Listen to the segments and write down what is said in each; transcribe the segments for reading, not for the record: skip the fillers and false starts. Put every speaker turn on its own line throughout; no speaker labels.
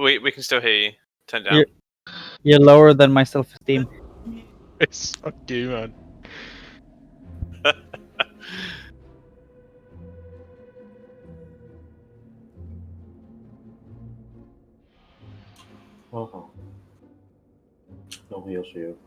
We can still hear you. Turn down.
You're lower than my self-esteem.
It's fuck you, man.
Oh. No heals for you.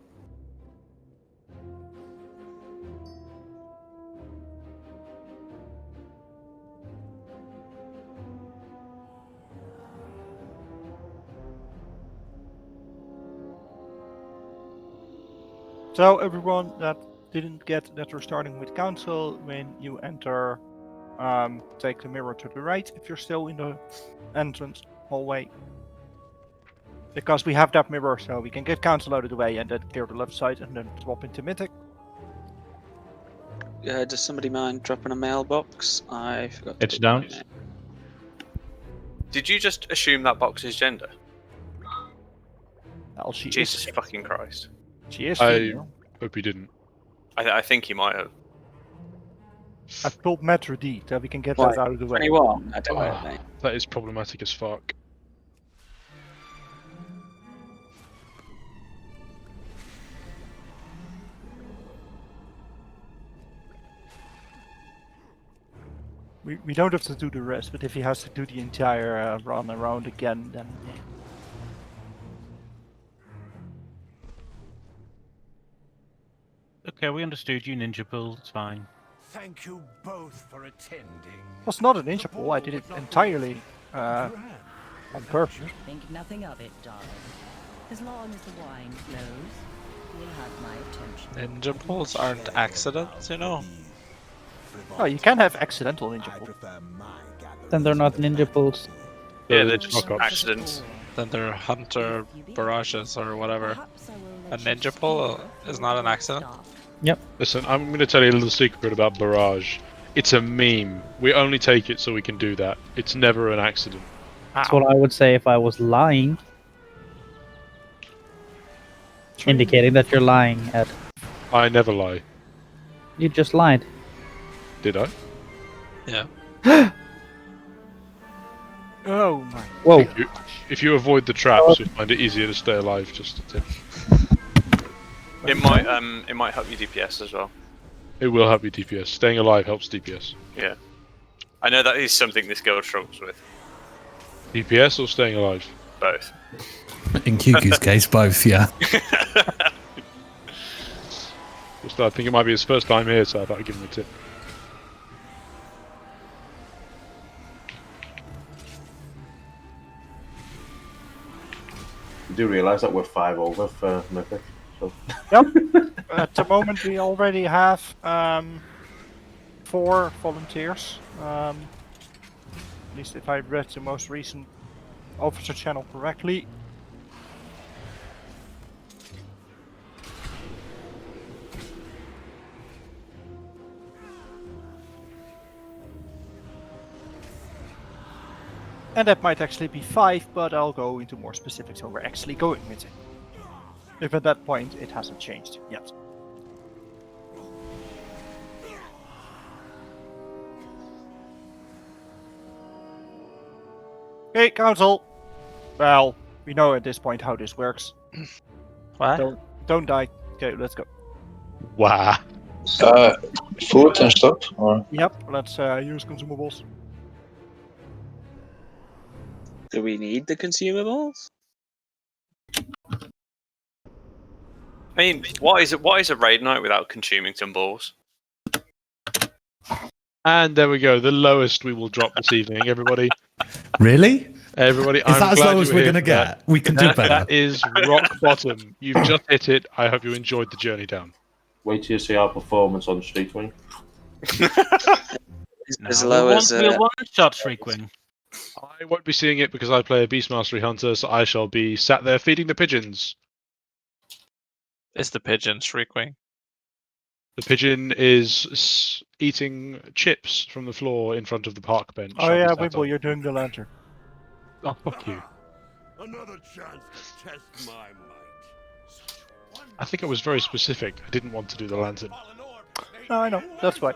So everyone that didn't get that we're starting with council, when you enter, take the mirror to the right if you're still in the entrance hallway. Because we have that mirror, so we can get council out of the way and then clear the left side and then swap into Mythic.
Does somebody mind dropping a mailbox? I forgot to
It's
put
down.
mine in.
Did you just assume that box is gender?
Well, she
Jesus
is.
fucking Christ.
She is
I
female.
hope you didn't.
I think you might have.
I've told Metro D that we can get
What,
that out of the way.
21? I don't know,
Oh,
mate.
that is problematic as fuck.
We don't have to do the rest, but if he has to do the entire run around again, then yeah.
Okay, we understood you, Ninja Bull. It's fine.
Thank you both for attending.
It was not an ninja pool. I did it entirely on purpose.
Think nothing of it, darling. As long as the wine flows, you'll have my attention.
Ninja pulls aren't accidents, you know?
Oh, you can have accidental ninja pool.
Then they're not ninja pools.
Yeah, they're
It's
just
knockoffs.
accidents.
Then they're hunter barrages or whatever. A ninja pull is not an accident.
Listen, I'm going to tell you a little secret about barrage. It's a meme. We only take it so we can do that. It's never an accident.
That's what I would say if I was lying. Indicating that you're lying, Ed.
I never lie.
You just lied.
Did I?
Yeah.
Oh my.
Whoa.
If you avoid the traps, you'll find it easier to stay alive. Just a tip.
It might help you DPS as well.
It will help you DPS. Staying alive helps DPS.
Yeah. I know that is something this guild struggles with.
DPS or staying alive?
Both.
In QQ's case, both, yeah.
Just, I think it might be his first time here, so I thought I'd give him a tip.
You do realise that we're 5 over for Mythic. So.
Yep. At the moment, we already have 4 volunteers. At least if I read the most recent officer channel correctly. And that might actually be 5, but I'll go into more specifics when we're actually going with it. If at that point it hasn't changed yet. Okay, council. Well, we know at this point how this works.
What?
Don't die. Okay, let's go.
Wow.
Food and stuff, or
Yep, let's use consumables.
Do we need the consumables?
I mean, what is a raid night without consuming some balls?
And there we go. The lowest we will drop this evening, everybody.
Really?
Everybody,
Is that as low as we're going to get? We can do better.
That is rock bottom. You've just hit it. I hope you enjoyed the journey down.
Wait till you see our performance on Street Wing.
As low as
we'll one-shot Shriekwing.
I won't be seeing it because I play a Beast Mastery Hunter, so I shall be sat there feeding the pigeons.
Is the pigeon Shriekwing?
The pigeon is eating chips from the floor in front of the park bench.
Oh
I'll be
yeah,
sat
Wibble,
on.
you're doing the lantern.
Oh, fuck you.
Another chance to test my might.
I think I was very specific. I didn't want to do the lantern.
No, I know. That's fine.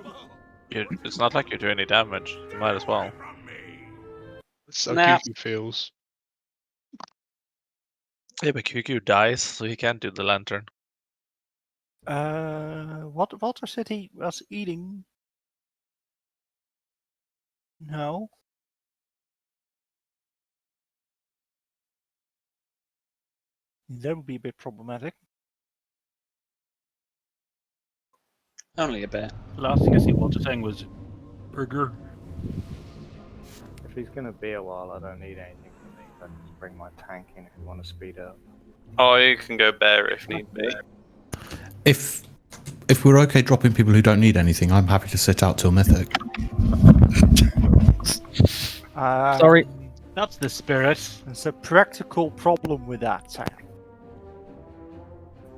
It's not like you do any damage. You might as well.
That's how
Nah.
Kiki feels.
Yeah, but QQ dies, so he can't do the lantern.
What Walter said he was eating. No. That would be a bit problematic.
Only a bit.
The last thing I see Walter saying was burger.
If he's gonna be a while, I don't need anything from these. I can just bring my tank in if you want to speed up.
Oh, you can go bear if need be.
If we're okay dropping people who don't need anything, I'm happy to sit out till Mythic.
Sorry.
That's the spirit.
There's a practical problem with that, Sam.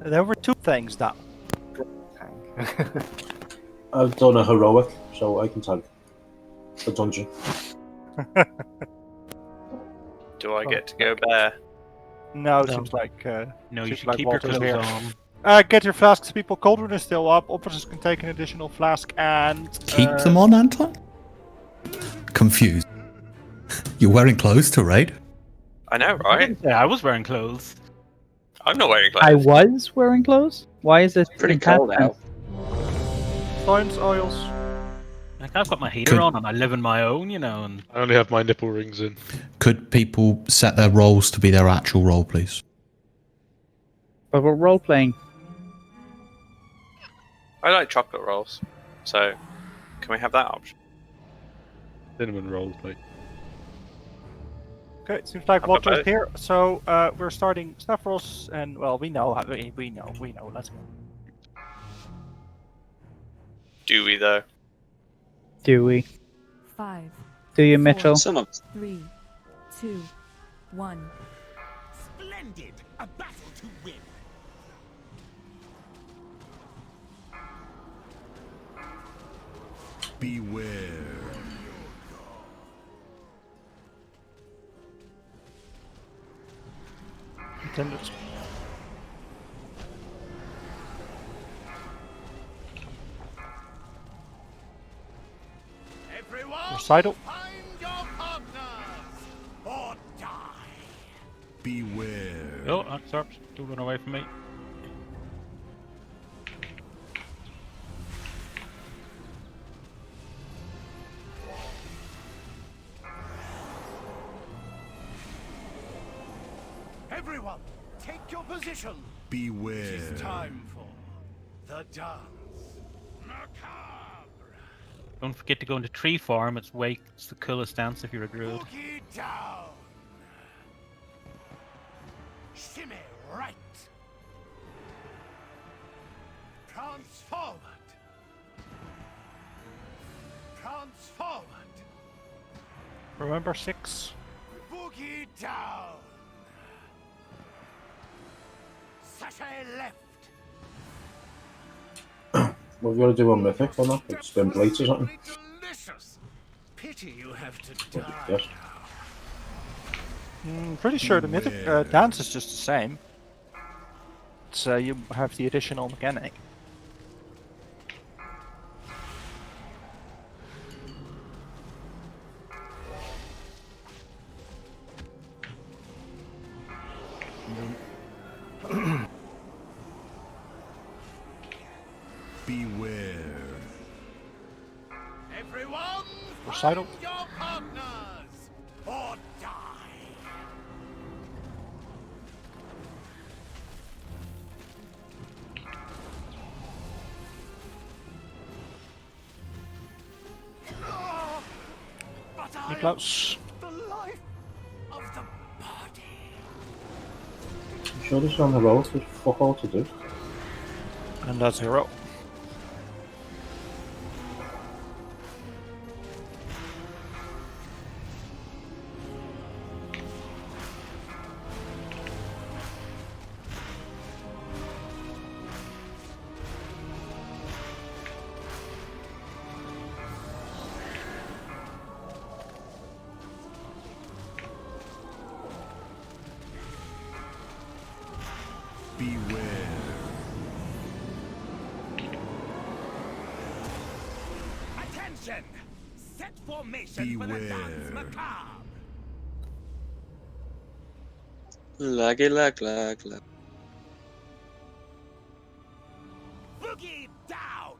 There were two things that.
I've done a heroic, so I can tank the dungeon.
Do I get to go bear?
No, it seems like.
No, you
seems
should
like
keep your
Walter's
clothes
here.
on.
Get your flasks, people. Cauldron is still up. Officers can take an additional flask and.
Keep them on, Anton? Confused. You're wearing clothes to raid?
I know, right?
Yeah, I was wearing clothes.
I'm not wearing clothes.
I was wearing clothes? Why is it
Pretty
in
cold
past
out.
Science oils.
Like, I've got my heater on and I live on my own, you know. And
I only have my nipple rings in.
Could people set their roles to be their actual role, please?
But we're role playing.
I like chocolate rolls, so can we have that option?
Cinnamon rolls, mate.
Okay, it seems like
Up
Walter's
above.
here. So we're starting Stavros, and well, we know. We know. Let's go.
Do we though?
Do we?
5,
Do you, Mitchell?
Some of
3, 2, 1.
Splendid! A battle to win. Beware.
Attendants.
Everyone,
Recital.
find your partners or die. Beware.
oh, that's up. Don't run away from me.
Everyone, take your position. Beware. It is time for the dance. Macabre.
Don't forget to go into tree form. It's the coolest dance if you're a druid.
Boogie down. Shimmy right. Prance forward. Prance forward.
Remember 6.
Boogie down. Sashay left.
What have you got to do on Mythic or not? Like spin plates or something?
Delicious. Pity you have to die.
Yes.
Pretty sure the Mythic dance is just the same. So you have the additional mechanic.
Beware. Everyone,
Recital.
find your partners or die. But I
Niklaus.
the life of the body.
I'm sure this is on the road. There's fuck all to do.
And that's hero.
Beware. Attention! Set formation for the dance
Beware.
macabre.
Laggy lag lag lag.
Boogie down!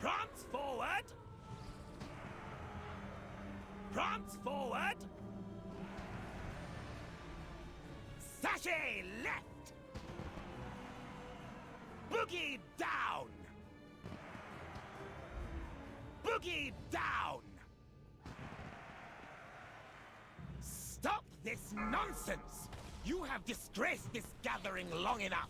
Prance forward! Prance forward! Sachet left! Boogie down! Boogie down! Stop this nonsense! You have disgraced this gathering long enough!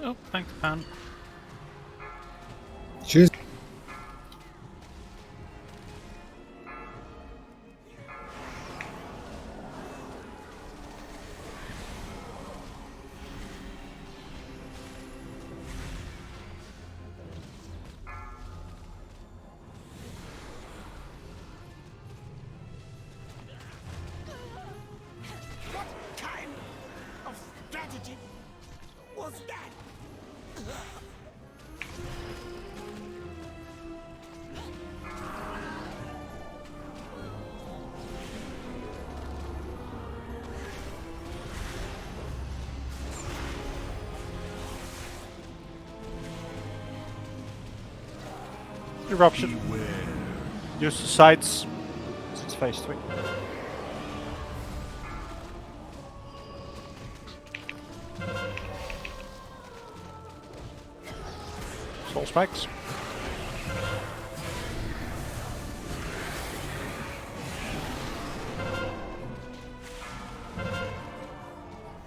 Oh, thanks, Pan.
Cheers.
What kind of strategy was that?
Eruption. Use the sides. It's phase 3. Soul spikes.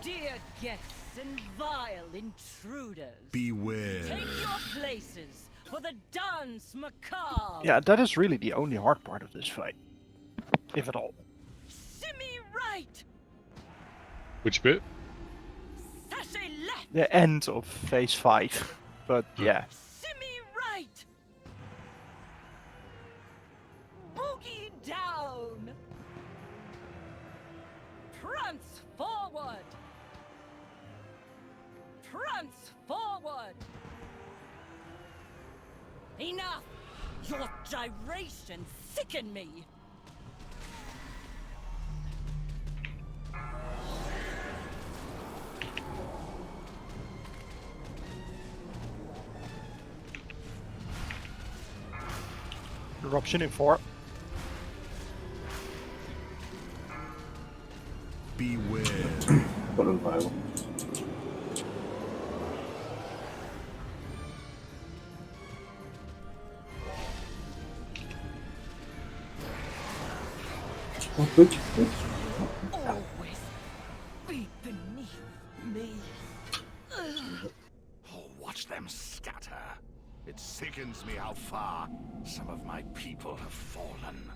Dear guests and vile intruders,
Beware.
take your places for the dance macabre.
Yeah, that is really the only hard part of this fight. If at all.
Shimmy right,
Which bit?
sachet left,
The end of phase 5. But yeah.
shimmy right. Boogie down. Prance forward. Prance forward. Enough! Your gyrations sicken me!
Eruption in 4.
Beware.
Got a vial. Oh, good.
Always be beneath me.
Oh, watch them scatter. It sickens me how far some of my people have fallen.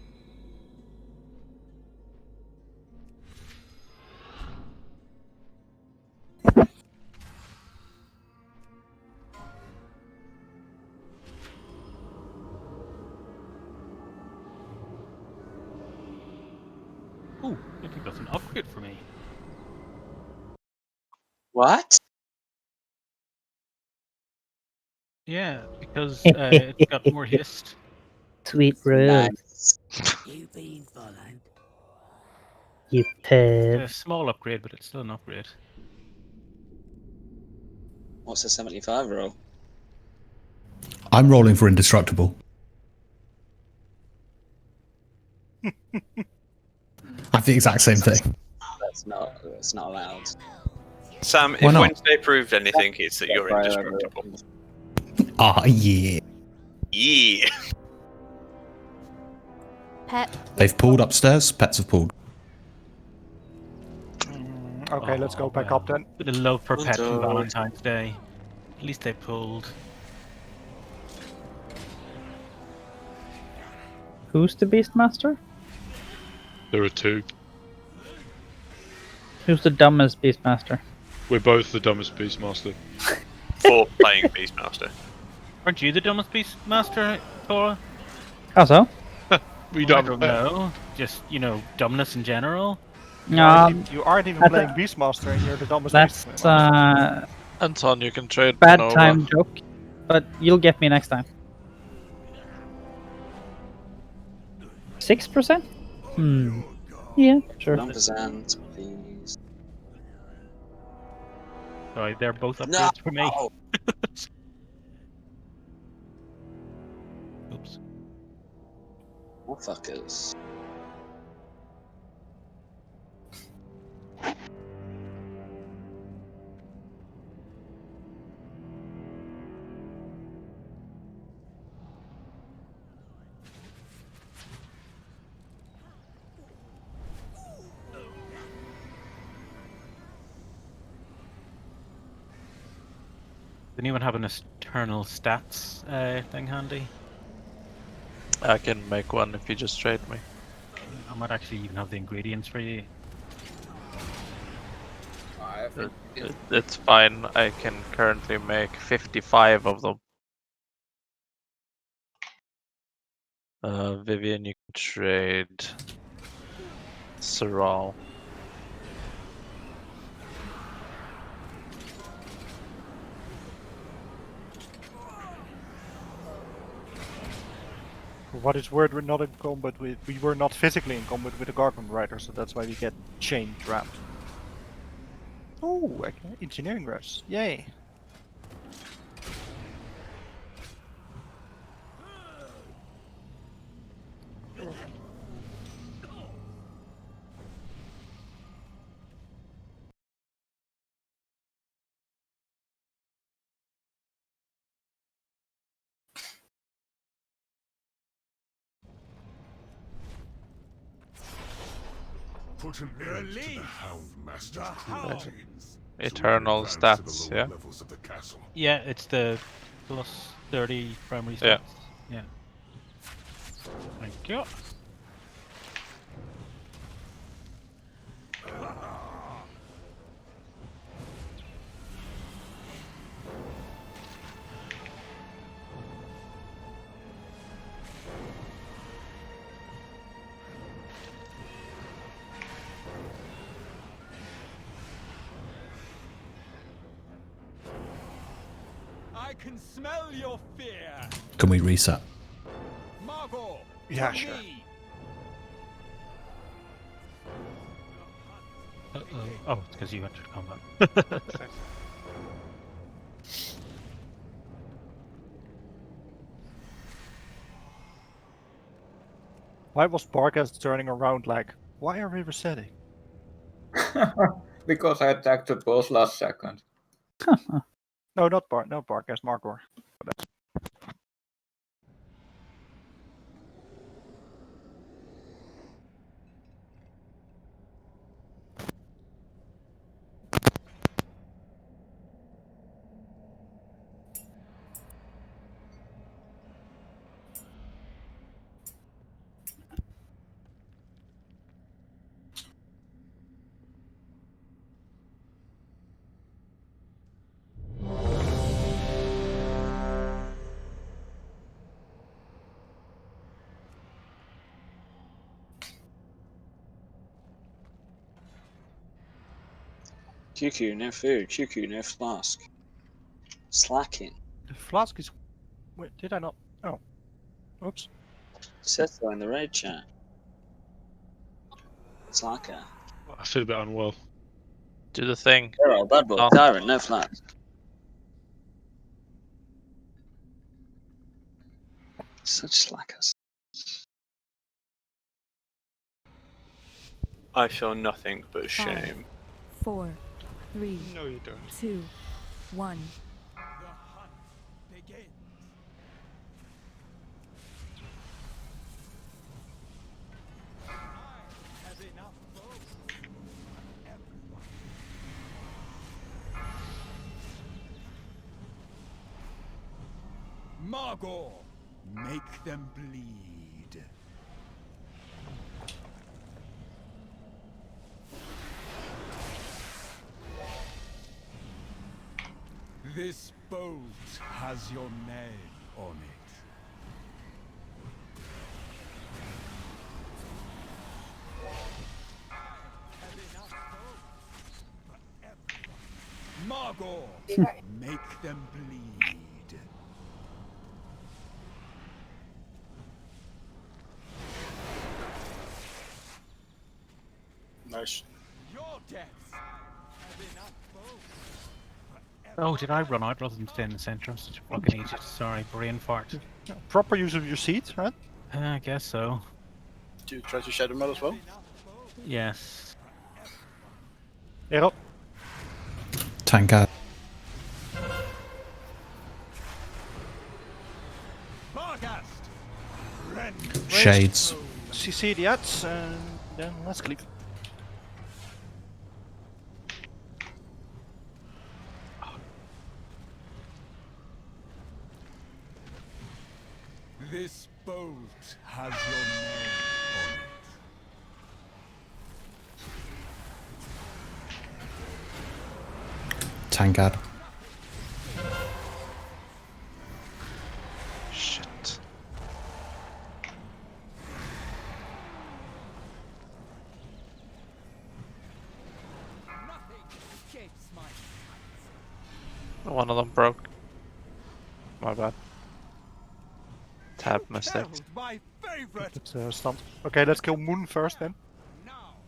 Ooh, I think that's an upgrade for me.
What?
Yeah, because it got more hist.
Sweet rose.
Nice.
You've been followed.
You
A
perv.
small upgrade, but it's still an upgrade.
What's a 75 roll?
I'm rolling for indestructible. I have the exact same thing.
That's not allowed.
Sam,
Why
if
not?
Wednesday proved anything, it's that you're indestructible.
Ah, yeah.
Yeah.
Pet.
They've pulled upstairs. Pets have pulled.
Okay, let's go back up then.
Bit of love for pets on
Enjoy.
Valentine's Day. At least they pulled.
Who's the Beastmaster?
There are two.
Who's the dumbest Beastmaster?
We're both the dumbest Beastmaster.
For playing Beastmaster.
Aren't you the dumbest Beastmaster, Tora?
How so?
We
I don't know. Just, dumbness in general.
You aren't even playing Beastmaster and you're the dumbest
That's
Beastmaster.
Anton, you can trade
bad
Nova.
time joke, but you'll get me next time. 6%? Yeah, sure.
1%, please.
Sorry, they're both
No!
upgrades for me. Oops.
What fuckers?
Does anyone have an external stats thing handy?
I can make one if you just trade me.
I might actually even have the ingredients for you.
It's fine. I can currently make 55 of them. Vivian, you can trade Saral.
For what it's worth, we're not in combat with. We were not physically in combat with the Gargant Rider, so that's why we get chain trapped. Oh, okay. Engineering rush. Yay.
Put an end to the Houndmaster's cruelties.
Eternal stats, yeah?
Levels of the castle.
Yeah, it's the plus 30 primary stats.
Yeah.
Yeah. Thank you.
I can smell your fear.
Can we reset?
Margot.
Yeah, sure.
Oh, it's because you entered combat.
Why was Barkas turning around like, why are we resetting?
Because I attacked the boss last second.
No, not Barkas, Margor.
QQ, no food. QQ, no flask. Slacking.
The flask is. Wait, did I not? Oh. Oops.
Said so in the raid chat. Slacker.
I feel a bit unwell.
Do the thing.
Carol, bad boy. Tyrant, no flask. Such slackers.
I feel nothing but shame.
4, 3,
No, you don't.
2, 1.
The hunt begins. I have enough foes for everyone. Margot, make them bleed. This boat has your name on it. I have Margot, make them bleed.
Nice.
Your deaths have enough bones.
Oh, did I run out rather than stay in the center? I'm such a fucking idiot. Sorry, brain fart.
Proper use of your seat, right?
I guess so.
Do you try to shadow meld as well?
Yes.
Hero.
Tankard.
Bargast.
Shades.
CC the ads and then let's click.
This bolt has your name on it.
Tankard.
Shit. One of them broke. My bad. Tab mistake.
My favorite.
It's stunned. Okay, let's kill Moon first then.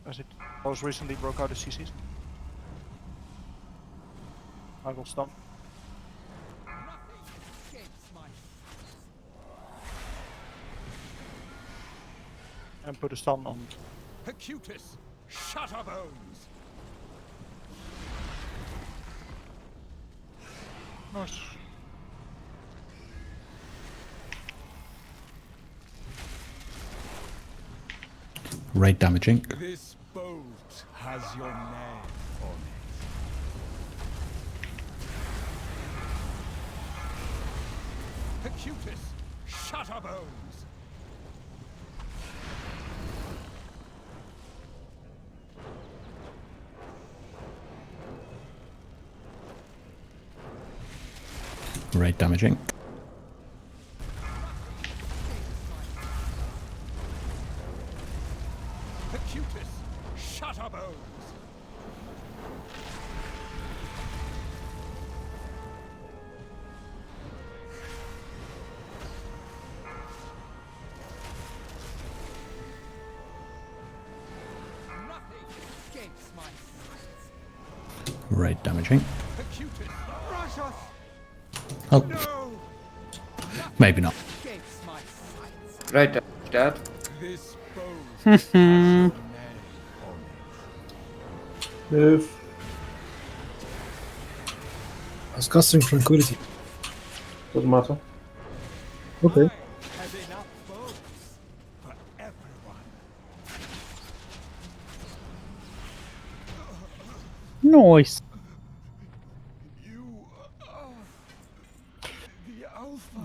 As it most recently broke out of CCs. I will stun. And put a stun on.
Acutus, Shutterbones.
Nice.
Raid damaging.
This bolt has your name on it. Acutus, Shutterbones.
Raid damaging.
Acutus, Shutterbones. Nothing escapes my sight.
Raid damaging.
Acutus, rush us.
Oh.
No.
Maybe not.
Escapes my sight.
Right, Dad.
This bow has your name on it.
Move.
I was casting Tranquility.
Doesn't matter.
Okay.
Has enough bows for everyone.
Nice.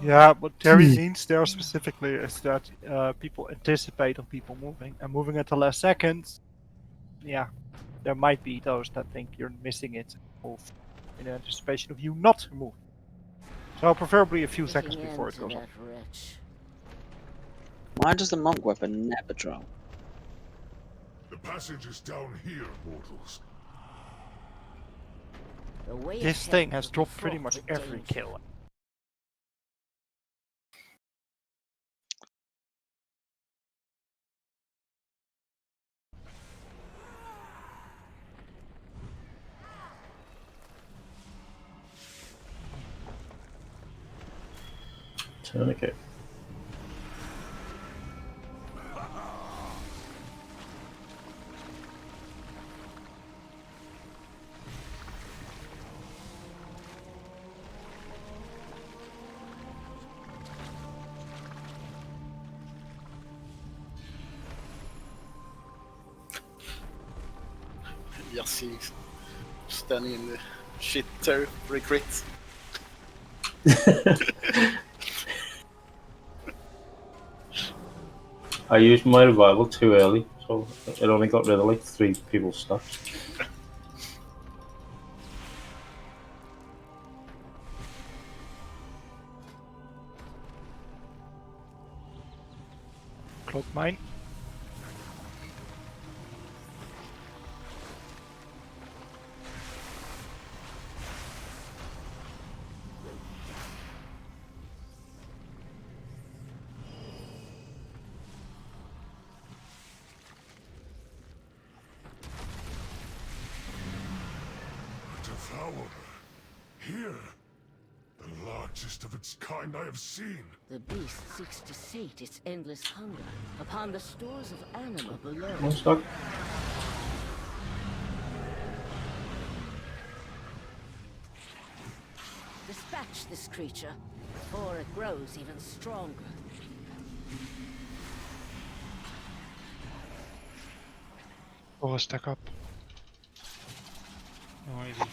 Yeah, what Terry means there specifically is that people anticipate on people moving, and moving at the last second, yeah, there might be those that think you're missing it, move in anticipation of you not moving. So preferably a few seconds before it goes on.
Why does the monk weapon never drop?
The passage is down here, mortals.
This thing has dropped pretty much every kill.
Tourniquet.
Just see standing in the shit territory crit.
I used my revival too early, so it only got rid of like 3 people's stuff.
Cloak mine.
tower. Here, the largest of its kind I have seen.
The beast seeks to sate its endless hunger upon the stores of anima below.
One sec.
Dispatch this creature, before it grows even stronger.
Oh, stack up.
Oh, easy.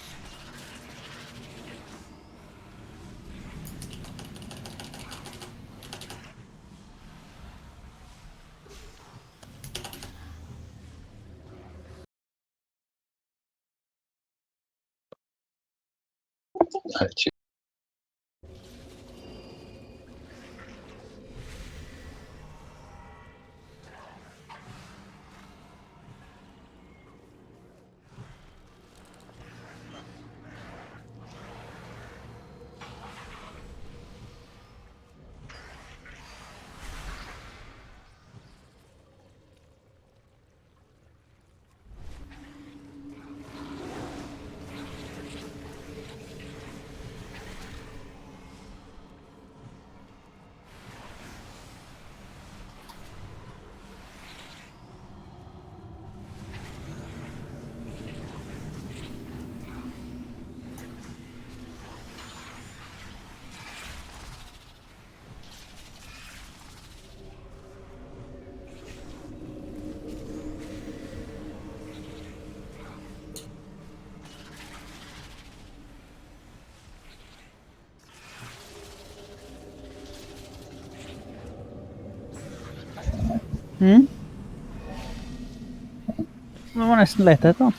Det var nesten lett etter.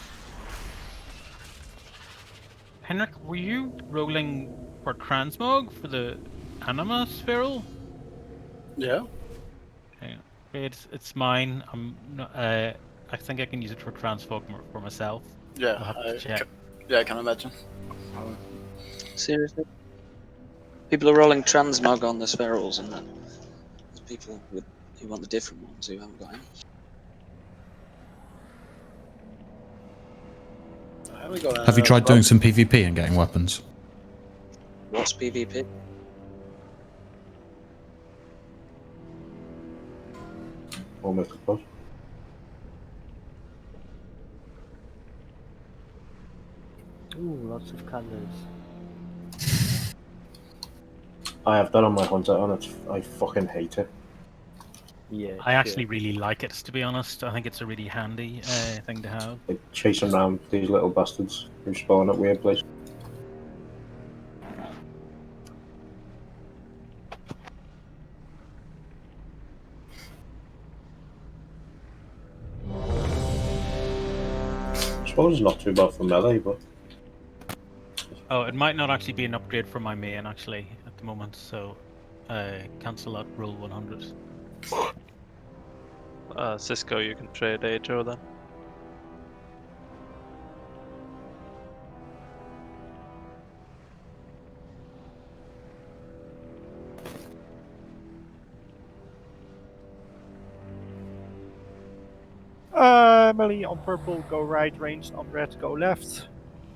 Henrik, were you rolling for transmog for the anima spheral?
Yeah.
Yeah. It's mine. I'm not, I think I can use it for transfog for myself.
Yeah,
I'll have to check.
I can imagine.
Seriously? People are rolling transmog on the spherals, and then there's people who want the different ones who haven't got any.
Have you tried doing some PvP and getting weapons?
What's PvP?
Or make a push.
Ooh, lots of colors.
I have that on my hunter, and I fucking hate it.
Yeah.
I actually really like it, to be honest. I think it's a really handy thing to have.
Like chasing around these little bastards who spawn at weird places. I suppose it's not too bad for melee, but
Oh, it might not actually be an upgrade for my main, actually, at the moment, so cancel out roll 100.
Cisco, you can trade Ajo then.
Melee on purple, go right, ranged on red, go left.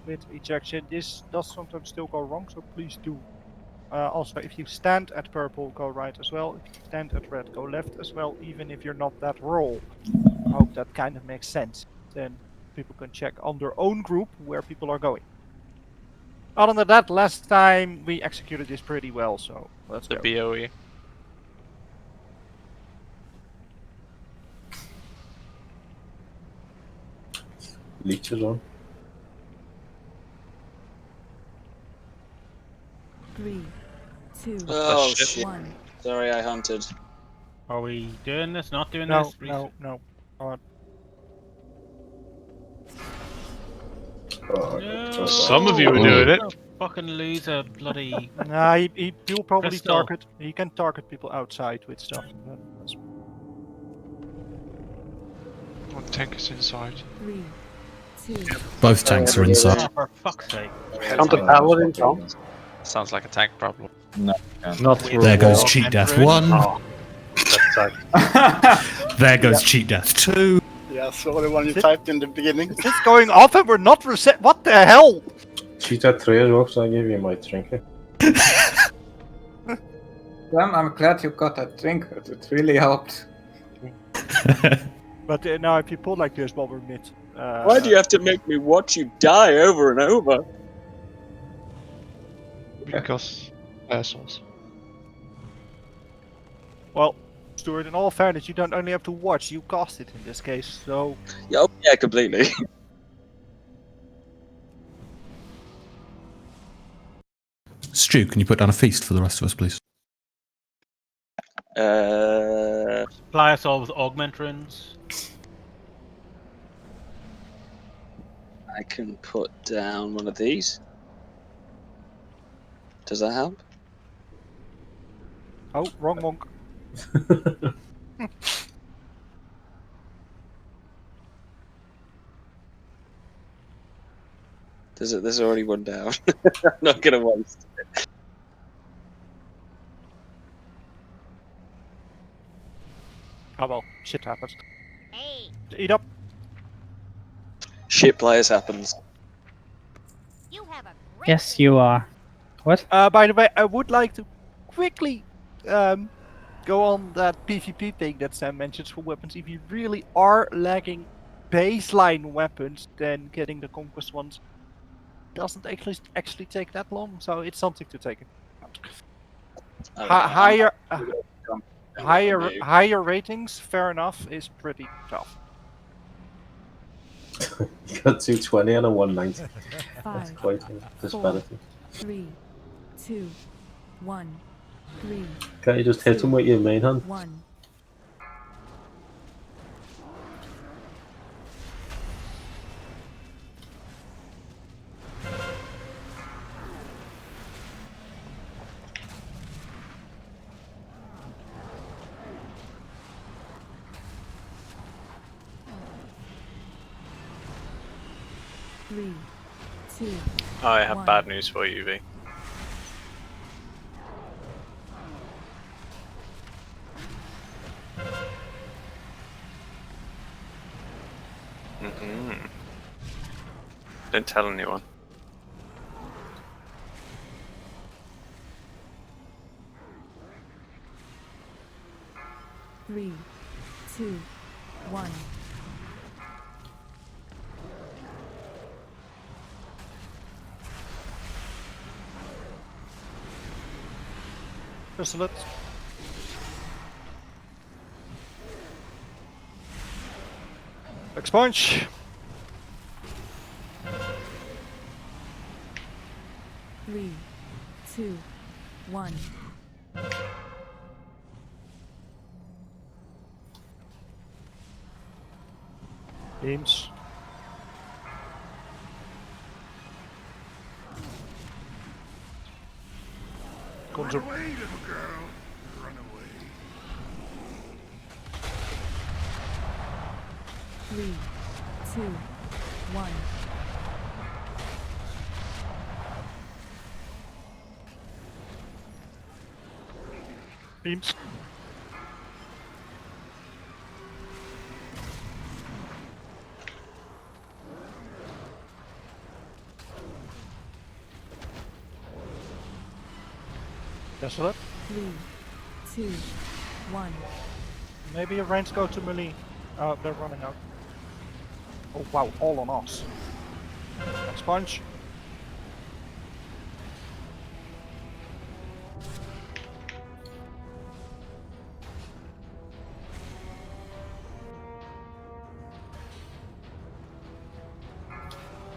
With ejection, this does sometimes still go wrong, so please do. Also, if you stand at purple, go right as well. If you stand at red, go left as well, even if you're not that role. I hope that kind of makes sense. Then people can check on their own group where people are going. Other than that, last time we executed this pretty well, so let's go.
The BOE.
leeches on.
3, 2,
Oh shit.
1.
Sorry, I hunted.
Are we doing this? Not doing
No,
this?
no. On.
No.
Some of you are doing it.
Fucking lose a bloody.
Nah, he'll probably
Crystal.
target. He can target people outside with stuff.
Oh, the tank is inside.
3, 2.
Both tanks are inside.
Oh, for fuck's sake.
Can't the paladin count?
Sounds like a tank problem.
No.
Not
There goes cheat death 1.
Oh,
There goes cheat death 2.
yeah, so the one you typed in the beginning.
Is this going off and we're not reset? What the hell?
She's at 3 as well, so I gave you my trinket.
I'm glad you got that drink. It really helped.
But now if you pull like this while we're mid...
Why do you have to make me watch you die over and over?
Because assholes.
Well, Stuart, in all fairness, you don't only have to watch, you cast it in this case, so...
Yeah, oh, yeah, completely.
Stu, can you put down a feast for the rest of us, please?
Supply us all with augment runes.
I can put down one of these. Does that help?
Oh, wrong monk.
There's already one down. I'm not gonna waste it.
Oh well, shit happens. Hey. Eat up.
Shit players happens.
Yes, you are. What?
By the way, I would like to quickly go on that PvP thing that Sam mentions for weapons. If you really are lacking baseline weapons, then getting the conquest ones doesn't actually take that long. So it's something to take into account. Higher ratings, fair enough, is pretty tough.
You got 220 and a 190. That's
5,
quite a
4,
disparity.
3, 2, 1, 3.
Can't you just hit him with your main hand?
1. Three, two,
I have
1.
bad news for you, V. Don't tell anyone.
Three, two, 1.
Desolate. Expunge.
3, 2, 1.
Beams.
Run away, little girl. Run away.
3, 2, 1.
Beams. Desolate.
3, 2, 1.
Maybe a range go to melee. Oh, they're running out. Oh wow, all on us. Expunge.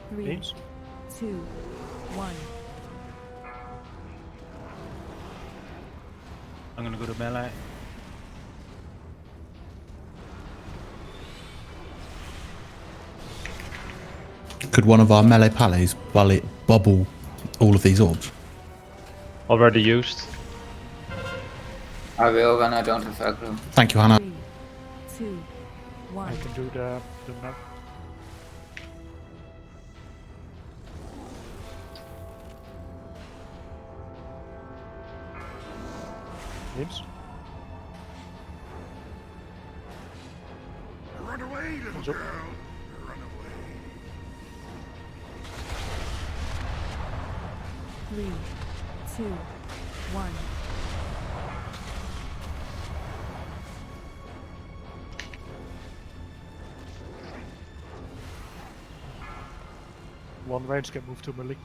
Three,
Beams.
2, 1.
I'm gonna go to melee.
Could one of our melee pallies bubble all of these orbs?
Already used.
I will when I don't have aggro.
Thank you, Hannah.
3, 2, 1.
I can do the map. Beams.
Run away, little girl. Run away.
3, 2, 1.
One range can move to melee.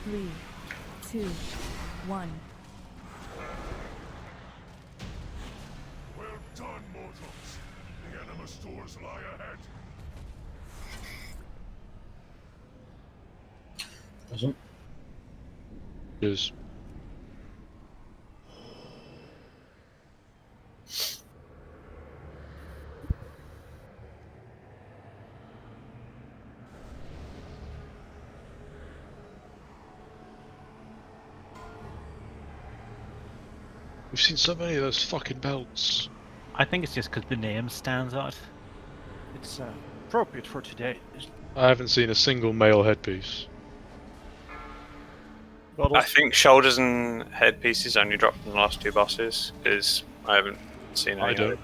Three, 2, 1.
Well done, mortals. The Animus doors lie ahead.
Doesn't.
Yes. We've seen so many of those fucking belts.
I think it's just because the name stands out.
It's appropriate for today.
I haven't seen a single male headpiece.
I think shoulders and headpieces only dropped in the last 2 bosses, because I haven't seen any.
I don't.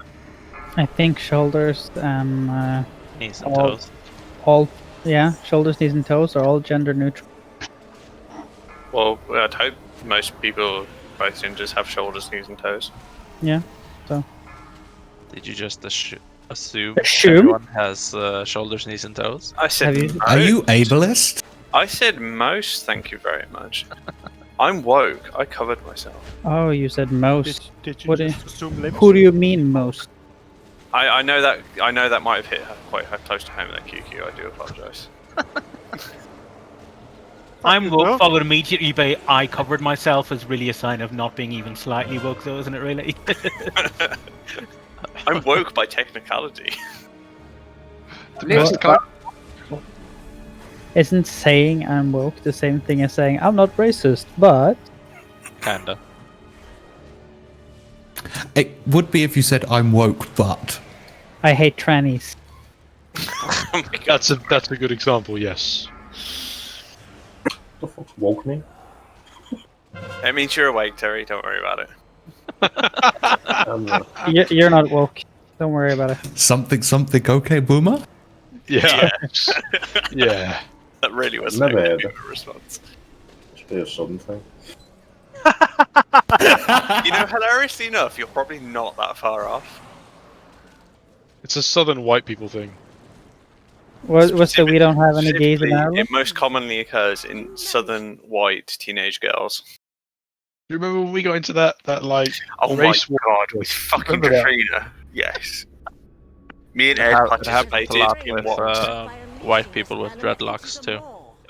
I think shoulders and
Knees and toes.
Yeah, shoulders, knees, and toes are all gender neutral.
Well, I'd hope most people, both genders, have shoulders, knees, and toes.
Yeah, so.
Did you just assume
Assume?
everyone has shoulders, knees, and toes?
I said
Are you ableist?
I said most, thank you very much. I'm woke. I covered myself.
Oh, you said most.
Did you
What
just assume limbs?
Who do you mean most?
I know that might have hit quite close to home, that QQ. I do apologise.
I'm woke, followed immediately by I covered myself is really a sign of not being even slightly woke, though, isn't it really?
I'm woke by technicality.
Isn't saying I'm woke the same thing as saying I'm not racist, but...
Kinda.
It would be if you said I'm woke, but...
I hate trannies.
That's a good example, yes.
The fuck woke me?
It means you're awake, Terry. Don't worry about it.
You're not woke. Don't worry about it.
Something, okay, Boomer?
Yeah. Yeah.
That really was
Never
a
heard
good
that.
response.
Must be a southern thing.
You know, hilariously enough, you're probably not that far off.
It's a southern white people thing.
What's that we don't have any gays in
Specifically,
Ireland?
it most commonly occurs in southern white teenage girls.
Do you remember when we got into that like
Oh
race
my god, with fucking
Remember that?
Katrina. Yes. Me and Ed
It happened a
participated
lot
in
with
what?
white people with dreadlocks too.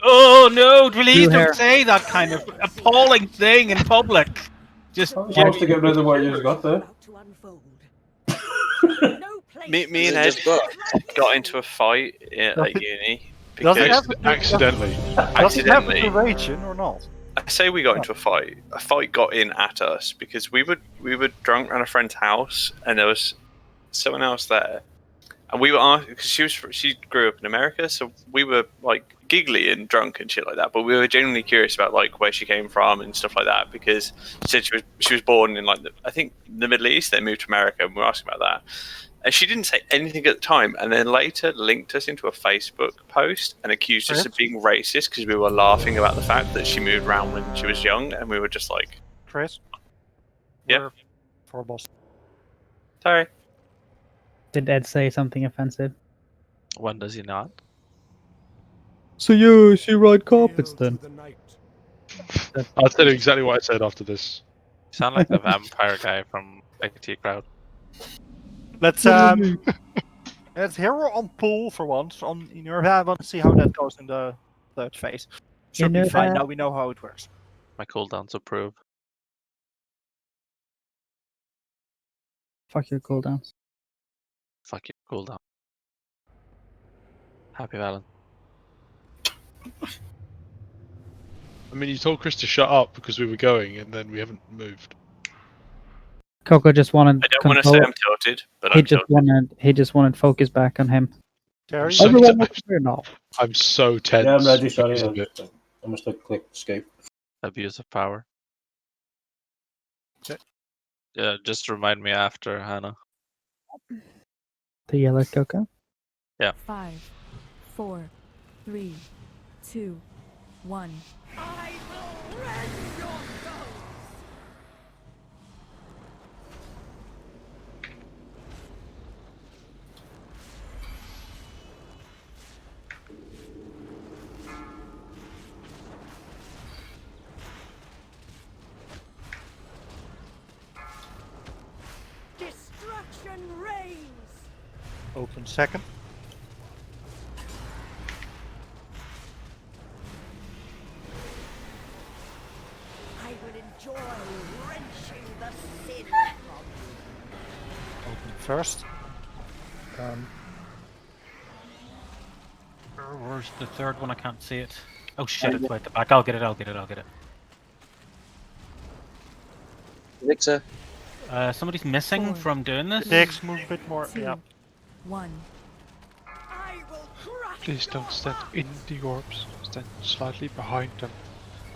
Oh no, please
hair.
don't say that kind of appalling thing in public. Just
I was supposed to get rid of what you just got there.
Me and Ed got into a fight at uni.
Does it
because-
have to,
Accidentally.
does it have to
Accidentally.
rage in or not?
I say we got into a fight. A fight got in at us because we were drunk around a friend's house and there was someone else there, and we were because she grew up in America, so we were like giggly and drunk and shit like that. But we were genuinely curious about like where she came from and stuff like that because she said she was born in like I think the Middle East. They moved to America, and we were asking about that. And she didn't say anything at the time, and then later linked us into a Facebook post and accused us of being racist because we were laughing about the fact that she moved around when she was young, and we were just like,
Chris?
Yeah.
For boss.
sorry.
Did Ed say something offensive?
When does he not?
So you ride carpets then?
I'll tell you exactly what I said after this.
You sound like the vampire guy from IT Crowd.
Let's hero on pool for once on in your head and see how that goes in the third phase. Should be fine. Now we know how it works.
My cooldowns approve.
Fuck your cooldowns.
Fuck you, cooldown. Happy Valentine.
I mean, you told Chris to shut up because we were going, and then we haven't moved.
Coco just wanted.
I don't want to say I'm tilted, but
he
I'm
just
tilted.
wanted focus back on him.
Terry,
Everyone over here now.
I'm so tense.
Yeah, I'm ready. Sorry,
because of it.
I must have clicked escape.
Abuse of power. Yeah, just remind me after, Hannah.
The yellow cocoa.
Yeah.
5, 4, 3, 2, 1.
I will rend your souls! Destruction reigns!
Open second.
I will enjoy wrenching the sin from you.
Open first.
Where's the third one? I can't see it. Oh shit, it's way at the back. I'll get it, I'll get it.
Victor.
Somebody's missing from doing this?
Dix, move a bit more.
2,
Yeah.
1.
I will crush
Please don't stand in the orbs. Stand slightly behind them.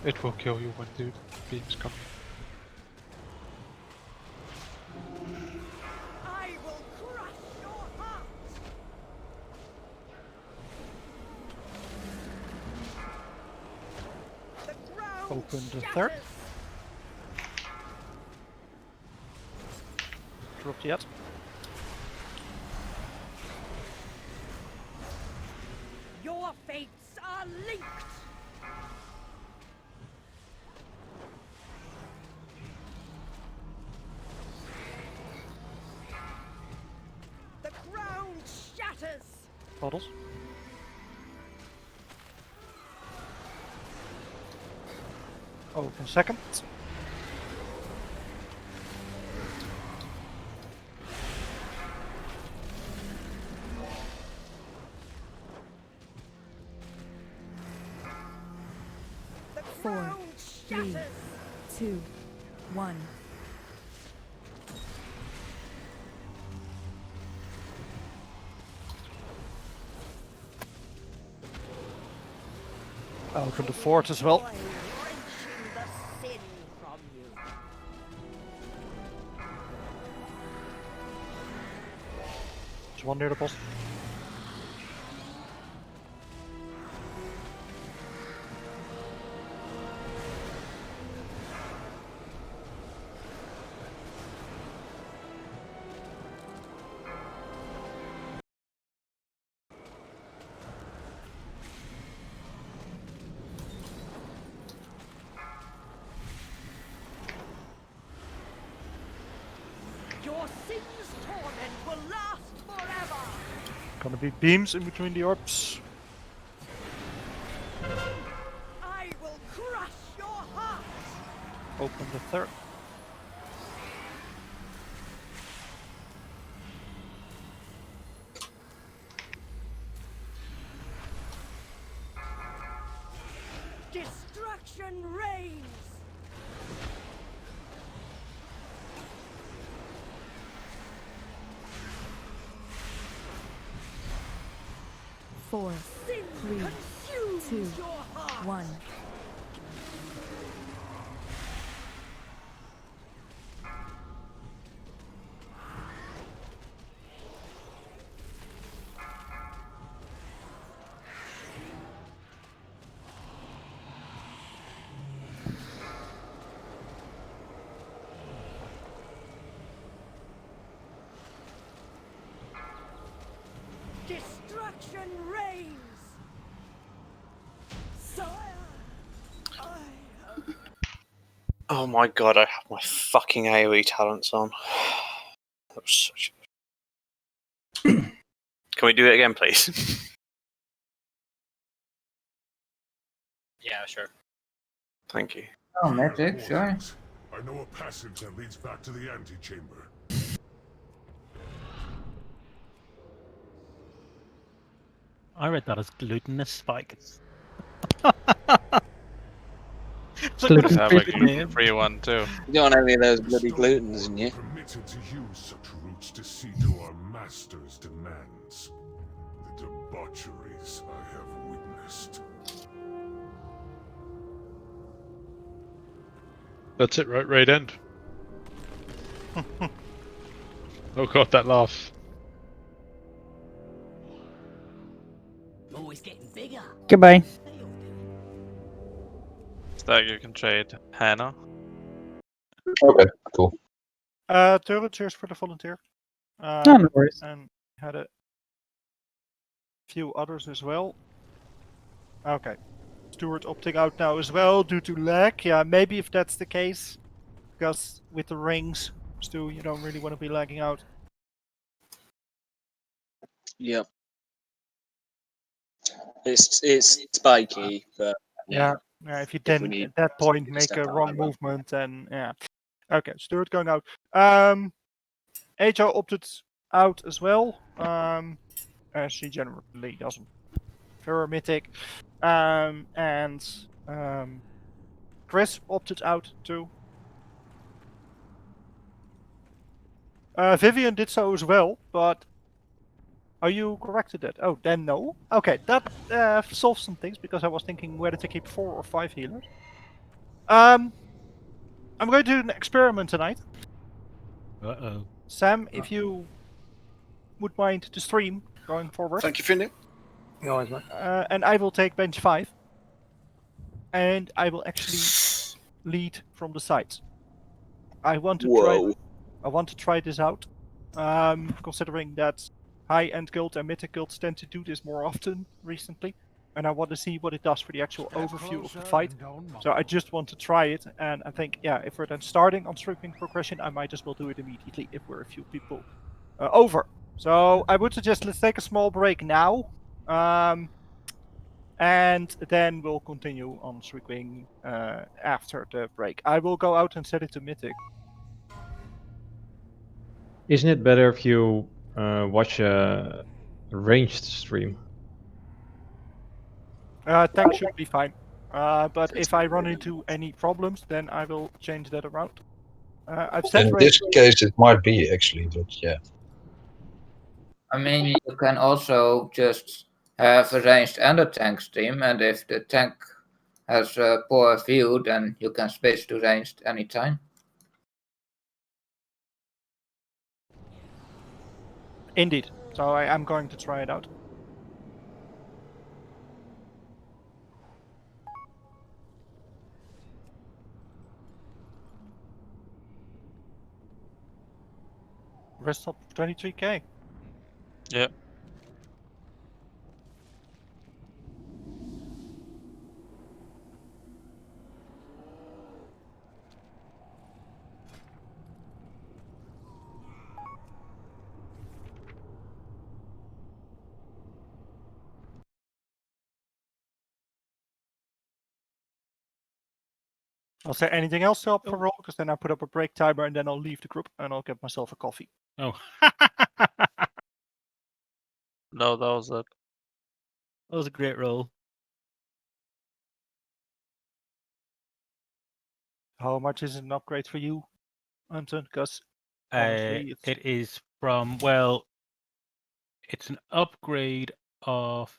It will kill you when the beams come.
I will crush your heart! The ground
Open the
shatters.
third. Dropped yet.
Your fates are linked! The ground shatters!
Bottles. Open second.
The
4,
ground
3,
shatters!
2, 1.
Open the fourth as well.
Wrenching the sin from you.
There's one near the boss.
Your sin's torment will last forever!
Gonna be beams in between the orbs.
I will crush your heart!
Open the third.
Destruction reigns!
4,
Sin
3,
consumes
2,
your heart!
1.
Destruction reigns! Sire!
Oh my god, I have my fucking AoE talents on. That was such. Can we do it again, please?
Yeah, sure.
Thank you.
Oh, Mythic, sure.
I know a passage that leads back to the antechamber.
I read that as glutinous spike.
Just have a gluten-free one too.
You don't want any of those bloody glutens in you.
Permitted to use such roots to see to our master's demands. The debaucheries I have witnessed.
That's it, right? Raid end. Oh god, that laugh.
Always getting bigger.
Goodbye.
Stag, you can trade Hannah.
Okay, cool.
Turtle, cheers for the volunteer.
No worries.
And had a few others as well. Okay. Stuart opting out now as well due to lag. Yeah, maybe if that's the case. Because with the rings, Stu, you don't really want to be lagging out.
Yep. It's spiky, but
Yeah. If you
if we
then
need
at that point
to
make
step
a
out,
wrong
I will.
movement, then yeah. Okay, Stuart going out. HR opted out as well. As she generally doesn't prefer Mythic. And Chris opted out too. Vivian did so as well, but are you corrected that? Oh, then no. Okay, that solves some things because I was thinking whether to keep 4 or 5 healers. I'm going to do an experiment tonight.
Uh-oh.
Sam, if you would mind to stream going forward.
Thank you, Finley.
No worries, mate.
And I will take bench 5. And I will actually lead from the sides. I want to try this out. Considering that high-end guild and mythic guilds tend to do this more often recently. And I want to see what it does for the actual overview of the fight. So I just want to try it, and I think, yeah, if we're then starting on sweeping progression, I might as well do it immediately if we're a few people over. So I would suggest let's take a small break now, and then we'll continue on sweeping after the break. I will go out and set it to mythic.
Isn't it better if you watch a ranged stream?
Tank should be fine. But if I run into any problems, then I will change that around. I've set
In
range.
this case, it might be actually, but yeah.
I mean, you can also just have a ranged and a tank stream, and if the tank has a poor view, then you can switch to ranged anytime.
Indeed. So I am going to try it out. Rest up 23k.
Yeah.
I'll say anything else to up for roll, because then I put up a break timer and then I'll leave the group and I'll get myself a coffee.
Oh.
No, that was it.
That was a great roll.
How much is an upgrade for you, Anton? Because honestly,
It is from, well, it's an upgrade of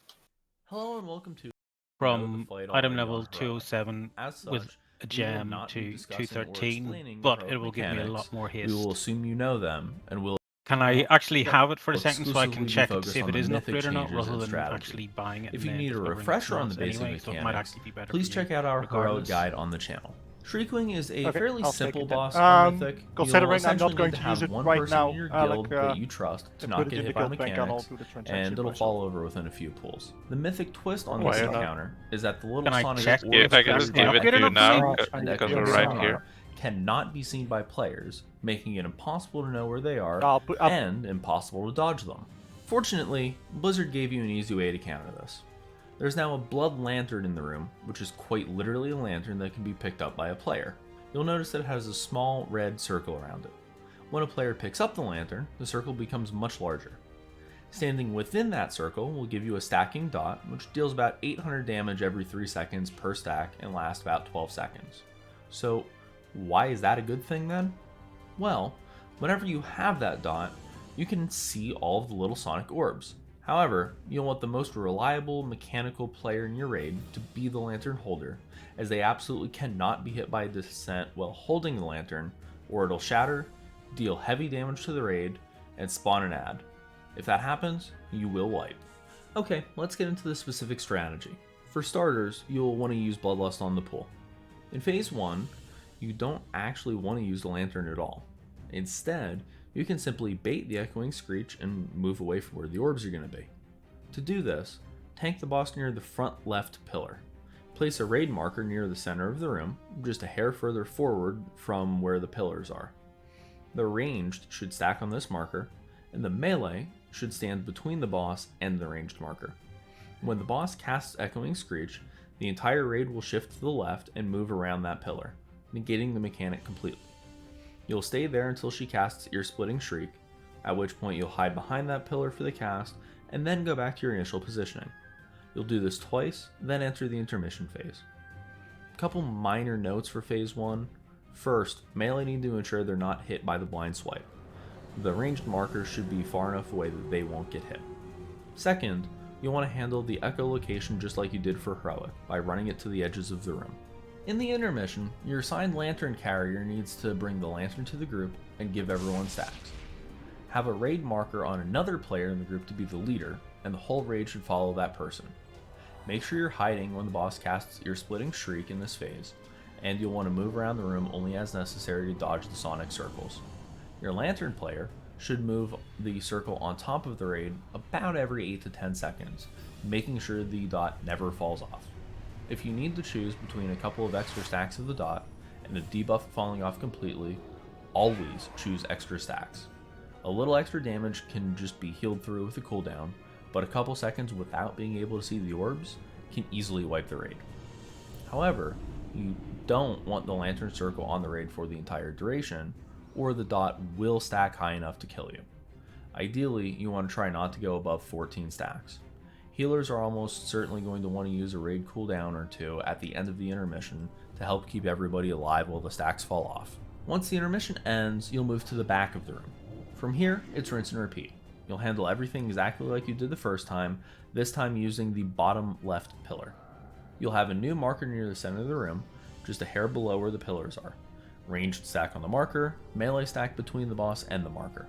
Hello and welcome to
from
fight
item
already
level
on
207
As
with
such,
a
we will
gem
not be
to
discussing or
213,
explaining the
but
heroic
it will give me a
mechanics.
lot more haste.
We will assume you know them, and will.
Can I actually have it for a
will
second so I can
exclusively be
check it to
focused
see if
on
it
the
is an
mythic
upgrade or not,
changes
rather
and
than
strategy.
actually buying it?
If
and
you
then
need a
discovering
refresher on the
it's
basic
anyway, so it might
mechanics,
actually be better
please
for
check
you,
out our heroic
regardless.
guide on the channel. Shriekwing is a
Okay,
fairly
I'll take
simple
it then.
boss on Mythic.
Considering
You'll
I'm not
essentially
going
need
to
have
use it
one
right
person
now,
in your
Alec,
guild that you trust to
put
not
it
get
in the
hit by
guild bank and I'll
mechanics,
do the transaction
and it'll
myself.
fall over within a few pulls. The Mythic twist on
Why
this
not?
encounter is that the little
Can I
sonic
check
orbs
if I can just
created
give it
by
to you now,
and
because
echoing
we're right
sonar
here.
cannot be seen by players, making it impossible to know where they are
I'll-
and impossible to dodge them. Fortunately, Blizzard gave you an easy way to counter this. There's now a blood lantern in the room, which is quite literally a lantern that can be picked up by a player. You'll notice that it has a small red circle around it. When a player picks up the lantern, the circle becomes much larger. Standing within that circle will give you a stacking dot, which deals about 800 damage every 3 seconds per stack and lasts about 12 seconds. So, why is that a good thing then? Well, whenever you have that dot, you can see all of the little sonic orbs. However, you'll want the most reliable mechanical player in your raid to be the lantern holder, as they absolutely cannot be hit by a descent while holding the lantern, or it'll shatter, deal heavy damage to the raid, and spawn an ad. If that happens, you will wipe. Okay, let's get into the specific strategy. For starters, you'll want to use Bloodlust on the pool. In Phase 1, you don't actually want to use the lantern at all. Instead, you can simply bait the Echoing Screech and move away from where the orbs are going to be. To do this, tank the boss near the front left pillar. Place a raid marker near the center of the room, just a hair further forward from where the pillars are. The ranged should stack on this marker, and the melee should stand between the boss and the ranged marker. When the boss casts Echoing Screech, the entire raid will shift to the left and move around that pillar, negating the mechanic completely. You'll stay there until she casts Ear-Splitting Shriek, at which point you'll hide behind that pillar for the cast, and then go back to your initial positioning. You'll do this twice, then enter the intermission phase. A couple minor notes for Phase 1. First, melee need to ensure they're not hit by the blind swipe. The ranged markers should be far enough away that they won't get hit. Second, you'll want to handle the echolocation just like you did for Heroic, by running it to the edges of the room. In the intermission, your assigned lantern carrier needs to bring the lantern to the group and give everyone stacks. Have a raid marker on another player in the group to be the leader, and the whole raid should follow that person. Make sure you're hiding when the boss casts Ear-Splitting Shriek in this phase, and you'll want to move around the room only as necessary to dodge the sonic circles. Your lantern player should move the circle on top of the raid about every 8 to 10 seconds, making sure the dot never falls off. If you need to choose between a couple of extra stacks of the dot and a debuff falling off completely, always choose extra stacks. A little extra damage can just be healed through with a cooldown, but a couple seconds without being able to see the orbs can easily wipe the raid. However, you don't want the lantern circle on the raid for the entire duration, or the dot will stack high enough to kill you. Ideally, you want to try not to go above 14 stacks. Healers are almost certainly going to want to use a raid cooldown or two at the end of the intermission to help keep everybody alive while the stacks fall off. Once the intermission ends, you'll move to the back of the room. From here, it's rinse and repeat. You'll handle everything exactly like you did the first time, this time using the bottom left pillar. You'll have a new marker near the center of the room, just a hair below where the pillars are. Ranged stack on the marker, melee stack between the boss and the marker.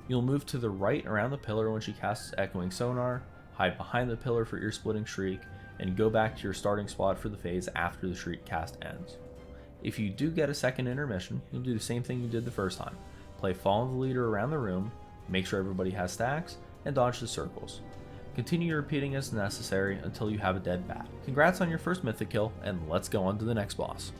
You'll move to the right around the pillar when she casts Echoing Sonar, hide behind the pillar for Ear-Splitting Shriek, and go back to your starting spot for the phase after the Shriek cast ends. If you do get a second intermission, you'll do the same thing you did the first time. Play Follow the Leader around the room, make sure everybody has stacks, and dodge the circles. Continue repeating as necessary until you have a dead bat. Congrats on your first Mythic kill, and let's go on to the next boss.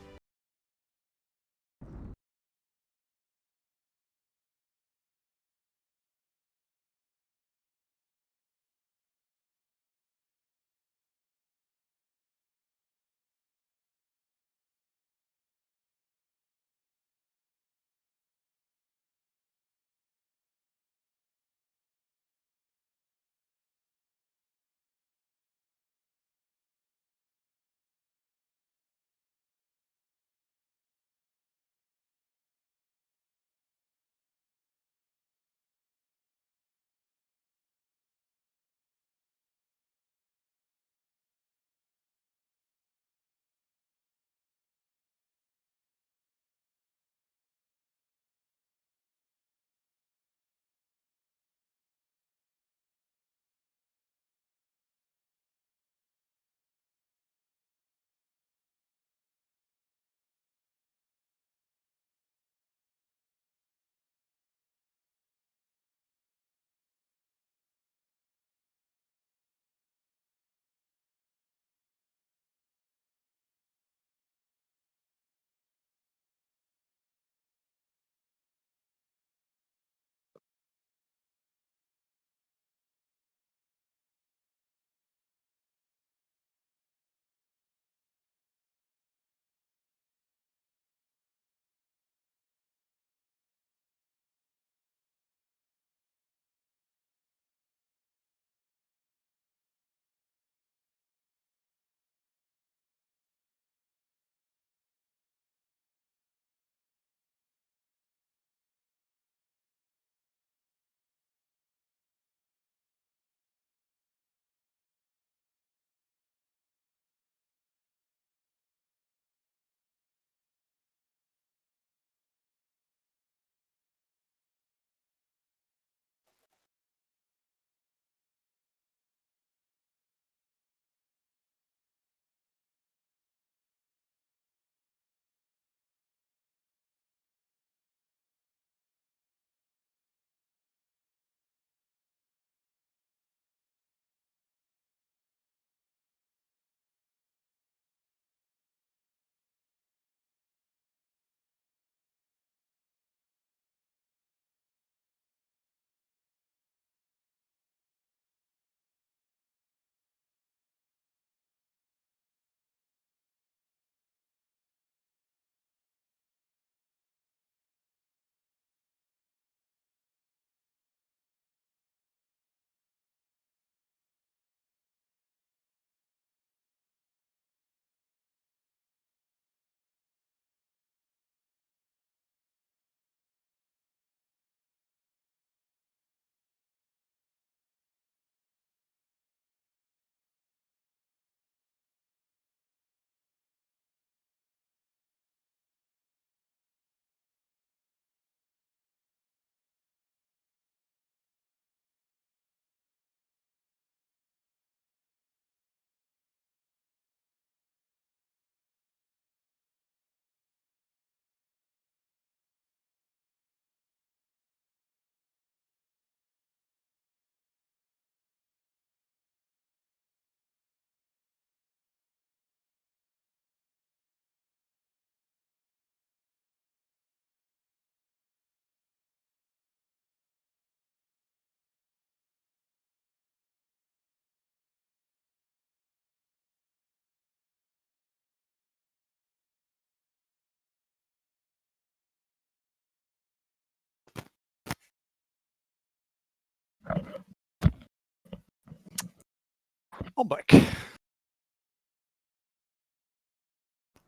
I'm back.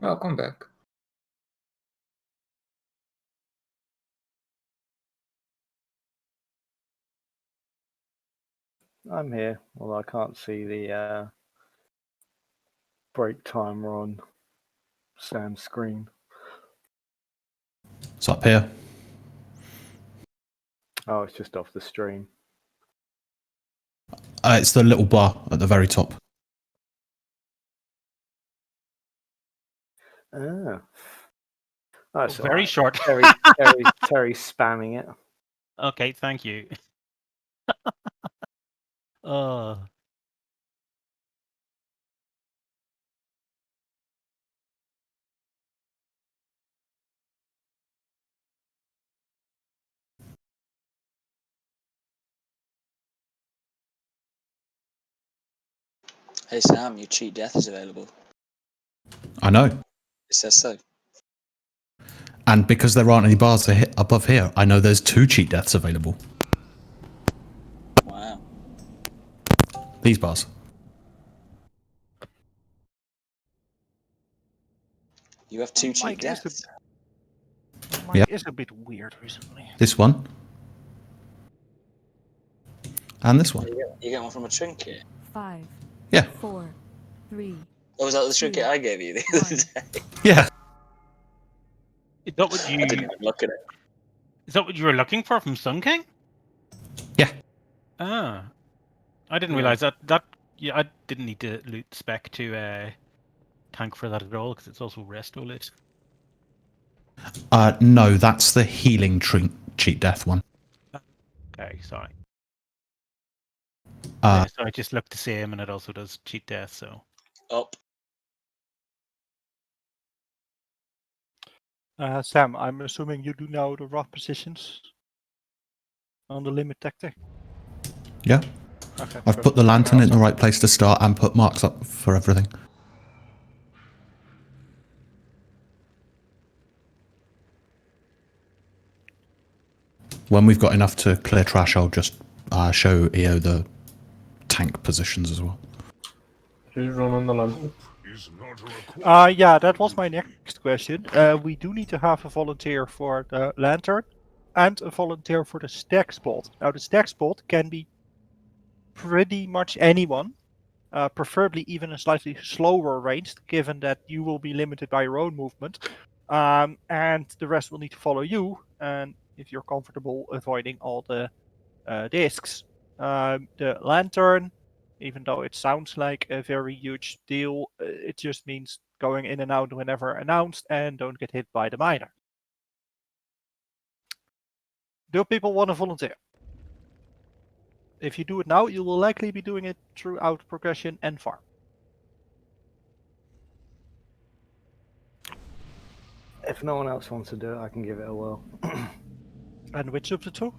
Welcome back.
I'm here, although I can't see the break timer on Sam's screen.
It's up here.
Oh, it's just off the stream.
It's the little bar at the very top.
Oh. That's
Very
alright.
short.
Terry spamming it.
Okay, thank you. Oh.
Hey Sam, your cheat death is available.
I know.
It says so.
And because there aren't any bars above here, I know there's 2 cheat deaths available.
Wow.
These bars.
You have 2 cheat
Mike
deaths.
Is a bit weird recently.
This one. And this one.
You get one from a trinket.
5.
Yeah.
4. 3.
Oh, was that the
2,
trinket I gave you the other day?
Yeah.
Is that what you?
I didn't even look at it.
Is that what you were looking for from Sun King?
Yeah.
Ah, I didn't
Yeah.
realize that. Yeah, I didn't need to loot spec to tank for that at all because it's also resto loot.
No, that's the healing cheat death one.
Okay, sorry.
Uh,
So I just looked the same, and it also does cheat death. So
Up.
Sam, I'm assuming you do know the rough positions on the limit tactic.
Yeah.
Okay,
I've put the lantern in the right place to start and put marks up for everything. When we've got enough to clear trash, I'll just show EO the tank positions as well.
Who's running the lantern?
Yeah, that was my next question. We do need to have a volunteer for the lantern and a volunteer for the stack spot. Now, the stack spot can be pretty much anyone, preferably even a slightly slower range, given that you will be limited by your own movement, and the rest will need to follow you. And if you're comfortable avoiding all the discs, the lantern, even though it sounds like a very huge deal, it just means going in and out whenever announced and don't get hit by the miner. Do people want to volunteer? If you do it now, you will likely be doing it throughout progression and farm.
If no one else wants to do it, I can give it a whirl.
And which of the two?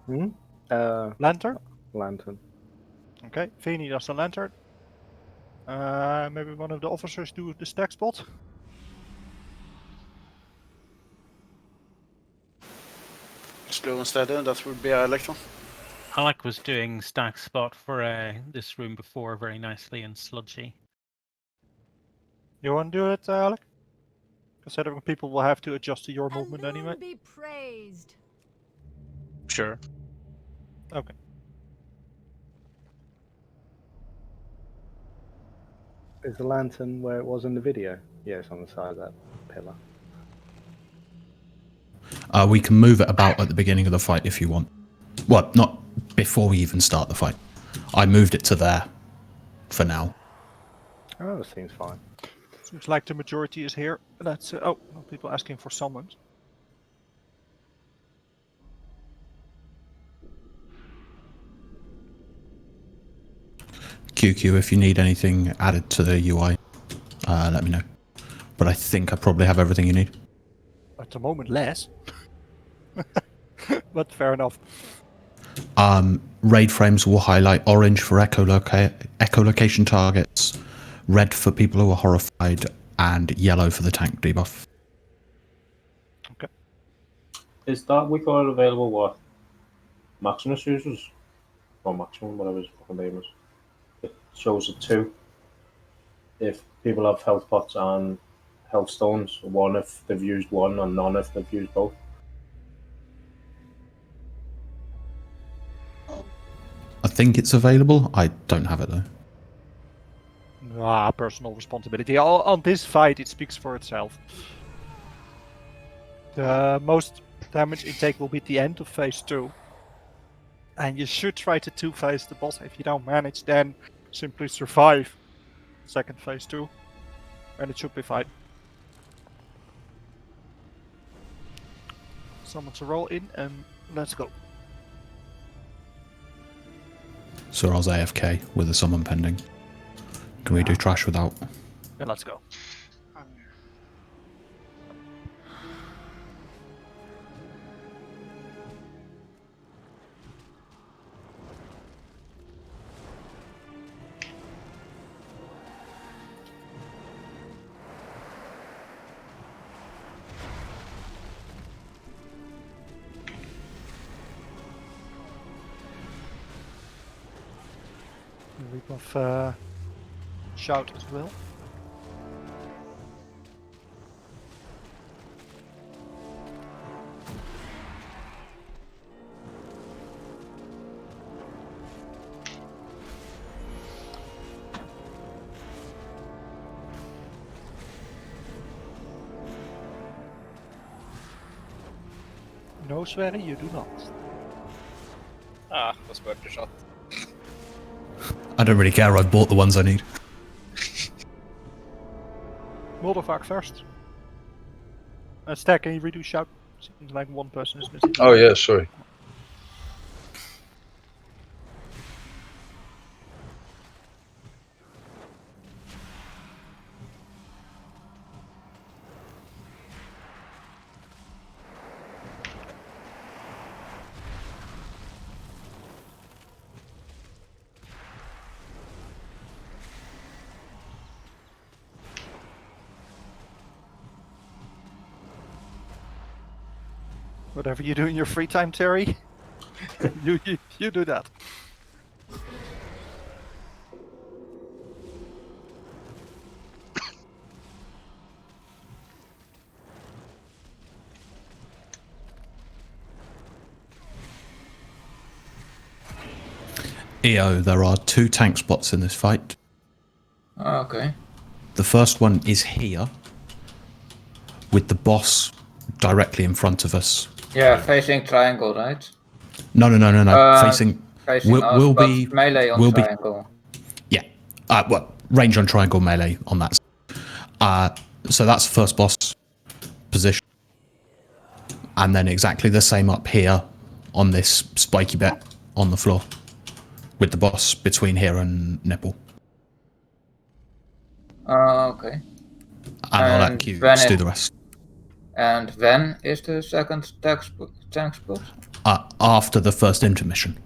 Lantern?
Lantern?
Lantern.
Okay, Vini does the lantern. Maybe one of the officers do the stack spot.
Slow and steady, that would be Electron.
Alec was doing stack spot for this room before very nicely and sludgy.
You want to do it, Alec? Considering people will have to adjust to your movement anyway.
Be praised.
Sure.
Okay.
Is the lantern where it was in the video? Yeah, it's on the side of that pillar.
We can move it about at the beginning of the fight if you want. Well, not before we even start the fight. I moved it to there for now.
Oh, that seems fine.
Seems like the majority is here. That's oh, people asking for summons.
QQ, if you need anything added to the UI, let me know. But I think I probably have everything you need.
At the moment, less. But fair enough.
Raid frames will highlight orange for echolocation targets, red for people who are horrified, and yellow for the tank debuff.
Okay.
Is that week oil available what? Maximus users? Or maximum, whatever his fucking name is. shows a 2. If people have health pots and health stones, 1 if they've used one, and none if they've used both.
I think it's available. I don't have it though.
Personal responsibility. On this fight, it speaks for itself. The most damage intake will be at the end of phase 2. And you should try to 2-phase the boss. If you don't manage, then simply survive second phase 2. And it should be fine. Someone to roll in and let's go.
So I was AFK with a summon pending. Can we do trash without?
Then let's go. We buff shout as well. No, Sverre, you do not.
Ah, was worth the shot.
I don't really care. I've bought the ones I need.
Moldovak first. Stack, can you redo shout? Seems like one person is missing.
Oh yeah, sorry.
Whatever you do in your free time, Terry, you do that.
EO, there are 2 tank spots in this fight.
Okay.
The first one is here, with the boss directly in front of us.
Yeah, facing triangle, right?
No. Facing
us,
will
but
be
melee on
will
triangle.
Be, yeah. Well, range on triangle, melee on that. So that's the first boss position, and then exactly the same up here on this spiky bit on the floor, with the boss between here and nipple.
Okay.
And I'll let Q do the rest.
And when is the second tank spot?
After the first intermission.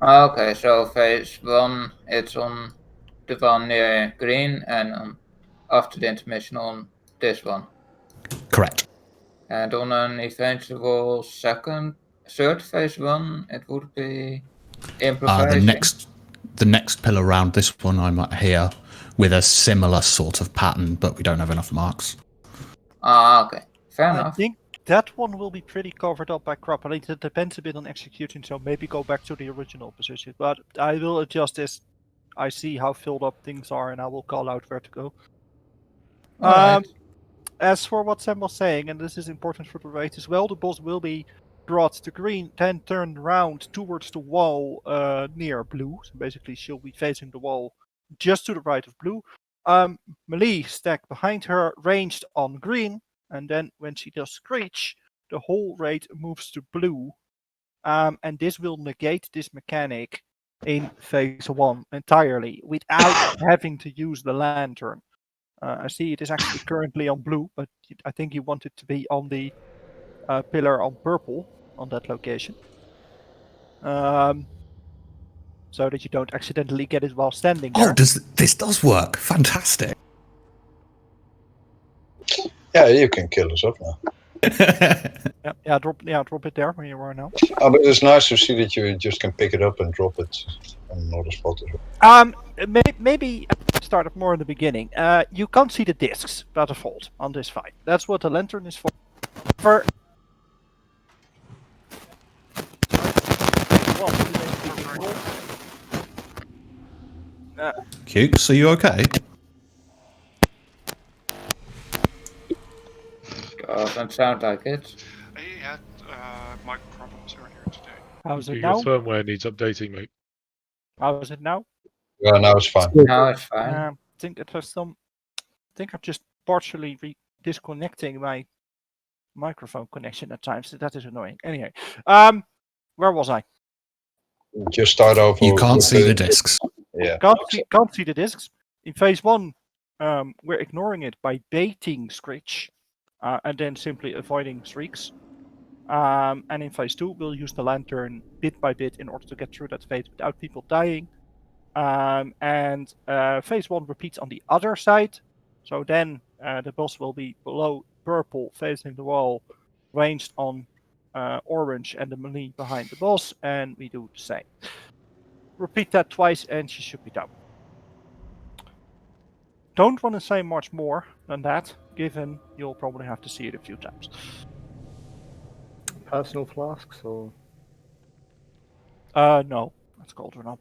Okay, so phase 1, it's on the one near green, and after the intermission on this one.
Correct.
And on an eventual third phase 1, it would be improvising.
The next pillar around this one, I'm here with a similar sort of pattern, but we don't have enough marks.
Okay, fair enough.
I think that one will be pretty covered up by crop. I think it depends a bit on executing, so maybe go back to the original position. But I will adjust this. I see how filled up things are, and I will call out where to go.
Right.
As for what Sam was saying, and this is important for the raid as well, the boss will be brought to green, then turned around towards the wall near blue. So basically, she'll be facing the wall just to the right of blue. Melee stack behind her, ranged on green, and then when she does screech, the whole raid moves to blue. And this will negate this mechanic in phase 1 entirely without having to use the lantern. I see it is actually currently on blue, but I think you want it to be on the pillar on purple on that location. So that you don't accidentally get it while standing there.
Oh, this does work. Fantastic.
Yeah, you can kill us off now.
Drop it there where you are now.
Oh, but it's nice to see that you just can pick it up and drop it on another spot as well.
Maybe start more in the beginning. You can't see the discs by default on this fight. That's what the lantern is for.
Cukes, are you okay?
Doesn't sound like it.
I had mic problems earlier today.
How's it
Your
now?
firmware needs updating, mate.
How is it now?
Yeah, now it's fine.
Now it's fine.
I think it has some. I think I'm just partially disconnecting my microphone connection at times. So that is annoying. Anyway, where was I?
Just start over.
You can't see the discs.
Yeah.
Can't see the discs. In phase 1, we're ignoring it by baiting Screech, and then simply avoiding streaks. And in phase 2, we'll use the lantern bit by bit in order to get through that phase without people dying. And phase 1 repeats on the other side. So then the boss will be below purple, facing the wall, ranged on orange, and the melee behind the boss, and we do the same. Repeat that twice, and she should be down. Don't want to say much more than that, given you'll probably have to see it a few times.
Personal flasks or?
No, that's cauldron up.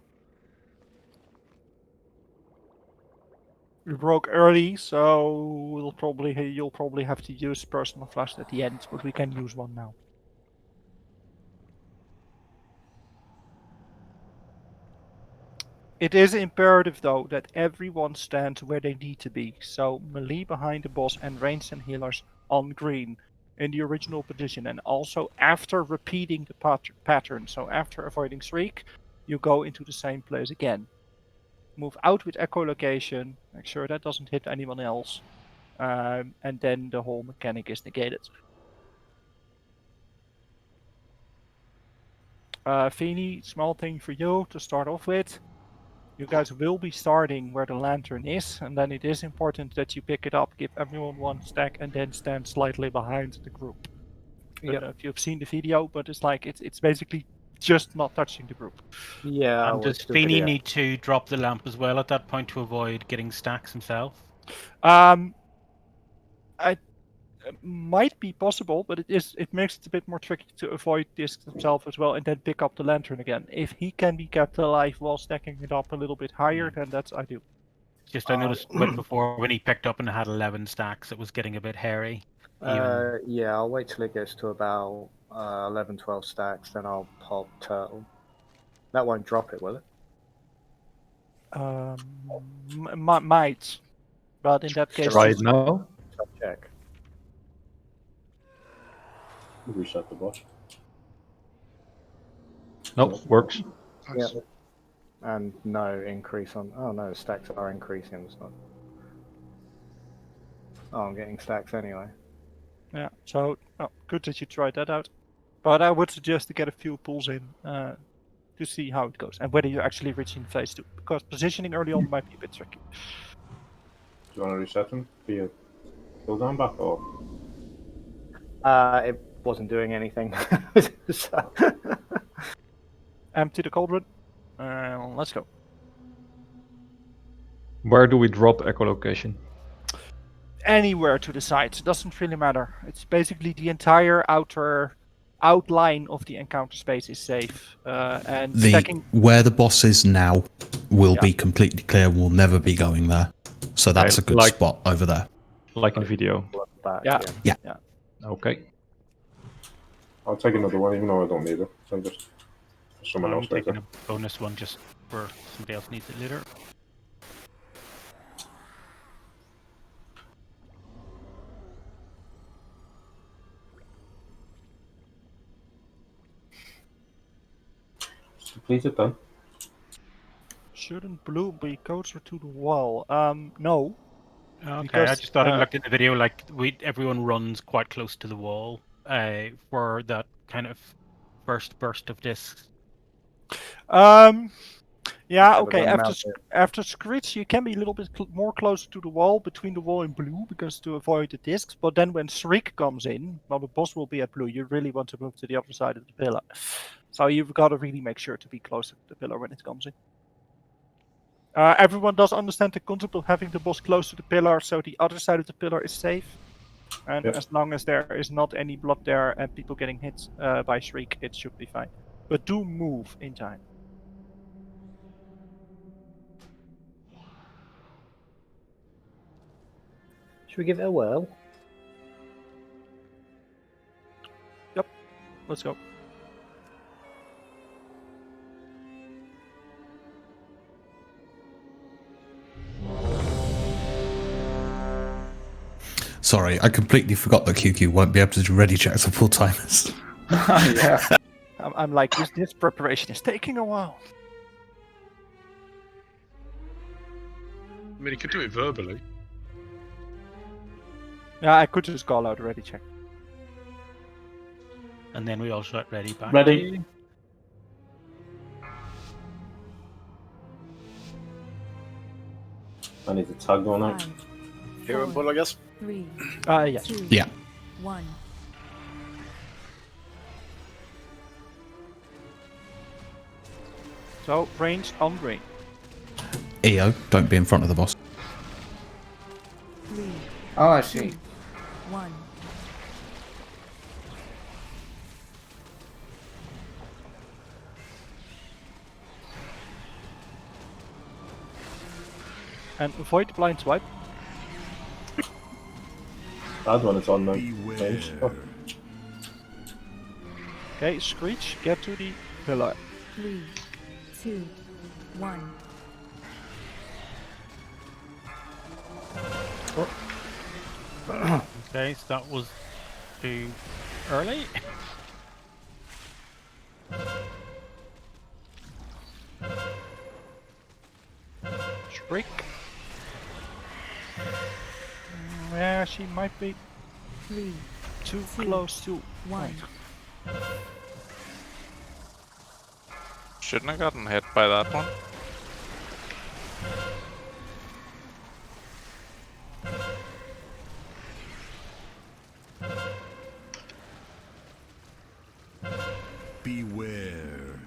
We broke early, so you'll probably have to use personal flash at the end, but we can use one now. It is imperative, though, that everyone stands where they need to be. So melee behind the boss and ranged and healers on green in the original position. And also after repeating the pattern, so after avoiding shriek, you go into the same place again. Move out with echolocation, make sure that doesn't hit anyone else. And then the whole mechanic is negated. Feeny, small thing for you to start off with. You guys will be starting where the lantern is, and then it is important that you pick it up, give everyone one stack, and then stand slightly behind the group. I don't know if you've seen the video, but it's like it's basically just not touching the group.
Yeah.
And does Feeny need to drop the lamp as well at that point to avoid getting stacks himself?
It might be possible, but it makes it a bit more tricky to avoid discs himself as well and then pick up the lantern again. If he can be kept alive while stacking it up a little bit higher, then that's ideal.
Just I noticed before when he picked up and had 11 stacks, it was getting a bit hairy.
Yeah, I'll wait till it gets to about 11, 12 stacks, then I'll pop turtle. That won't drop it, will it?
Might, but in that case,
Right now.
Check.
Reset the bot.
Nope, works.
Yeah. And no increase on. Oh no, stacks are increasing. It's not. Oh, I'm getting stacks anyway.
Yeah, so good that you tried that out. But I would suggest to get a few pulls in to see how it goes and whether you're actually reaching phase 2. Because positioning early on might be a bit tricky.
Do you want to reset them for your cooldown back or?
It wasn't doing anything. So...
Empty the cauldron. Let's go.
Where do we drop echolocation?
Anywhere to the sides. It doesn't really matter. It's basically the entire outer outline of the encounter space is safe. And stacking...
Where the boss is now will be completely clear. We'll never be going there. So that's a good spot over there.
Like in video.
Yeah.
Okay.
I'll take another one, even though I don't need it. So just for someone else
taking
later.
a bonus one just for somebody else needs it later.
Complete it then.
Shouldn't blue be closer to the wall? No.
Okay,
Because,
I just thought I looked at the video like everyone runs quite close to the wall for that kind of first burst of discs.
Yeah,
Have a
okay.
gun
After
mounted.
after Screech, you can be a little bit more closer to the wall, between the wall and blue, because to avoid the discs. But then when Shriek comes in, well, the boss will be at blue. You really want to move to the other side of the pillar. So you've got to really make sure to be closer to the pillar when it comes in. Everyone does understand the concept of having the boss close to the pillar, so the other side of the pillar is safe. And
Yep.
as long as there is not any blood there and people getting hit by Shriek, it should be fine. But do move in time.
Should we give it a whirl?
Yep. Let's go.
Sorry, I completely forgot that QQ won't be able to do ready checks on full timers.
Yeah.
I'm like, this preparation is taking a while.
I mean, you could do it verbally.
Yeah, I could just call out a ready check.
And then we all start ready back.
Ready. I need to tag one out.
Hero ball, I guess.
3,
Yes.
2,
Yeah.
1.
So, range on green.
EO, don't be in front of the boss.
3,
Oh, I see.
1.
And avoid the blind swipe.
Bad one is on the range. Oh,
Okay, Screech, get to the pillar.
3, 2, 1.
Okay, so that was too early.
Shriek. Yeah, she might be
3,
too
2,
close to
1.
Shouldn't have gotten hit by that one.
Beware.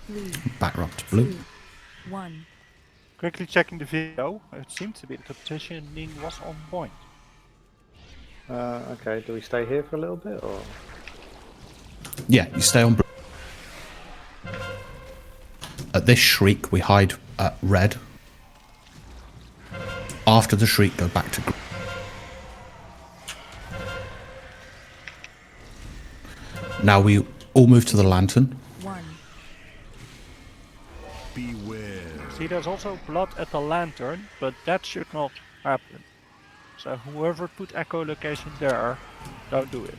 3,
Back rock to blue.
2, 1.
Quickly checking the video. It seems to be that the positioning was on point.
Okay, do we stay here for a little bit, or?
Yeah, you stay on blue. At this shriek, we hide at red. After the shriek, go back to green. Now we all move to the lantern.
1.
Beware.
See, there's also blood at the lantern, but that should not happen. So whoever put echolocation there, don't do it.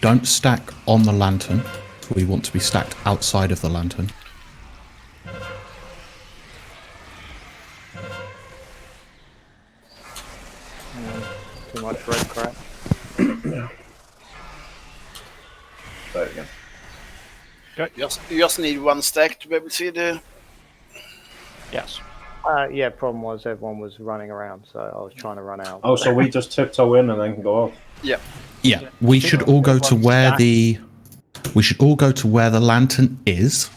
Don't stack on the lantern. We want to be stacked outside of the lantern.
Too much red crap.
Try it again.
You just need one stack to be able to see the.
Yes.
Yeah, problem was everyone was running around, so I was trying to run out.
Oh, so we just tiptoe in and then can go off.
Yeah.
Yeah, we should all go to where the lantern is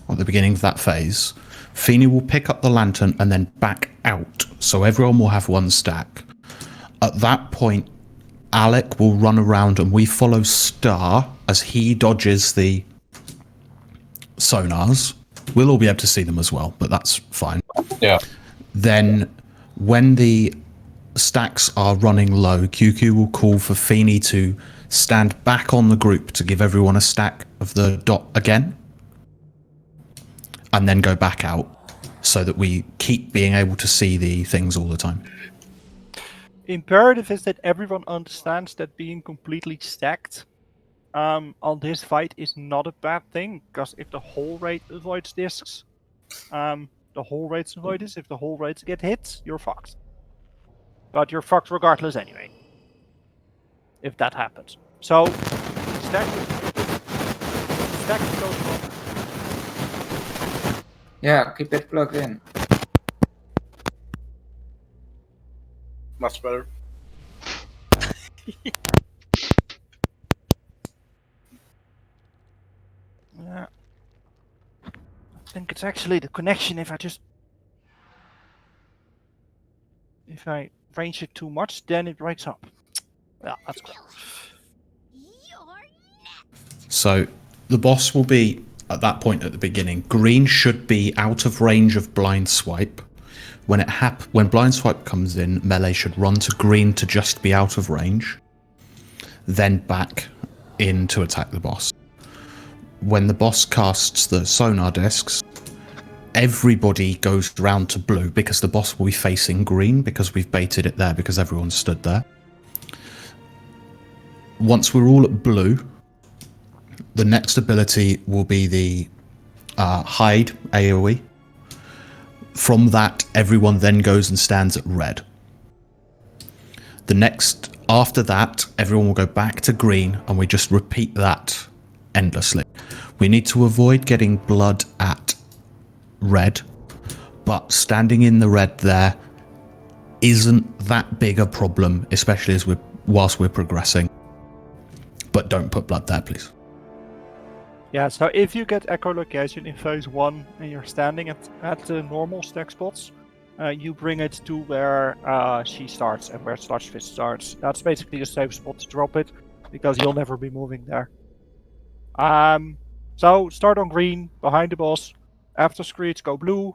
at the beginning of that phase. Feeny will pick up the lantern and then back out, so everyone will have one stack. At that point, Alec will run around and we follow Star as he dodges the sonars. We'll all be able to see them as well, but that's fine.
Yeah.
Then, when the stacks are running low, QQ will call for Feeny to stand back on the group to give everyone a stack of the dot again, and then go back out so that we keep being able to see the things all the time.
Imperative is that everyone understands that being completely stacked on this fight is not a bad thing, because if the whole raid avoids discs, the whole raids avoid this. If the whole raids get hit, you're fucked. But you're fucked regardless anyway. If that happens. So, stack attacking those ones.
Yeah, keep it plugged in.
Much better.
Yeah. I think it's actually the connection. If I range it too much, then it breaks up. Yeah, that's cool.
So the boss will be at that point at the beginning. Green should be out of range of blind swipe. When blind swipe comes in, melee should run to green to just be out of range, then back in to attack the boss. When the boss casts the sonar discs, everybody goes round to blue because the boss will be facing green because we've baited it there because everyone stood there. Once we're all at blue, the next ability will be the hide AoE. From that, everyone then goes and stands at red. After that, everyone will go back to green and we just repeat that endlessly. We need to avoid getting blood at red, but standing in the red there isn't that big a problem, especially whilst we're progressing. But don't put blood there, please.
Yeah, so if you get echolocation in phase 1 and you're standing at the normal stack spots, you bring it to where she starts and where Starchfist starts. That's basically a safe spot to drop it, because you'll never be moving there. So start on green, behind the boss. After Screech, go blue.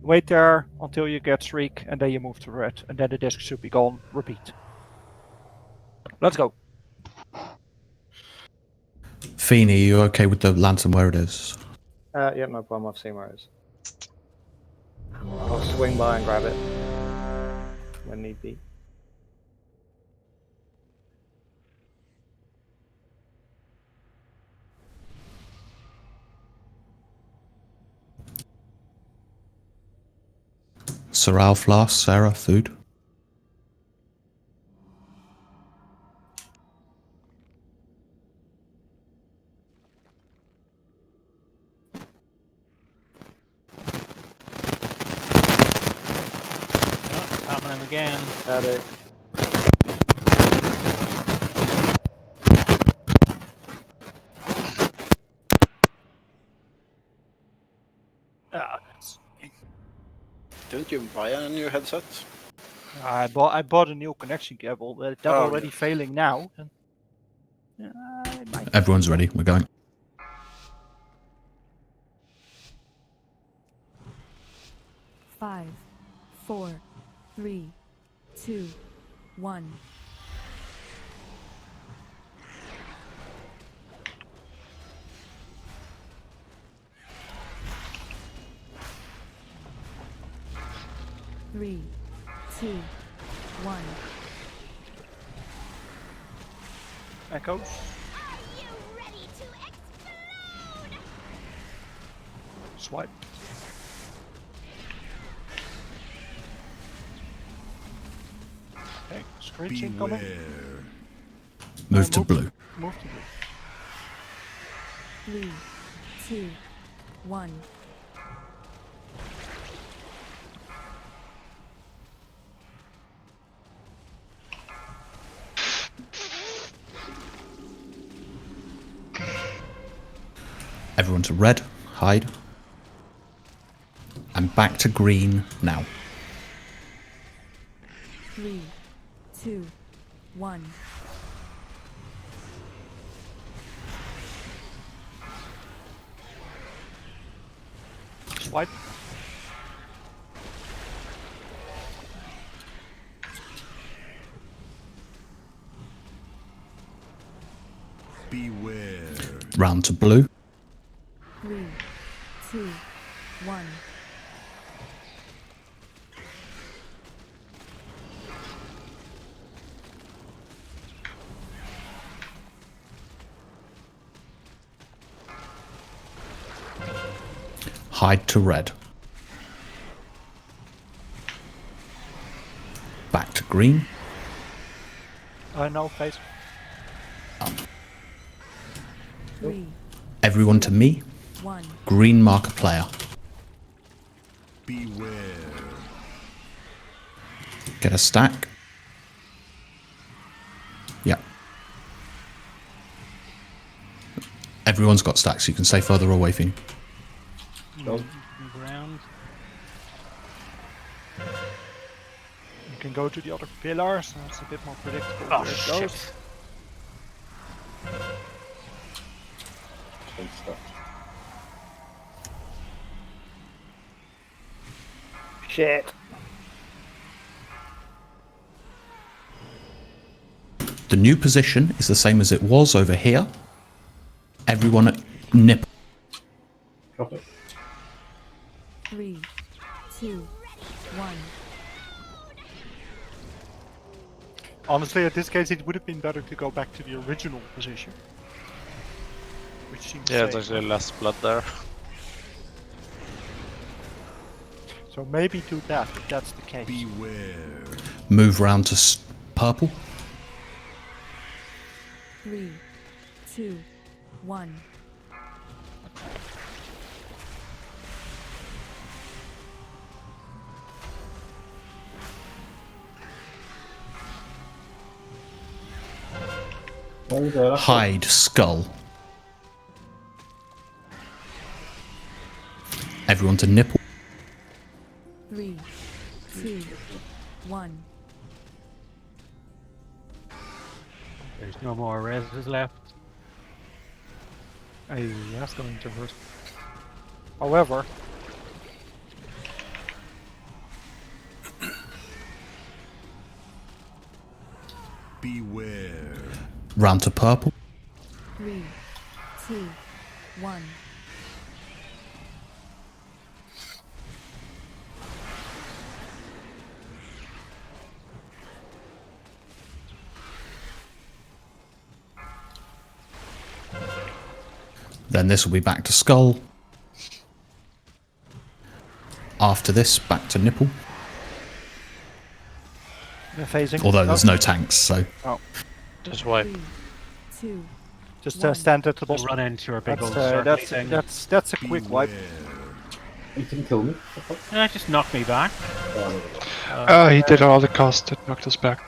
Wait there until you get Shriek, and then you move to red. And then the disc should be gone. Repeat. Let's go.
Feeny, are you okay with the lantern where it is?
Yeah, no problem. I've seen where it is. I'll swing by and grab it when need be.
Sorrel flask, Sarah, food.
Happening again.
Got it.
Didn't you buy a new headset?
I bought a new connection cable. That already failing now.
Everyone's ready. We're going.
Five, 4, 3, 2, 1. Three, 2, 1.
Echo. Swipe. Okay, Screech incoming.
Move to blue.
Move to blue.
3, 2, 1.
Everyone to red. Hide. And back to green now.
3, 2, 1.
Swipe.
Beware.
Round to blue.
3, 2, 1.
Hide to red. Back to green.
No, face.
3,
Everyone to me.
1.
Green marker player.
Beware.
Get a stack. Yeah. Everyone's got stacks, so you can stay further away from you.
Ground.
You can go to the other pillar, so it's a bit more predictable
Oh,
where it
shit.
goes. Shit.
The new position is the same as it was over here. Everyone at nipple.
Drop it.
3, 2, 1.
Honestly, at this case, it would have been better to go back to the original position. Which seems
Yeah,
safe.
there's actually less blood there.
So maybe do that, if that's the case.
Beware.
Move round to purple.
3, 2, 1.
Hide skull. Everyone to nipple.
3, 2, 1.
There's no more reses left.
That's going to hurt. However,
Beware.
Round to purple.
3, 2, 1.
Then this will be back to skull. After this, back to nipple.
they're phasing.
Although there's no tanks, so.
Oh.
Just wipe.
3, 2,
Just
1.
stand at the boss.
Run into your big
That's,
old circly thing.
that's a quick wipe.
You didn't kill me.
Yeah, just knock me back.
He did all the cost that knocked us back.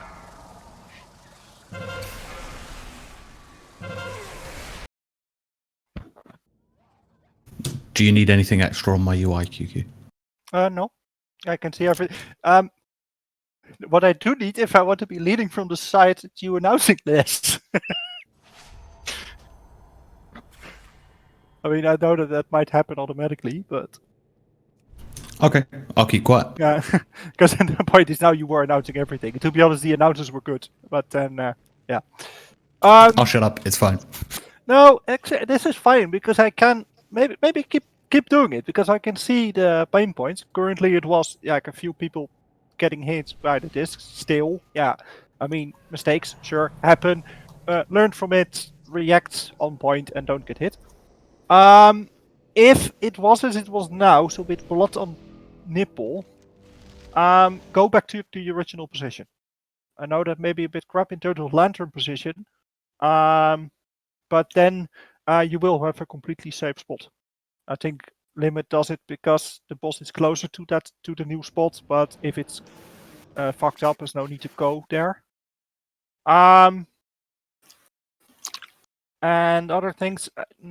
Do you need anything extra on my UI, QQ?
No. I can see everything. What I do need, if I want to be leading from the side, is you announcing this. I mean, I know that might happen automatically, but...
Okay, I'll keep quiet.
Yeah, because the point is now you were announcing everything. To be honest, the announcers were good, but then, yeah.
I'll shut up, it's fine.
No, actually, this is fine, because I can maybe keep doing it, because I can see the pain points. Currently, it was like a few people getting hit by the discs. Still, yeah. I mean, mistakes, sure, happen. Learn from it, react on point, and don't get hit. If it was as it was now, so with blood on nipple, go back to the original position. I know that may be a bit crap in terms of lantern position, but then you will have a completely safe spot. I think Limit does it because the boss is closer to the new spot, but if it's fucked up, there's no need to go there. And other things,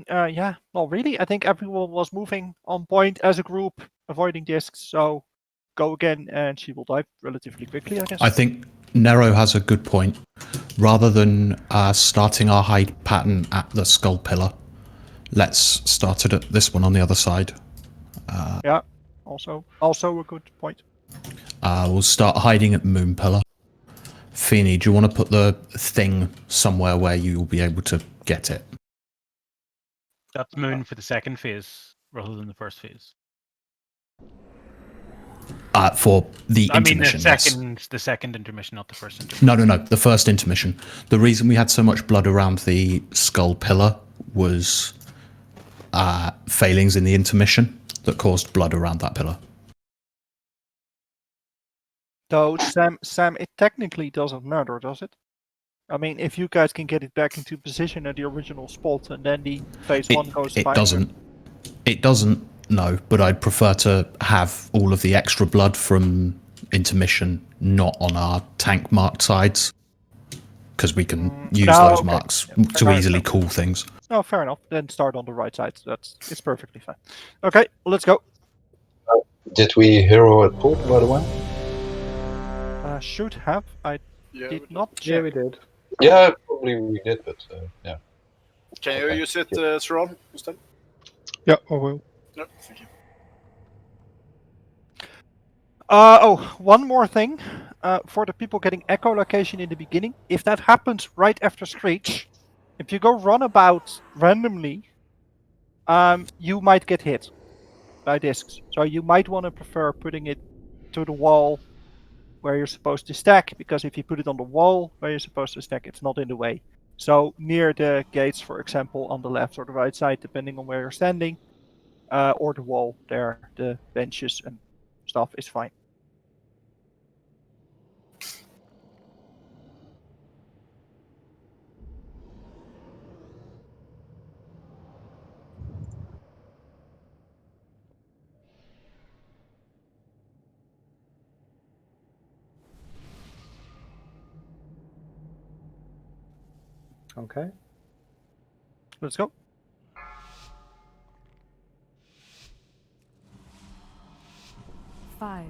yeah, well, really, I think everyone was moving on point as a group, avoiding discs, so go again, and she will die relatively quickly, I guess.
I think Nero has a good point. Rather than starting our hide pattern at the skull pillar, let's start it at this one on the other side.
Yeah, also a good point.
We'll start hiding at moon pillar. Feeny, do you want to put the thing somewhere where you'll be able to get it?
That's moon for the second phase rather than the first phase.
For the intermission.
The second intermission, not the first intermission.
No, the first intermission. The reason we had so much blood around the skull pillar was failings in the intermission that caused blood around that pillar.
Though, Sam, it technically doesn't matter, does it? I mean, if you guys can get it back into position at the original spot, and then the phase 1 goes
It
by.
doesn't. It doesn't. No, but I'd prefer to have all of the extra blood from intermission not on our tank marked sides, because we can use those
okay.
marks
Yeah,
to
fair
easily
enough.
cool things.
No, fair enough. Then start on the right side. It's perfectly fine. Okay, let's go.
Did we hero at port, by the way?
Should have. I did not check.
Yeah, we did.
Yeah, probably we did, but yeah.
Can you use it, Saron, instead?
Yeah, I will.
No, thank you.
One more thing. For the people getting echolocation in the beginning, if that happens right after Screech, if you go runabout randomly, you might get hit by discs. So you might want to prefer putting it to the wall where you're supposed to stack, because if you put it on the wall where you're supposed to stack, it's not in the way. So near the gates, for example, on the left or the right side, depending on where you're standing, or the wall there, the benches and stuff is fine.
Okay.
Let's go.
Five,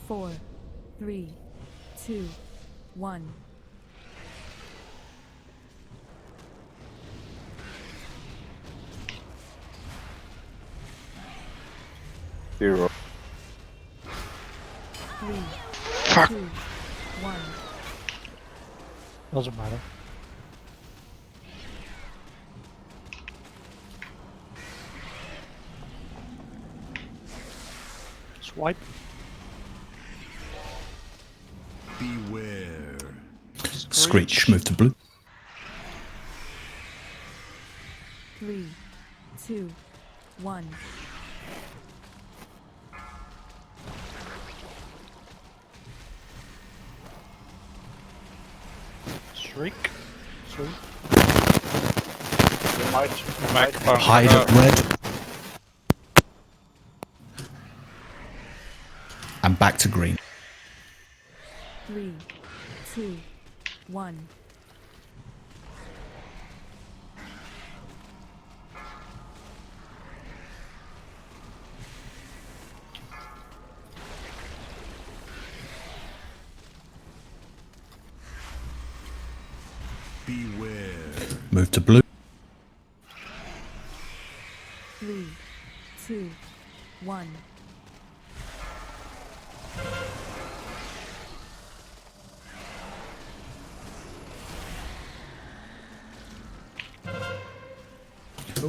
4, 3, 2, 1.
Zero.
3,
Fuck.
2, 1.
Doesn't matter.
Swipe.
Beware.
Screech, move to blue.
3, 2, 1.
Shriek. Shriek.
You might.
Hide at red. And back to green.
3, 2, 1.
Beware.
Move to blue.
3, 2, 1.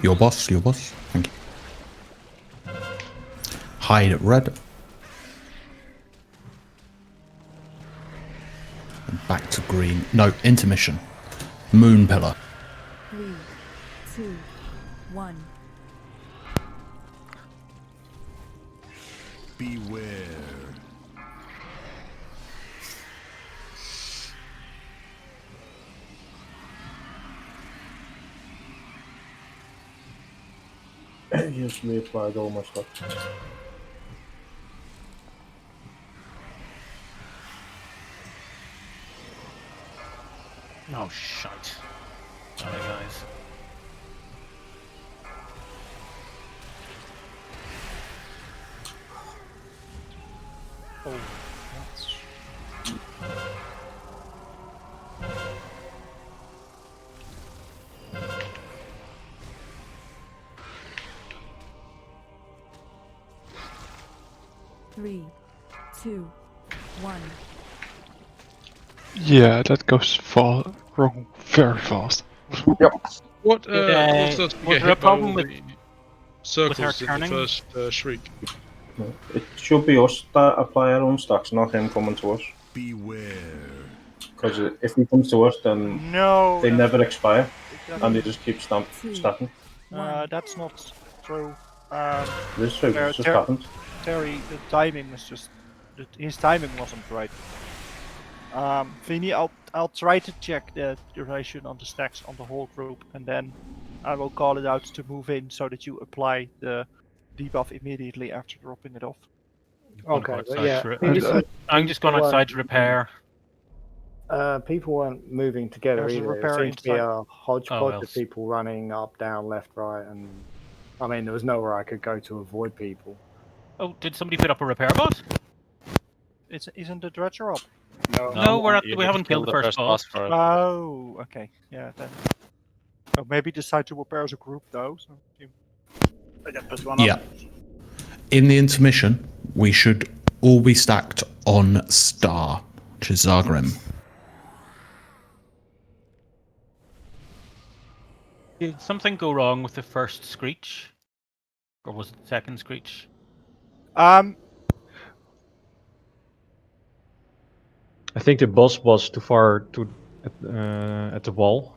Your boss, your boss. Thank you. Hide at red. And back to green. No, intermission. Moon pillar.
3, 2, 1.
Beware.
Just reapplied all my stuff.
Oh, shite. Sorry, guys.
Oh, that's...
Three, 2, 1.
Yeah, that goes wrong very fast.
Yep.
What
was
does we
there
get
a
hit by
problem
all
with
the circles
her
in the
turning?
first shriek?
It should be us that apply our own stacks, not him coming to us.
Beware.
Because if he comes to us, then
No,
they never expire,
doesn't.
and they just keep stacking.
That's not true.
This is true, it just happened.
Terry, the timing was just... his timing wasn't right. Vinny, I'll try to check the duration on the stacks on the whole group, and then I will call it out to move in so that you apply the debuff immediately after dropping it off.
Okay, but yeah,
I'm just going outside to repair.
People weren't moving together
There's a
either. It
repair
seemed to be
inside.
a hodgepodge
Oh,
of people running up, down, left, right, and I mean there was nowhere I could go to avoid people.
Oh, did somebody put up a repair bot?
Isn't the dredger up?
No, we haven't killed the first boss.
for it.
Oh, okay. Yeah, then. Well, maybe decide to repair as a group though. So
I can put one
Yeah.
up.
In the intermission, we should all be stacked on Star, which is Zargrim.
Did something go wrong with the first screech? Or was it the second screech?
I think the boss was too far at the wall,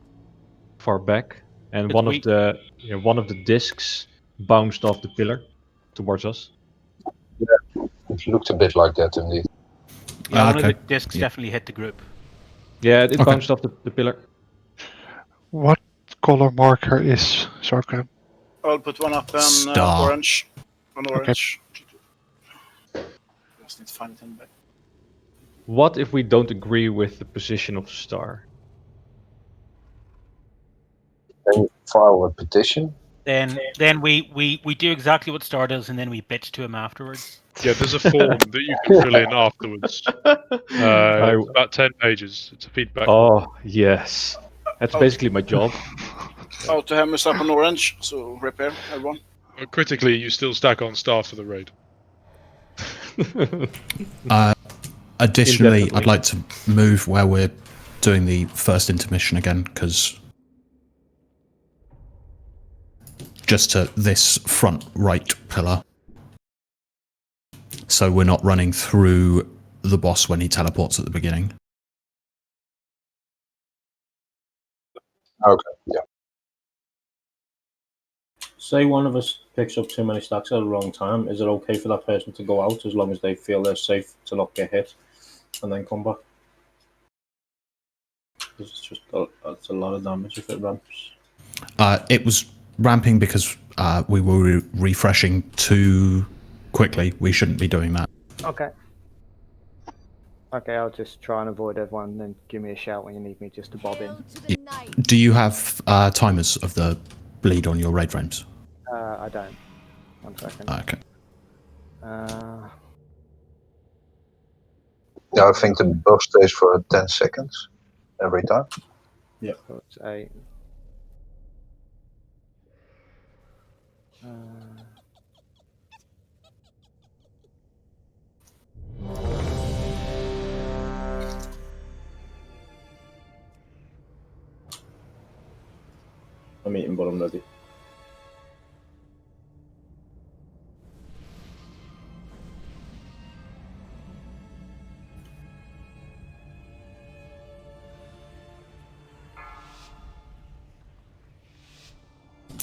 far back, and one of the discs bounced off the pillar towards us.
Yeah, it looked a bit like that indeed.
Yeah, one of the discs definitely hit the group.
Yeah, it bounced off the pillar.
What color marker is Sarkram?
I'll put one up on
Star.
orange. On orange. Just need to find it in back.
What if we don't agree with the position of Star?
Then you file a petition.
Then we do exactly what Star does, and then we bitch to him afterwards.
Yeah, there's a form that you can fill in afterwards. About 10 pages. It's a feedback.
Oh, yes. That's basically my job.
Oh, to hammer up on orange, so repair everyone.
Critically, you still stack on Star for the raid.
Additionally,
Indefinitely.
I'd like to move where we're doing the first intermission again, because just to this front right pillar. So we're not running through the boss when he teleports at the beginning.
Okay, yeah.
Say one of us picks up too many stacks at the wrong time. Is it okay for that person to go out as long as they feel they're safe to not get hit and then come back? It's just it's a lot of damage if it ramps.
It was ramping because we were refreshing too quickly. We shouldn't be doing that.
Okay. Okay, I'll just try and avoid everyone, then give me a shout when you need me just to bob in.
Do you have timers of the bleed on your raid frames?
I don't. 1 second.
Okay.
Yeah, I think the buff stays for 10 seconds every time.
Yeah.
So it's 8.
I'm eating, but I'm ready.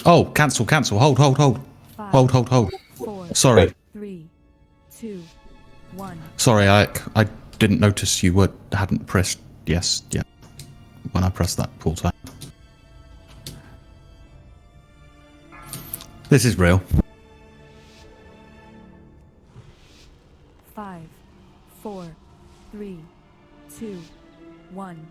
Oh, cancel. Hold.
Five,
Hold.
4,
Sorry.
3, 2, 1.
Sorry, I didn't notice you hadn't pressed yes yet when I pressed that pull tab. This is real.
5, 4, 3, 2, 1.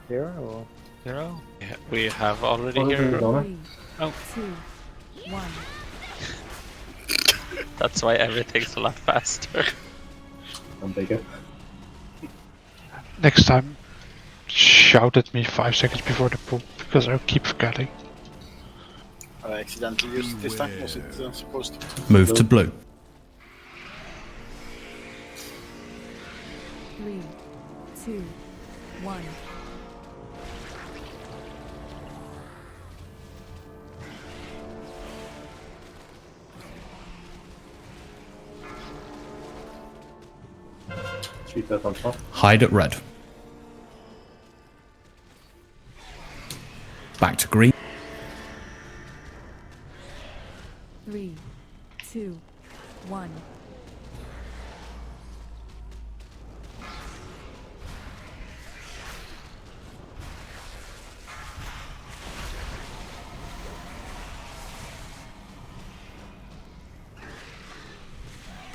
Hero or?
Hero? Yeah, we have already
Oh,
hero.
3,
Oh.
2, 1.
That's why everything's a lot faster.
I'm bigger.
Next time, shout at me 5 seconds before the poop, because I keep forgetting.
I accidentally used it this time. Was it supposed to?
Move to blue.
3, 2, 1.
Keep that on top.
Hide at red. Back to green.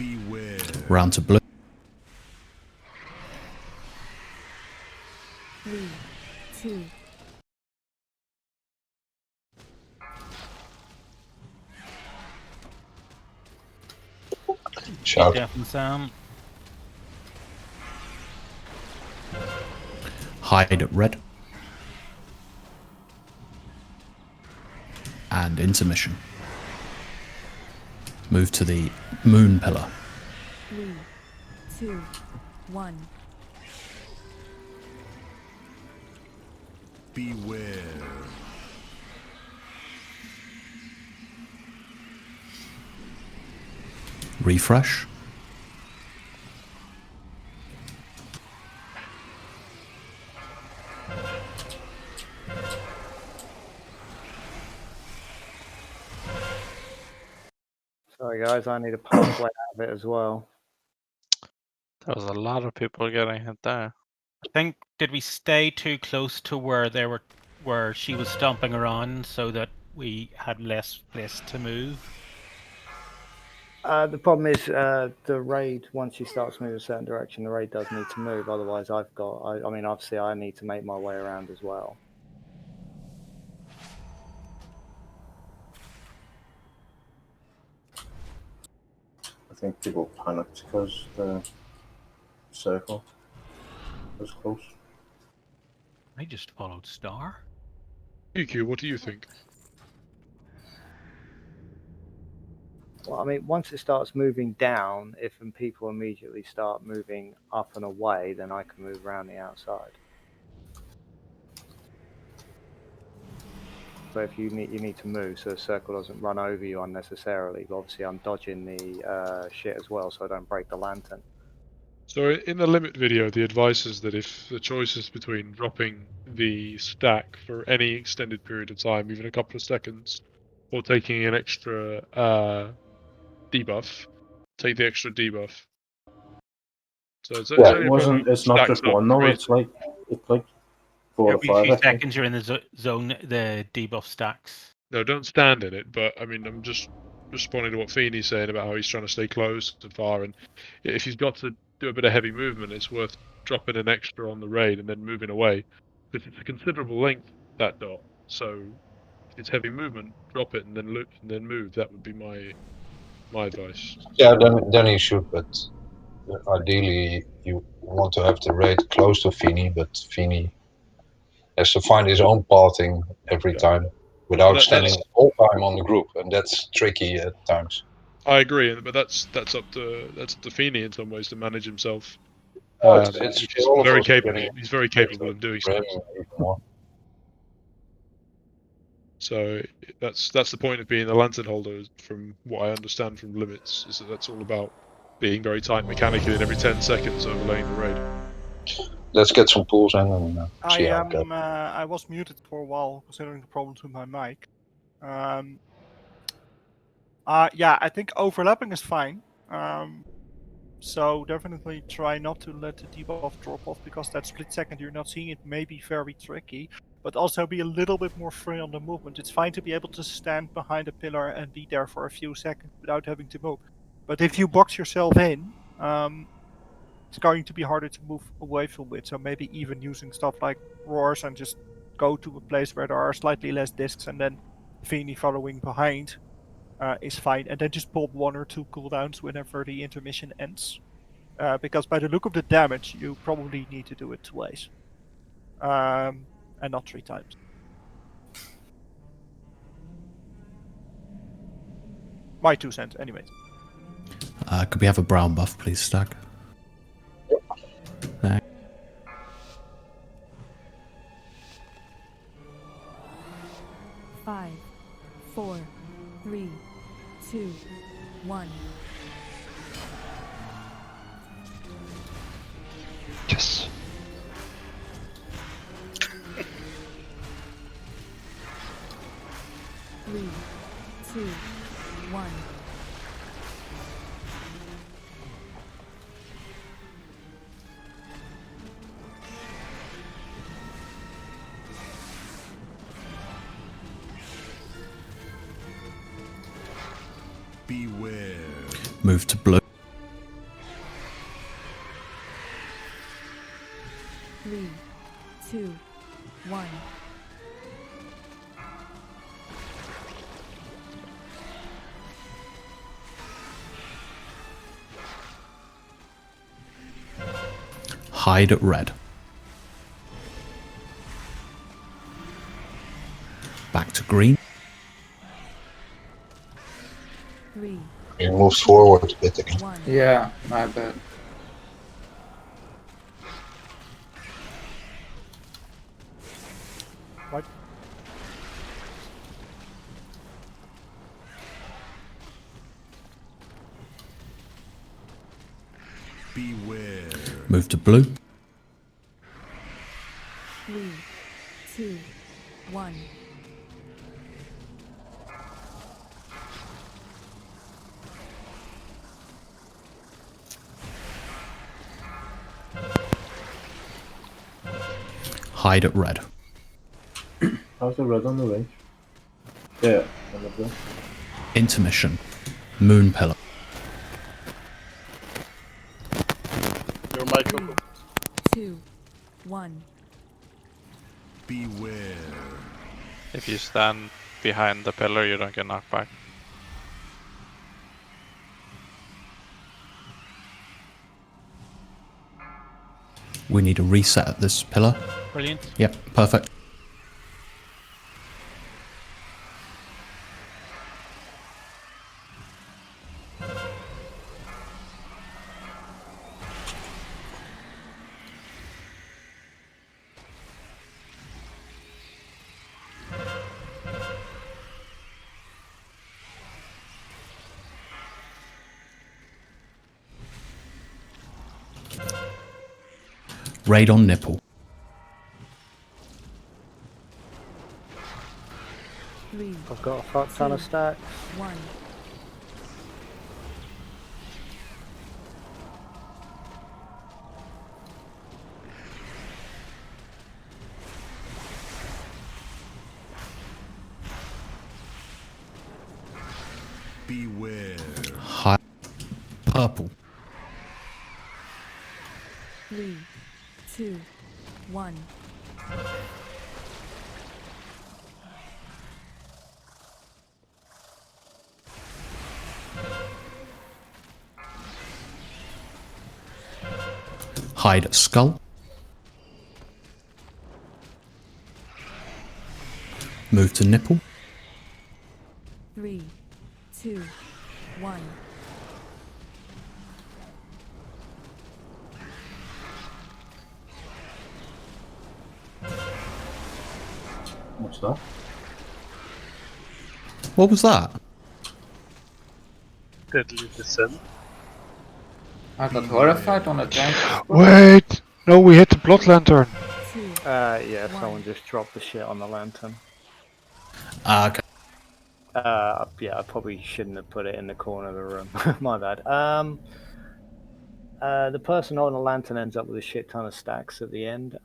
Beware.
Round to blue.
3, 2,
Shout.
Jeff and Sam.
Hide at red. And intermission. Move to the moon pillar.
3, 2, 1.
Beware.
Refresh.
Sorry guys, I need a pathway out of it as well.
There was a lot of people getting hit there.
I think, did we stay too close to where where she was stomping around so that we had less place to move?
The problem is the raid, once she starts moving a certain direction, the raid does need to move. Otherwise, I mean, obviously, I need to make my way around as well.
I think people panicked because the circle was close.
I just followed Star.
EQ, what do you think?
Well, I mean, once it starts moving down, if people immediately start moving up and away, then I can move around the outside. So if you need to move, so the circle doesn't run over you unnecessarily. But obviously, I'm dodging the shit as well, so I don't break the lantern.
So in the limit video, the advice is that if the choice is between dropping the stack for any extended period of time, even a couple of seconds, or taking an extra debuff, take the extra debuff. So it's
Yeah,
only
it wasn't. It's not just one though. It's like 4 or 5.
Every few
I think.
seconds you're in the zone, the debuff stacks.
No, don't stand in it. But I mean, I'm just responding to what Feeney's saying about how he's trying to stay close and far, and if he's got to do a bit of heavy movement, it's worth dropping an extra on the raid and then moving away, because it's a considerable length, that dot. So if it's heavy movement, drop it and then look and then move. That would be my advice.
Yeah, then he should, but ideally you want to have the raid close to Feeney, but Feeney has to find his own pathing every time without standing all time on the group, and that's tricky at times.
I agree, but that's up to Feeney in some ways to manage himself.
It's
Which is
all of
very
us
capable.
getting
He's very capable of doing
for
so.
him even more.
So that's the point of being a lantern holder, from what I understand from limits, is that that's all about being very tight mechanically and every 10 seconds overlaying the raid.
Let's get some pools in and see how it goes.
I was muted for a while considering the problems with my mic. Yeah, I think overlapping is fine. So definitely try not to let the debuff drop off, because that split second you're not seeing it may be very tricky. But also be a little bit more free on the movement. It's fine to be able to stand behind a pillar and be there for a few seconds without having to move. But if you box yourself in, it's going to be harder to move away from it. So maybe even using stuff like roars and just go to a place where there are slightly less discs, and then Feeney following behind is fine. And then just pop 1 or 2 cooldowns whenever the intermission ends. Because by the look of the damage, you probably need to do it twice. And not 3 times. My 2 cents, anyways.
Could we have a brown buff, please, Stag? Thanks.
Five, 4, 3, 2, 1.
Yes.
Three, 2, 1.
Beware.
Move to blue.
2, 1.
Hide at red. Back to green.
3.
He moves forward a bit again.
1.
Yeah, my bad.
What?
Beware.
Move to blue.
3, 2, 1.
Hide at red.
How's the red on the range? Yeah, on the blue.
Intermission. Moon pillar.
Your mic.
2, 1.
Beware.
If you stand behind the pillar, you don't get knocked back.
We need a reset at this pillar.
Brilliant.
Yep, perfect. Raid on nipple.
3.
I've got a fuck ton of stacks.
1.
Beware.
Hide. Purple.
3, 2, 1.
Hide at skull. Move to nipple.
3, 2, 1.
What's that?
What was that?
Deadly Descent.
I got horrified on a tank.
Wait! No, we hit the Blood Lantern.
Yeah, someone just dropped the shit on the lantern.
Okay.
Yeah, I probably shouldn't have put it in the corner of the room. My bad. The person holding the lantern ends up with a shit ton of stacks at the end.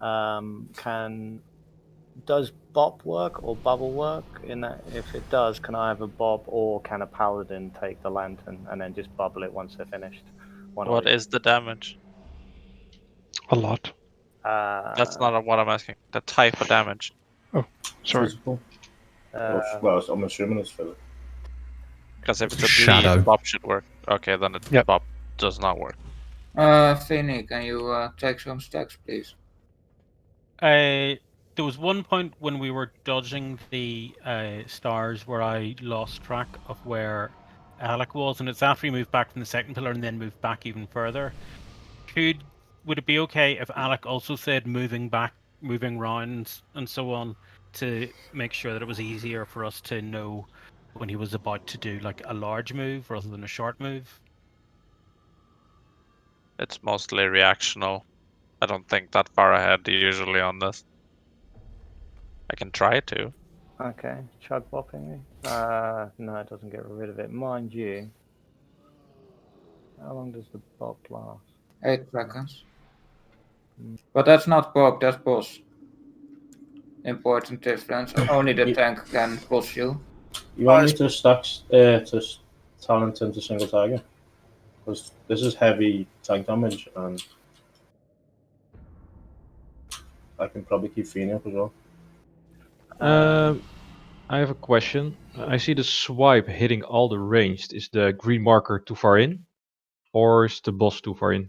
Does bop work or bubble work? In that, if it does, can I have a bob or can a paladin take the lantern and then just bubble it once they're finished?
What is the damage?
A lot.
That's not what I'm asking. The type of damage.
Oh, sorry.
Physical. Well, I'm assuming it's physical.
Because if it's a
Shadow.
bleed, Bob should work. Okay, then the Bob does not work.
Finny, can you take some stacks, please?
There was one point when we were dodging the stars where I lost track of where Alec was, and it's after he moved back from the second pillar and then moved back even further. Would it be okay if Alec also said moving back, moving rounds, and so on, to make sure that it was easier for us to know when he was about to do like a large move rather than a short move?
It's mostly reactional. I don't think that far ahead usually on this. I can try to.
Okay, chug bopping me. No, it doesn't get rid of it. Mind you, how long does the bop last?
8 seconds. But that's not Bob, that's boss. Important difference. Only the tank can push you.
You want me to stack to talent into single target? Because this is heavy tank damage and I can probably keep Feeney up as well.
I have a question. I see the swipe hitting all the ranged. Is the green marker too far in? Or is the boss too far in?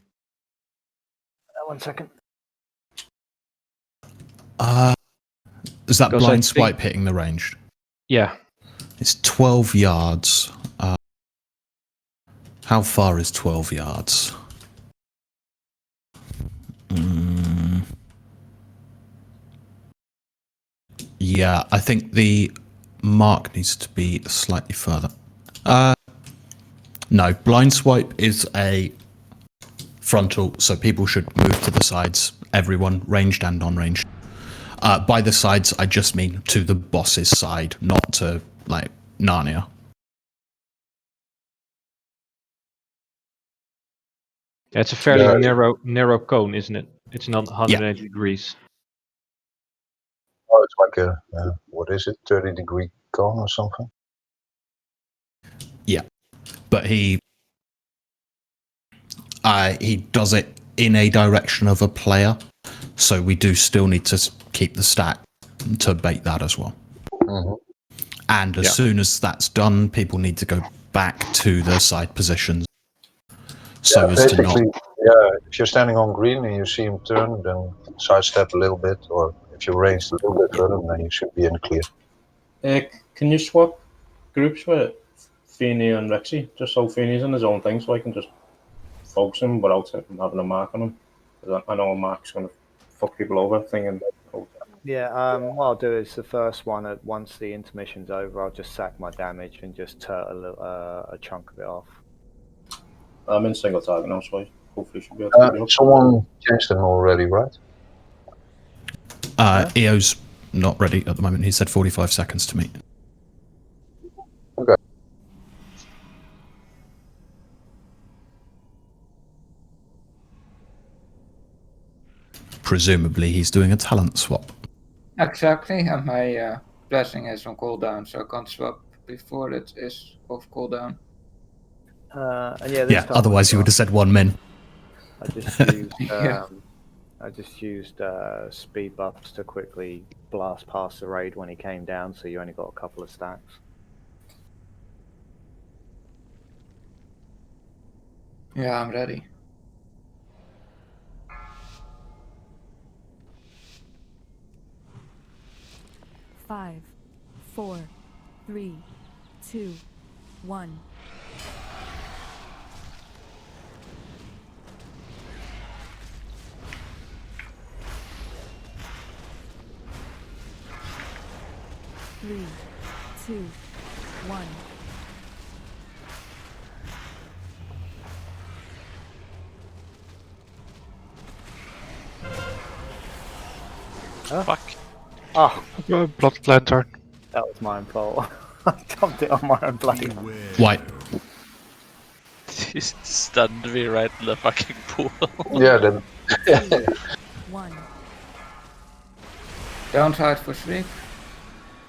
1 second.
Is that
Because I
blind
think-
swipe hitting the range?
Yeah.
It's 12 yards. How far is 12 yards? Yeah, I think the mark needs to be slightly further. No, blind swipe is a frontal, so people should move to the sides. Everyone, ranged and non-ranged. By the sides, I just mean to the boss's side, not to, like, Narnia.
Yeah, it's a fairly narrow cone, isn't it? It's not 180 degrees.
Oh, it's like a, what is it, 30-degree cone or something?
Yeah, but he does it in a direction of a player, so we do still need to keep the stack to bait that as well. And as soon as that's done, people need to go back to their side positions. So as to not.
Basically, yeah, if you're standing on green and you see him turn, then sidestep a little bit, or if you range a little bit further, then you should be in the clear.
Can you swap groups with Feeney and Rexy, just so Feeney's in his own thing, so I can just focus him without having a mark on him? 'Cause I know a mark's going to fuck people over, thinking.
Yeah, what I'll do is the first one, once the intermission's over, I'll just sack my damage and just turtle a chunk of it off.
I'm in single target now, so I hopefully should be able to keep it up.
Someone changed them already, right?
EO's not ready at the moment. He said 45 seconds to me.
Okay.
Presumably he's doing a talent swap.
Exactly, and my blessing is on cooldown, so I can't swap before it is off cooldown.
And yeah, this time
otherwise you would have said 1 min.
I just used
Yeah.
I just used speed buffs to quickly blast past the raid when he came down, so you only got a couple of stacks.
Yeah, I'm ready.
Five, 4, 3, 2, 1. Three, 2, 1.
Fuck.
Oh,
Blood lantern.
that was my own fault. I dumped it on my own bloody.
White.
He stunned me right in the fucking pool.
Yeah, then.
1.
Don't hide for sleep.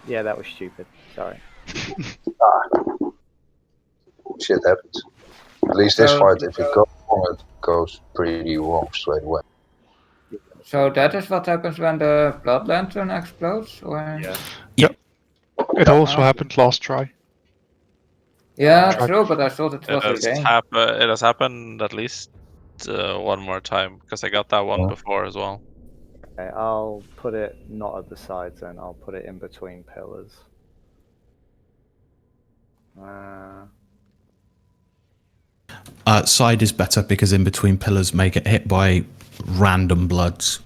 Yeah, that was stupid. Sorry.
Shit happens. At least this
So-
fight, if it goes wrong, it goes pretty wrong straight away.
So that is what happens when the blood lantern explodes, or?
Yep. It also happened last try.
Yeah,
Try-
true, but I thought it was a game.
It has happened at least one more time because I got that one before as well.
Okay, I'll put it not at the sides then. I'll put it in between pillars.
Side is better because in between pillars may get hit by random bloods.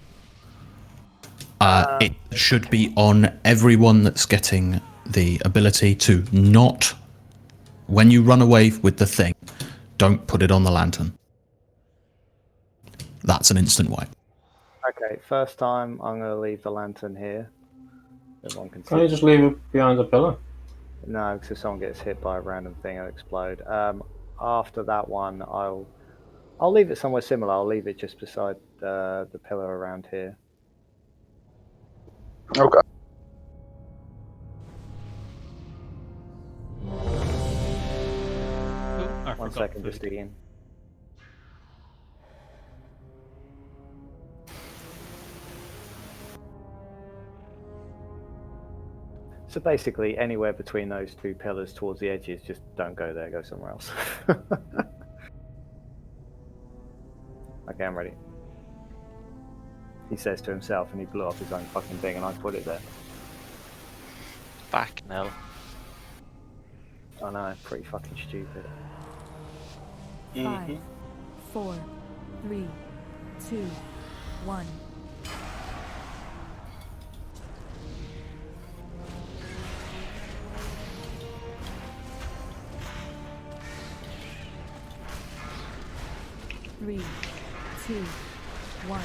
It should be on everyone that's getting the ability to not, when you run away with the thing, don't put it on the lantern. That's an instant wipe.
Okay, first time I'm going to leave the lantern here. Everyone can see.
Can't you just leave it behind the pillar?
No, because if someone gets hit by a random thing, it'll explode. After that one, I'll leave it somewhere similar. I'll leave it just beside the pillar around here.
Okay.
I
1
forgot
second,
food.
just eating. So basically, anywhere between those two pillars towards the edges, just don't go there. Go somewhere else. Okay, I'm ready. He says to himself, and he blew up his own fucking thing, and I put it there.
Back, Nell.
I know, pretty fucking stupid.
5, 4, 3, 2, 1. Three, 2, 1.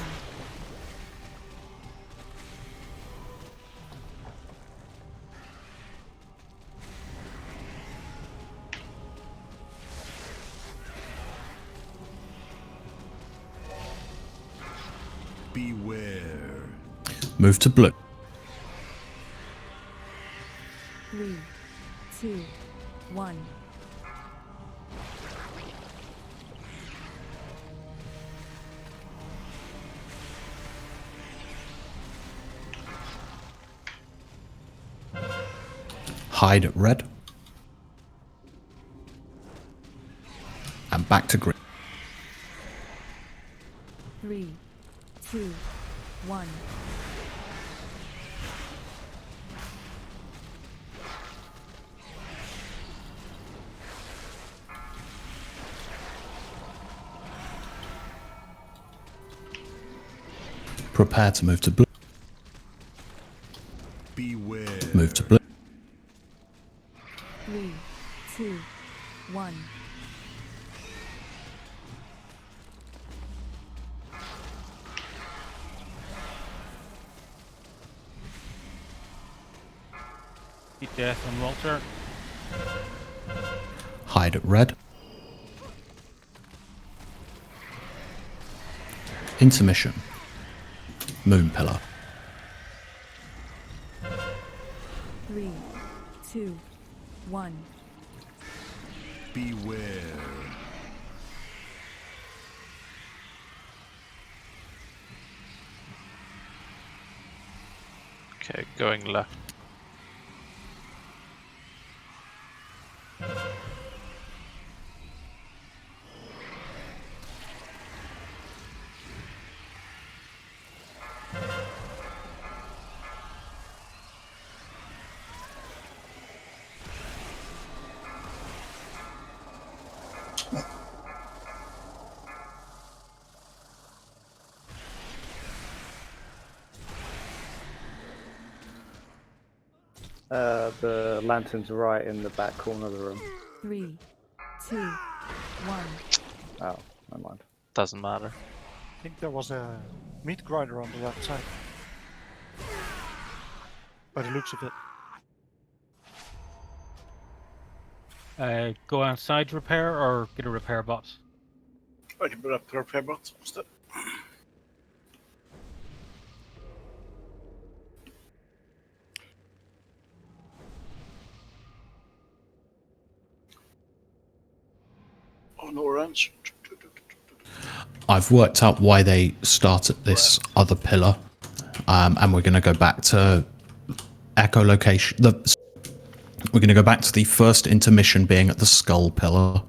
Beware.
Move to blue.
3, 2, 1.
Hide at red. And back to green.
3, 2, 1.
Prepare to move to blue.
Beware.
Move to blue.
3, 2, 1.
Beat death on Walter.
Hide at red. Intermission. Moon pillar.
3, 2, 1.
Beware.
Okay, going left.
The lantern's right in the back corner of the room.
3, 2, 1.
Oh, never mind.
Doesn't matter.
I think there was a meat grinder on the left side. By the looks of it.
Go outside to repair or get a repair bot?
I can put up the repair bot instead. Oh, no orange.
I've worked out why they start at this other pillar, and we're going to go back to echolocation. We're going to go back to the first intermission being at the skull pillar.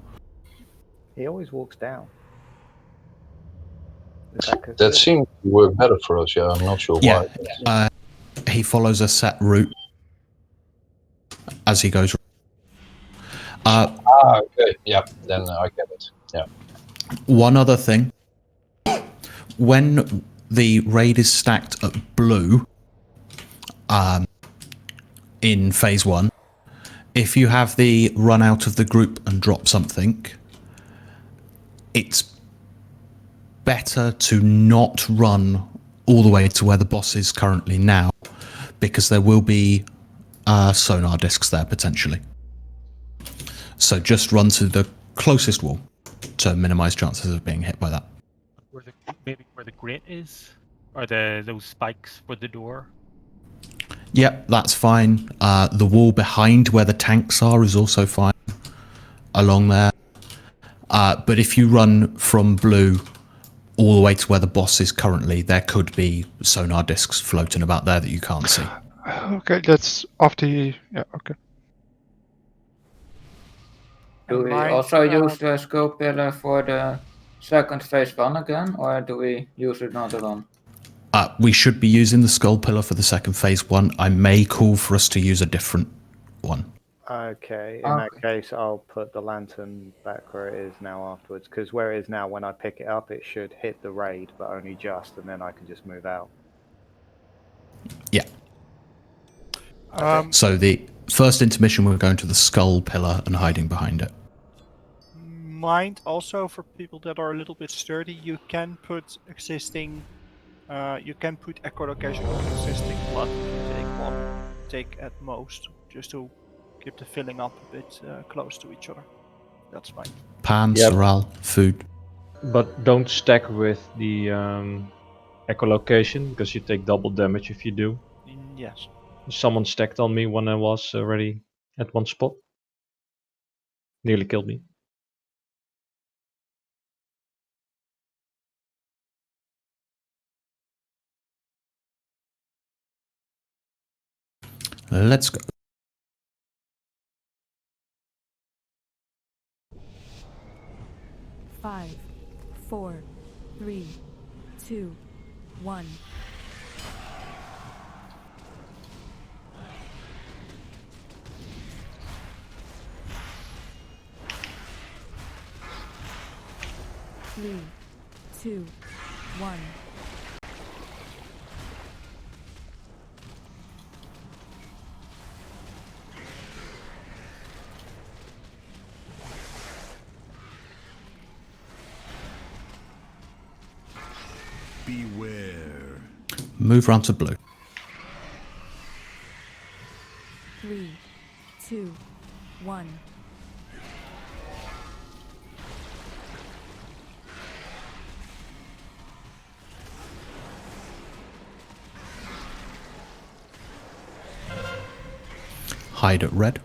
He always walks down.
That seemed to work better for us, yeah, I'm not sure
Yeah,
why.
he follows a set route as he goes.
Okay, yeah, then I get it, yeah.
One other thing. When the raid is stacked at blue, in phase 1, if you have the run out of the group and drop something, it's better to not run all the way to where the boss is currently now, because there will be sonar discs there potentially. So just run to the closest wall to minimize chances of being hit by that.
Maybe where the grate is? Or those spikes for the door?
Yep, that's fine. The wall behind where the tanks are is also fine along there. But if you run from blue all the way to where the boss is currently, there could be sonar discs floating about there that you can't see.
Okay, that's off the. Yeah, okay.
Do we also use the skull pillar for the second phase one again, or do we use another one?
We should be using the skull pillar for the second phase one. I may call for us to use a different one.
Okay, in that case, I'll put the lantern back where it is now afterwards, because where it is now, when I pick it up, it should hit the raid, but only just, and then I can just move out.
Yeah.
Um,
So the first intermission, we're going to the skull pillar and hiding behind it.
Mind also for people that are a little bit sturdy, you can put existing, you can put echolocation on existing blood. Take at most, just to keep the filling up a bit close to each other. That's fine.
Pan,
Yep.
Sorrel, food.
But don't stack with the echolocation, because you take double damage if you do.
Yes.
Someone stacked on me when I was already at one spot. Nearly killed me.
Let's go.
Five, 4, 3, 2, 1. Three, 2, 1.
Beware.
Move round to blue.
3, 2, 1.
Hide at red.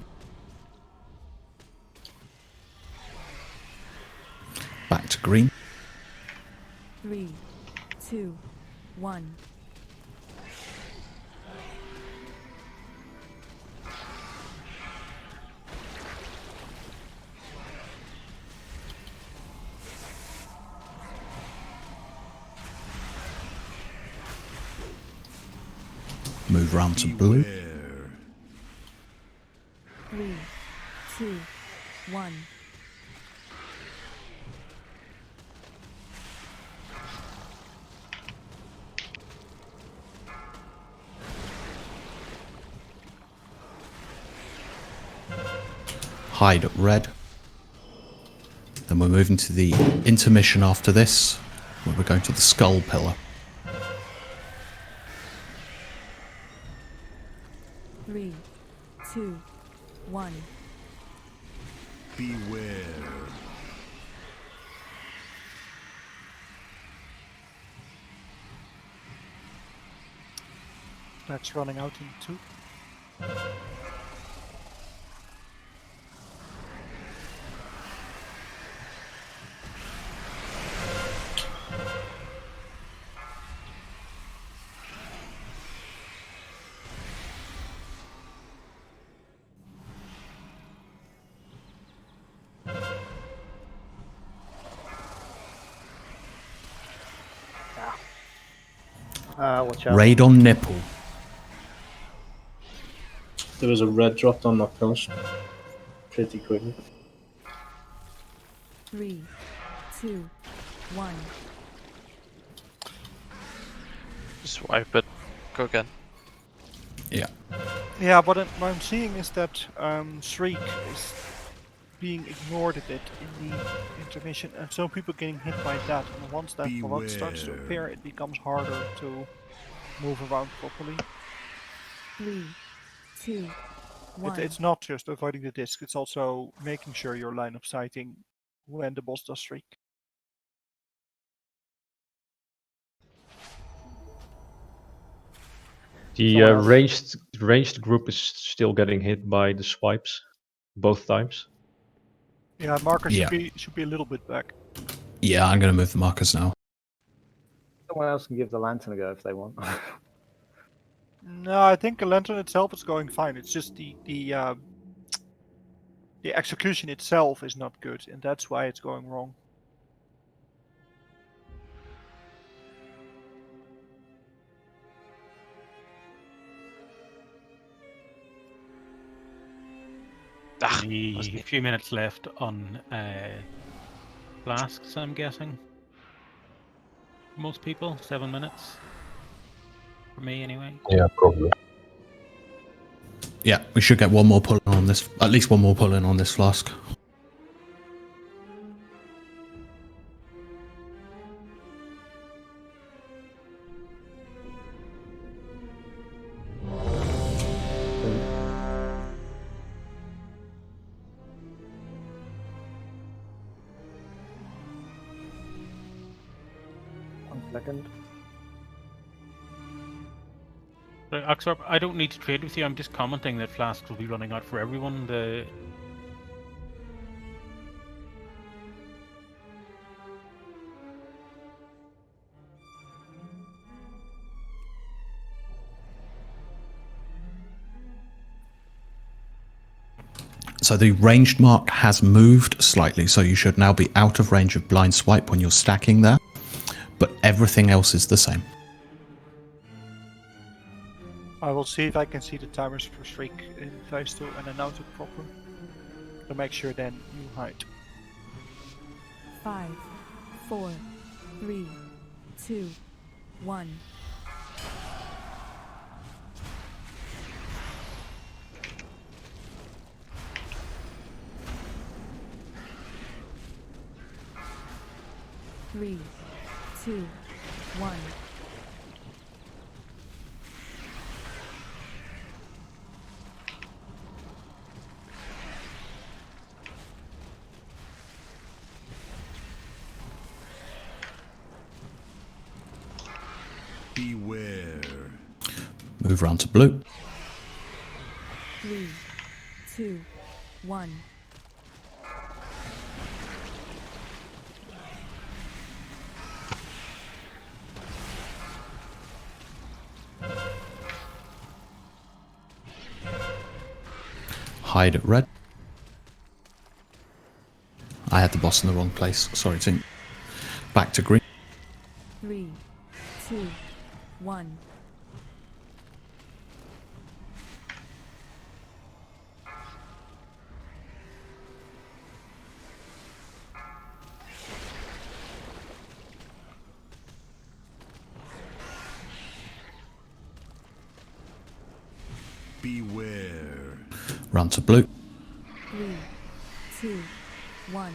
Back to green.
3, 2, 1.
Move round to blue.
3, 2, 1.
Hide at red. Then we're moving to the intermission after this, where we're going to the skull pillar.
3, 2, 1.
Beware.
That's running out in 2.
Watch out.
Raid on nipple.
There was a red dropped on that pillar pretty quickly.
3, 2, 1.
Just wipe it. Go again.
Yeah.
Yeah, but what I'm seeing is that Shriek is being ignored a bit in the intermission, and some people getting hit by that. And once that blood starts to appear, it becomes harder to move around properly.
3, 2, 1.
It's not just avoiding the disc; it's also making sure you're line of sighting when the boss does Shriek.
The ranged group is still getting hit by the swipes, both times.
Yeah, marker
Yeah.
should be a little bit back.
Yeah, I'm going to move the markers now.
Someone else can give the lantern a go if they want.
No, I think the lantern itself is going fine. It's just the execution itself is not good, and that's why it's going wrong.
Only a few minutes left on flasks, I'm guessing. For most people, 7 minutes. For me, anyway.
Yeah, probably.
Yeah, we should get one more pull on this, at least one more pull in on this flask.
Second.
Oxorp, I don't need to trade with you. I'm just commenting that flasks will be running out for everyone.
So the ranged mark has moved slightly, so you should now be out of range of blind swipe when you're stacking there, but everything else is the same.
I will see if I can see the timers for streak in phase 2 and announce it proper. To make sure then you hide.
5, 4, 3, 2, 1. Three, 2, 1.
Beware.
Move round to blue.
3, 2, 1.
Hide at red. I had the boss in the wrong place. Sorry, Tink. Back to green.
3, 2, 1.
Beware.
Round to blue.
3, 2, 1.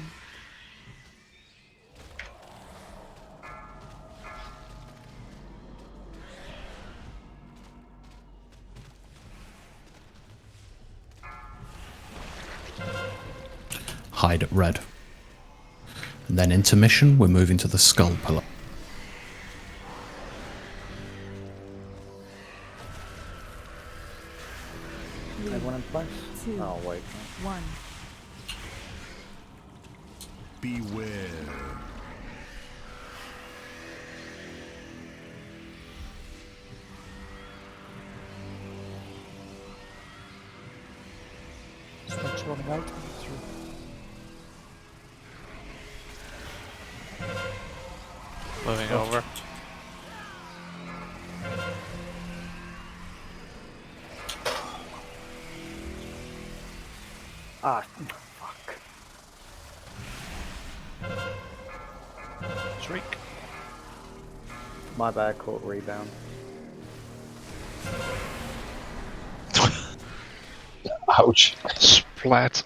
Hide at red. And then intermission, we're moving to the skull pillar.
Everyone in place?
2,
Oh, wait.
1.
Beware.
Smoke's running out. Through.
Moving over.
Ah, fuck.
Shriek.
My bad, caught rebound.
Ouch.
Splat.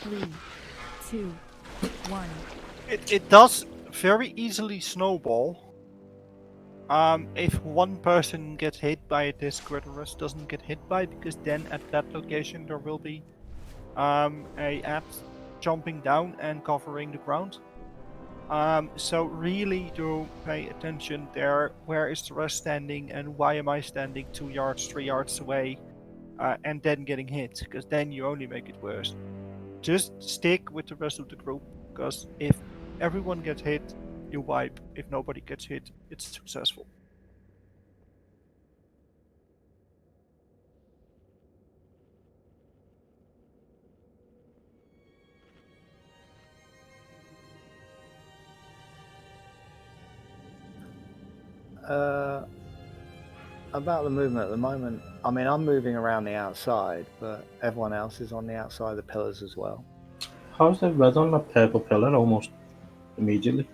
3, 2, 1.
It does very easily snowball. If one person gets hit by a disc where the rest doesn't get hit by, because then at that location there will be a apt jumping down and covering the ground. So really do pay attention there. Where is the rest standing and why am I standing 2 yards, 3 yards away and then getting hit? Because then you only make it worse. Just stick with the rest of the group, because if everyone gets hit, you wipe. If nobody gets hit, it's successful.
About the movement at the moment, I mean, I'm moving around the outside, but everyone else is on the outside of the pillars as well.
How's the red on that purple pillar almost immediately?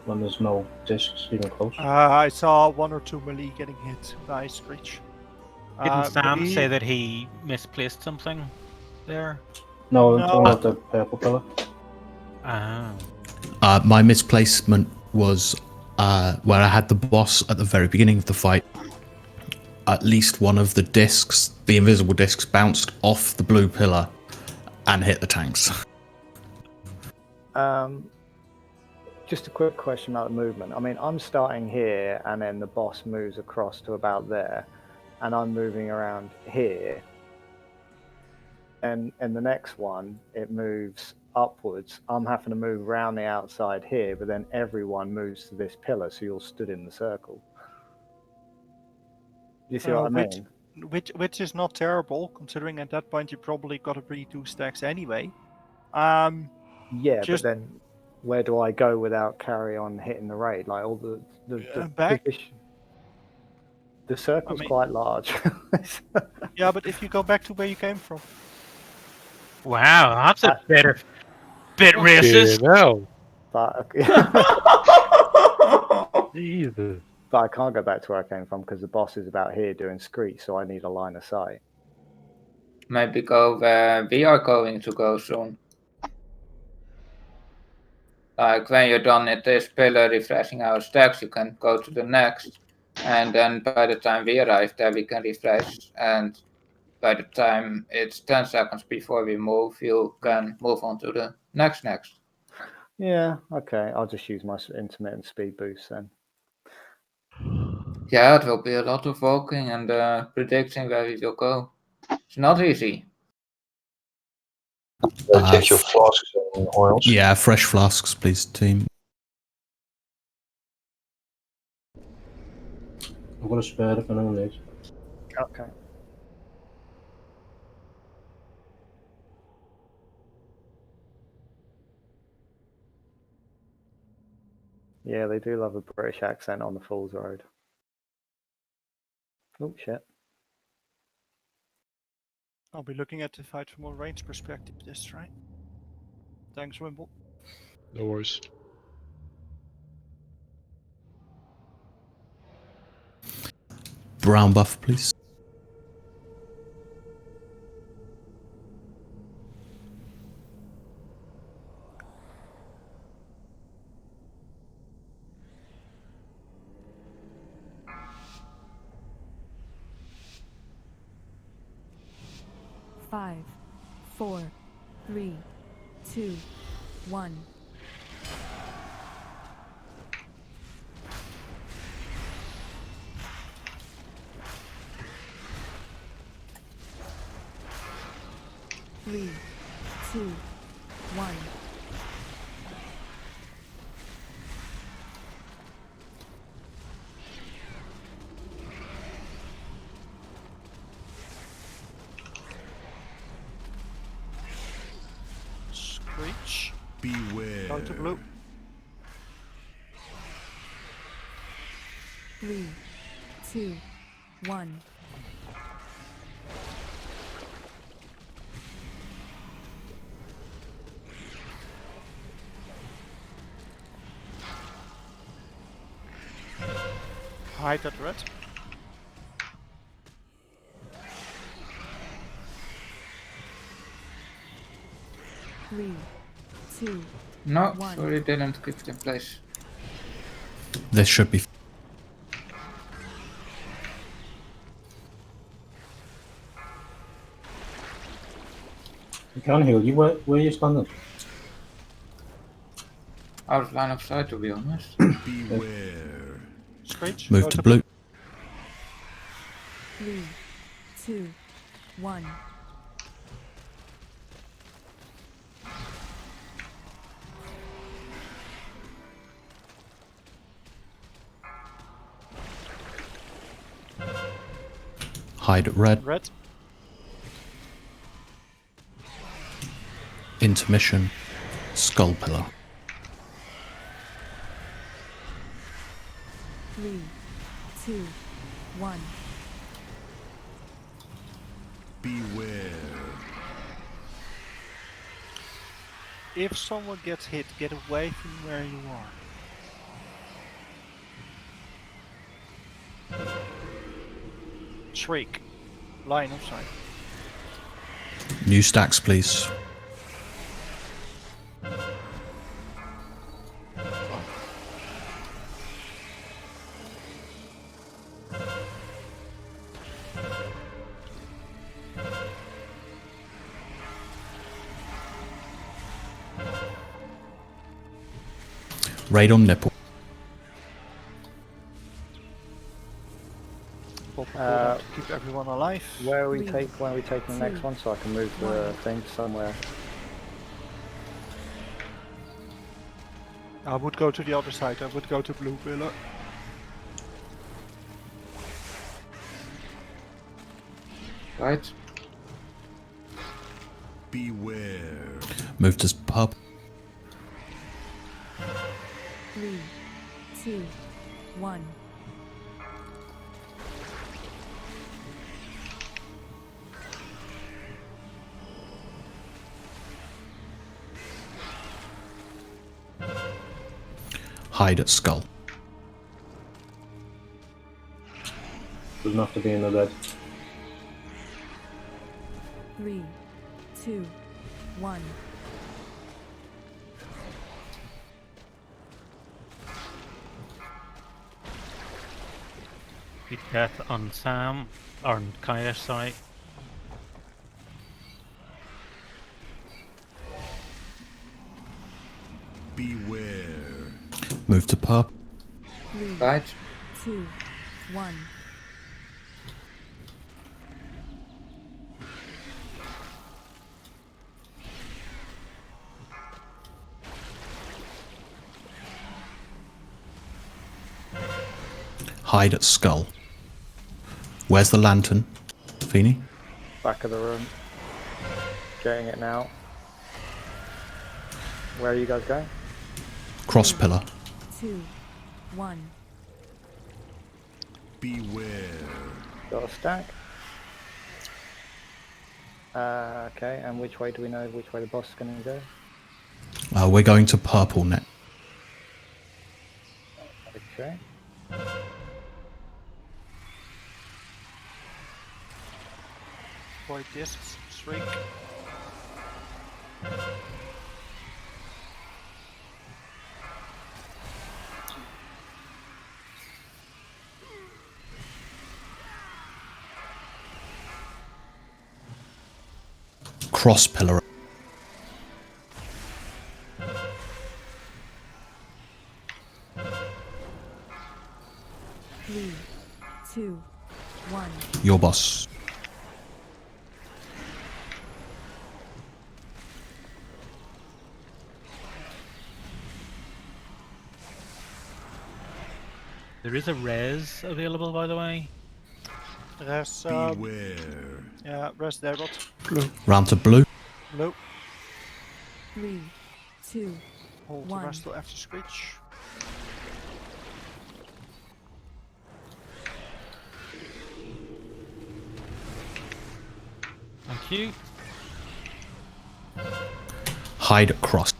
When there's no discs even close.
I saw 1 or 2 melee getting hit by Screech.
Didn't Sam
melee-
say that he misplaced something there?
No, I'm
No.
talking about the purple pillar.
My misplacement was where I had the boss at the very beginning of the fight. At least one of the discs, the invisible discs, bounced off the blue pillar and hit the tanks.
Just a quick question about the movement. I mean, I'm starting here, and then the boss moves across to about there, and I'm moving around here. And the next one, it moves upwards. I'm having to move around the outside here, but then everyone moves to this pillar, so you're stood in the circle. You see what I mean?
Which is not terrible, considering at that point you probably got to redo stacks anyway.
Yeah,
just-
but then where do I go without carry on hitting the raid? Like all the
back.
The circle's quite large.
Yeah, but if you go back to where you came from.
Wow, that's a bit racist.
No.
But
Jesus.
But I can't go back to where I came from because the boss is about here doing Screech, so I need a line of sight.
Maybe go where we are going to go soon. Like when you're done at this pillar refreshing our stacks, you can go to the next. And then by the time we arrive there, we can refresh. And by the time it's 10 seconds before we move, you can move on to the next.
Yeah, okay. I'll just use my intermittent speed boost then.
Yeah, it will be a lot of walking and predicting where we will go. It's not easy.
Take your flasks and oils.
Yeah, fresh flasks, please, team.
I'm going to spare if anyone needs.
Okay. Yeah, they do love a British accent on the Falls Road. Oh, shit.
I'll be looking at the fight from a range perspective this right. Thanks, Wimble.
No worries.
Brown buff, please.
Five, 4, 3, 2, 1. Three, 2, 1.
Screech.
Beware.
Down to blue.
3, 2, 1.
Hide that red.
Three, 2,
No,
1.
sorry, didn't keep it in place.
This should be.
I can't heal you. Where are you standing?
Out of line of sight, to be honest.
Beware.
Screech.
Move to blue.
3, 2, 1.
Hide at red.
Red.
Intermission. Skull pillar.
3, 2, 1.
Beware.
If someone gets hit, get away from where you are. Shriek. Line of sight.
New stacks, please. Raid on nipple.
To keep everyone alive.
Where are we taking the next one so I can move the thing somewhere?
I would go to the other side. I would go to blue pillar.
Right.
Beware.
Move to pub.
3, 2, 1.
Hide at skull.
Doesn't have to be in the red.
3, 2, 1.
Beat death on Sam, or on Kaya, sorry.
Beware.
Move to pub.
3,
Right.
2, 1.
Hide at skull. Where's the lantern, Feeny?
Back of the room. Getting it now. Where are you guys going?
Cross pillar.
2, 1.
Beware.
Got a stack. Okay, and which way do we know which way the boss is going to go?
We're going to purple net.
Okay.
Void discs. Shriek.
Cross pillar.
3, 2, 1.
Your boss.
There is a res available, by the way.
Res.
Beware.
Yeah, res there, but
blue.
Round to blue.
Blue.
3, 2,
Hold the
1.
rest till after screech.
Thank you.
Hide at cross.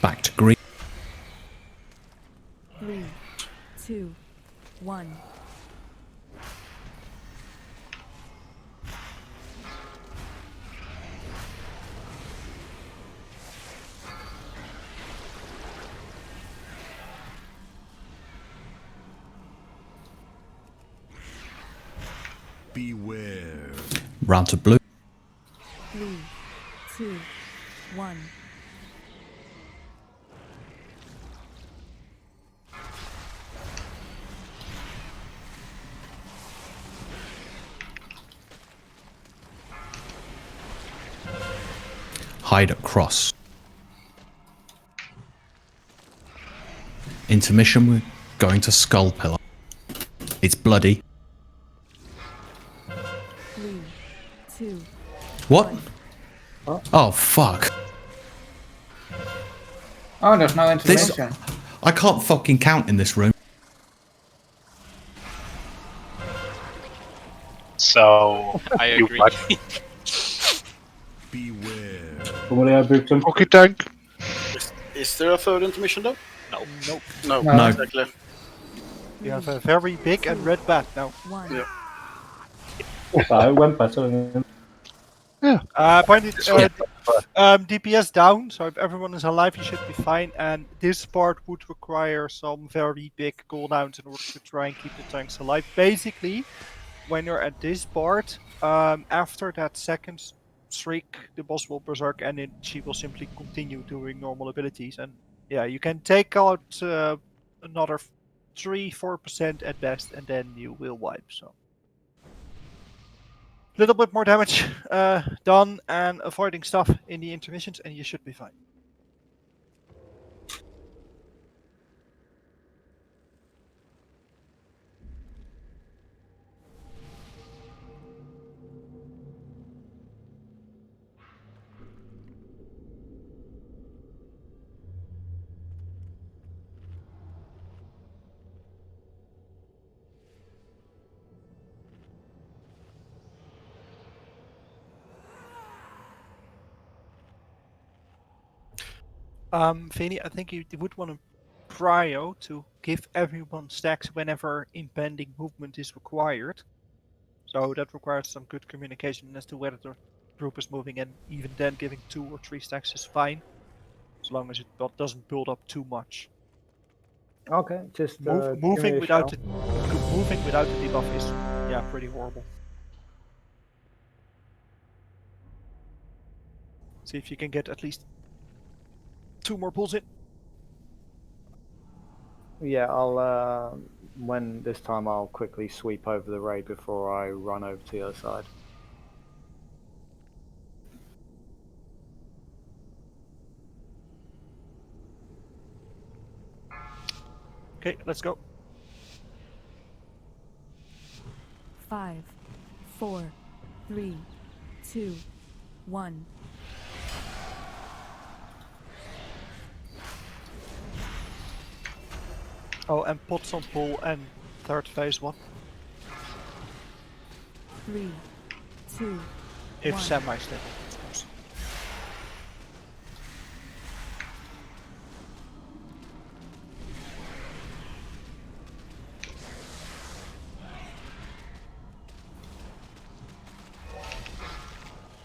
Back to green.
3, 2, 1.
Beware.
Round to blue.
3, 2, 1.
Hide at cross. Intermission, we're going to skull pillar. It's bloody.
3, 2.
What? Oh, fuck.
Oh, there's no intervention.
I can't fucking count in this room.
So
I agree.
Beware.
Somebody had booked him.
Okay, tank.
Is there a third intermission though?
No.
Nope.
No.
No.
Exactly.
You have a very big and red bat now.
Yeah.
I went better than him.
Apparently, DPS down, so if everyone is alive, you should be fine. And this part would require some very big cooldowns in order to try and keep the tanks alive. Basically, when you're at this part, after that second shriek, the boss will berserk, and then she will simply continue doing normal abilities. And yeah, you can take out another 3-4% at best, and then you will wipe. So. Little bit more damage done and avoiding stuff in the intermissions, and you should be fine. Vinny, I think you would want to prio to give everyone stacks whenever impending movement is required. So that requires some good communication as to whether the group is moving, and even then giving 2 or 3 stacks is fine, as long as it doesn't build up too much.
Okay, just
moving without the debuff is pretty horrible. See if you can get at least 2 more pulls in.
Yeah, I'll when this time I'll quickly sweep over the raid before I run over to the other side.
Okay, let's go.
5, 4, 3, 2, 1.
Oh, and pots on pull and third phase 1.
3, 2,
If
1.
semi-stable, of course.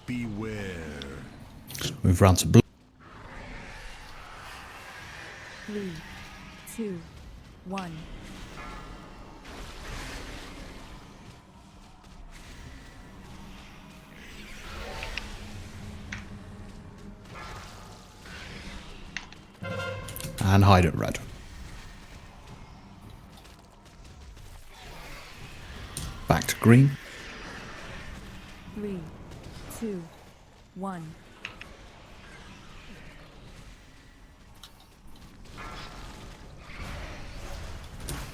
Beware.
Move round to blue.
3, 2, 1.
And hide at red. Back to green.
3, 2, 1.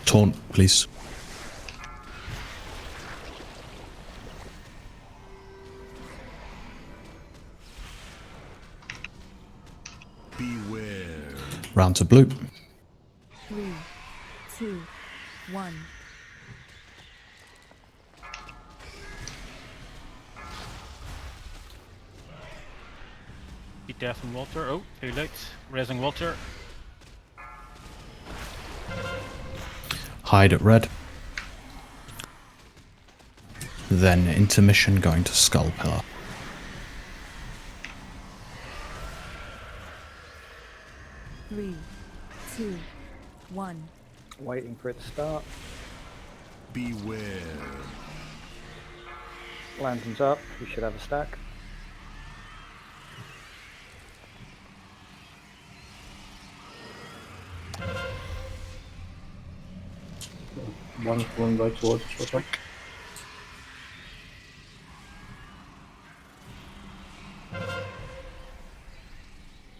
Taunt, please.
Beware.
Round to blue.
3, 2, 1.
Be death and Walter. Oh, too late. Raising Walter.
Hide at red. Then intermission going to Skull Pillar.
Three, 2, 1.
Waiting for it to start.
Beware.
Lantern's up. You should have a stack.
One right towards us, okay.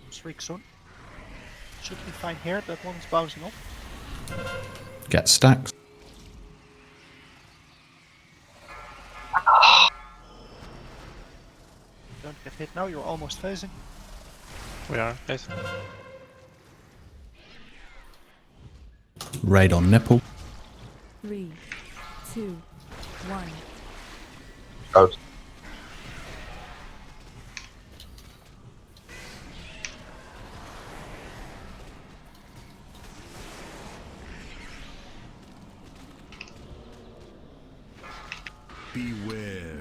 Shriek soon. Should be fine here. That one's bouncing off.
Get stacks.
Don't get hit now. You're almost phasing.
We are phasing.
Raid on nipple.
3, 2, 1.
Out.
Beware.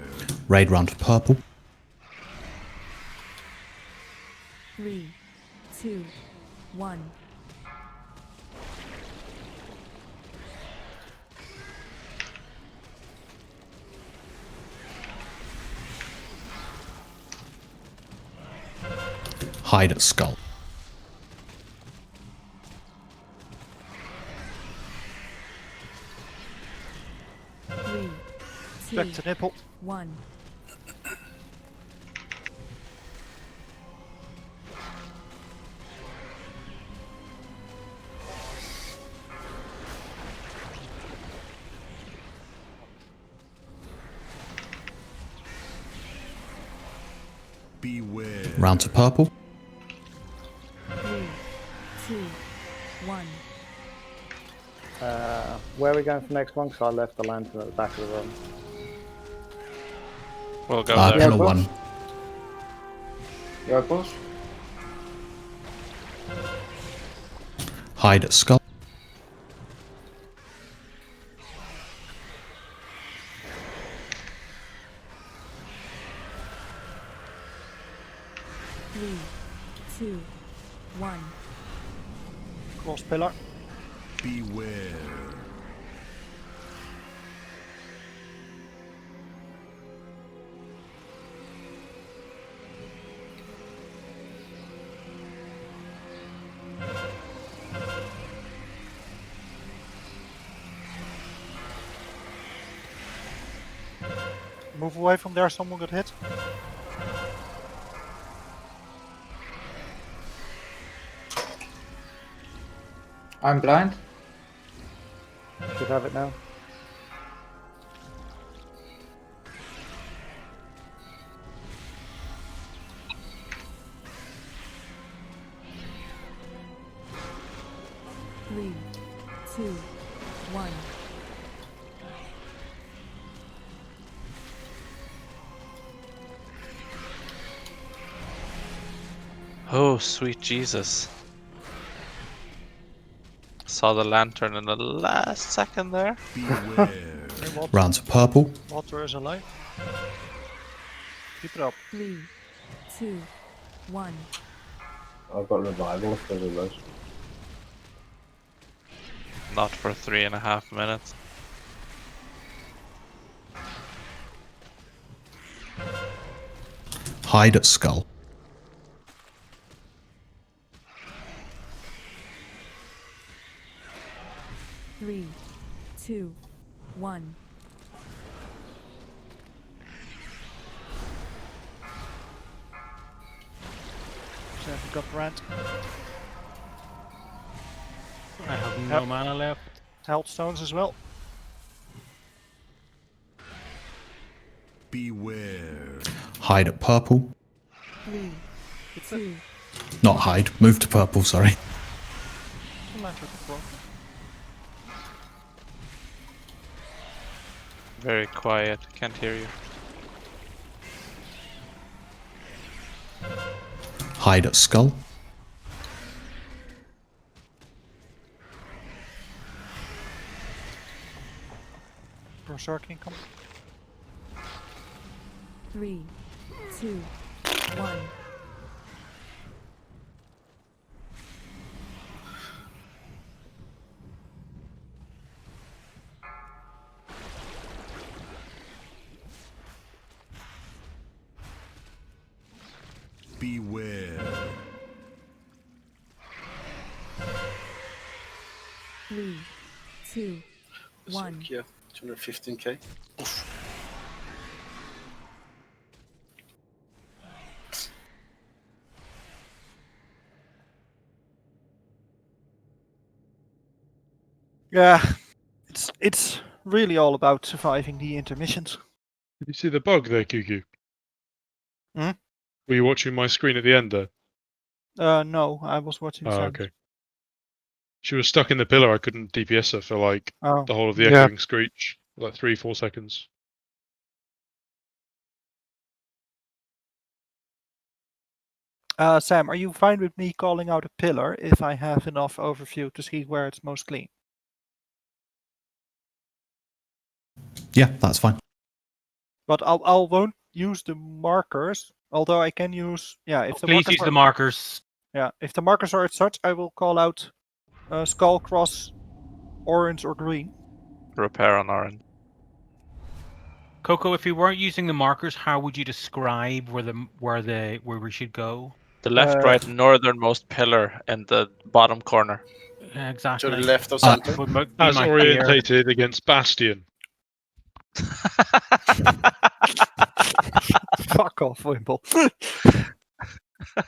Raid round for purple.
3, 2, 1.
Hide at skull.
3, 2,
Back to nipple.
1.
Beware.
Round to purple.
3, 2, 1.
Where are we going for the next one? Because I left the lantern at the back of the room.
We'll go
Pillar
there.
1.
Your boss?
Hide at skull.
3, 2, 1.
Cross pillar.
Beware.
Move away from there, someone got hit.
I'm blind.
Should have it now.
Three, 2, 1.
Oh, sweet Jesus. Saw the lantern in the last second there.
Beware.
Round to purple.
Water is alive. Keep it up.
3, 2, 1.
I've got revival if there's a rush.
Not for 3.5 minutes.
Hide at skull.
3, 2, 1.
So we got Brand.
I have no mana left.
Health stones as well.
Beware.
Hide at purple.
3, 2.
Not hide. Move to purple, sorry.
Very quiet, can't hear you.
Hide at skull.
Berserk income.
3, 2, 1.
Beware.
3, 2, 1.
Yeah, 215k. Oof.
Yeah, it's really all about surviving the intermissions.
Did you see the bug there, QQ?
Hmm?
Were you watching my screen at the end there?
No, I was watching
Oh,
Sam.
okay. She was stuck in the pillar. I couldn't DPS her for like
Oh.
the whole of the
Yeah.
echoing screech, like 3-4 seconds.
Sam, are you fine with me calling out a pillar if I have enough overview to see where it's most clean?
Yeah, that's fine.
But I won't use the markers, although I can use if the
Please
markers
use the markers.
Yeah, if the markers are as such, I will call out skull, cross, orange or green.
Repair on orange.
Coco, if you weren't using the markers, how would you describe where we should go?
The left, right, northernmost pillar in the bottom corner.
Exactly.
To the left of center.
As orientated against Bastion.
Fuck off, Wimble.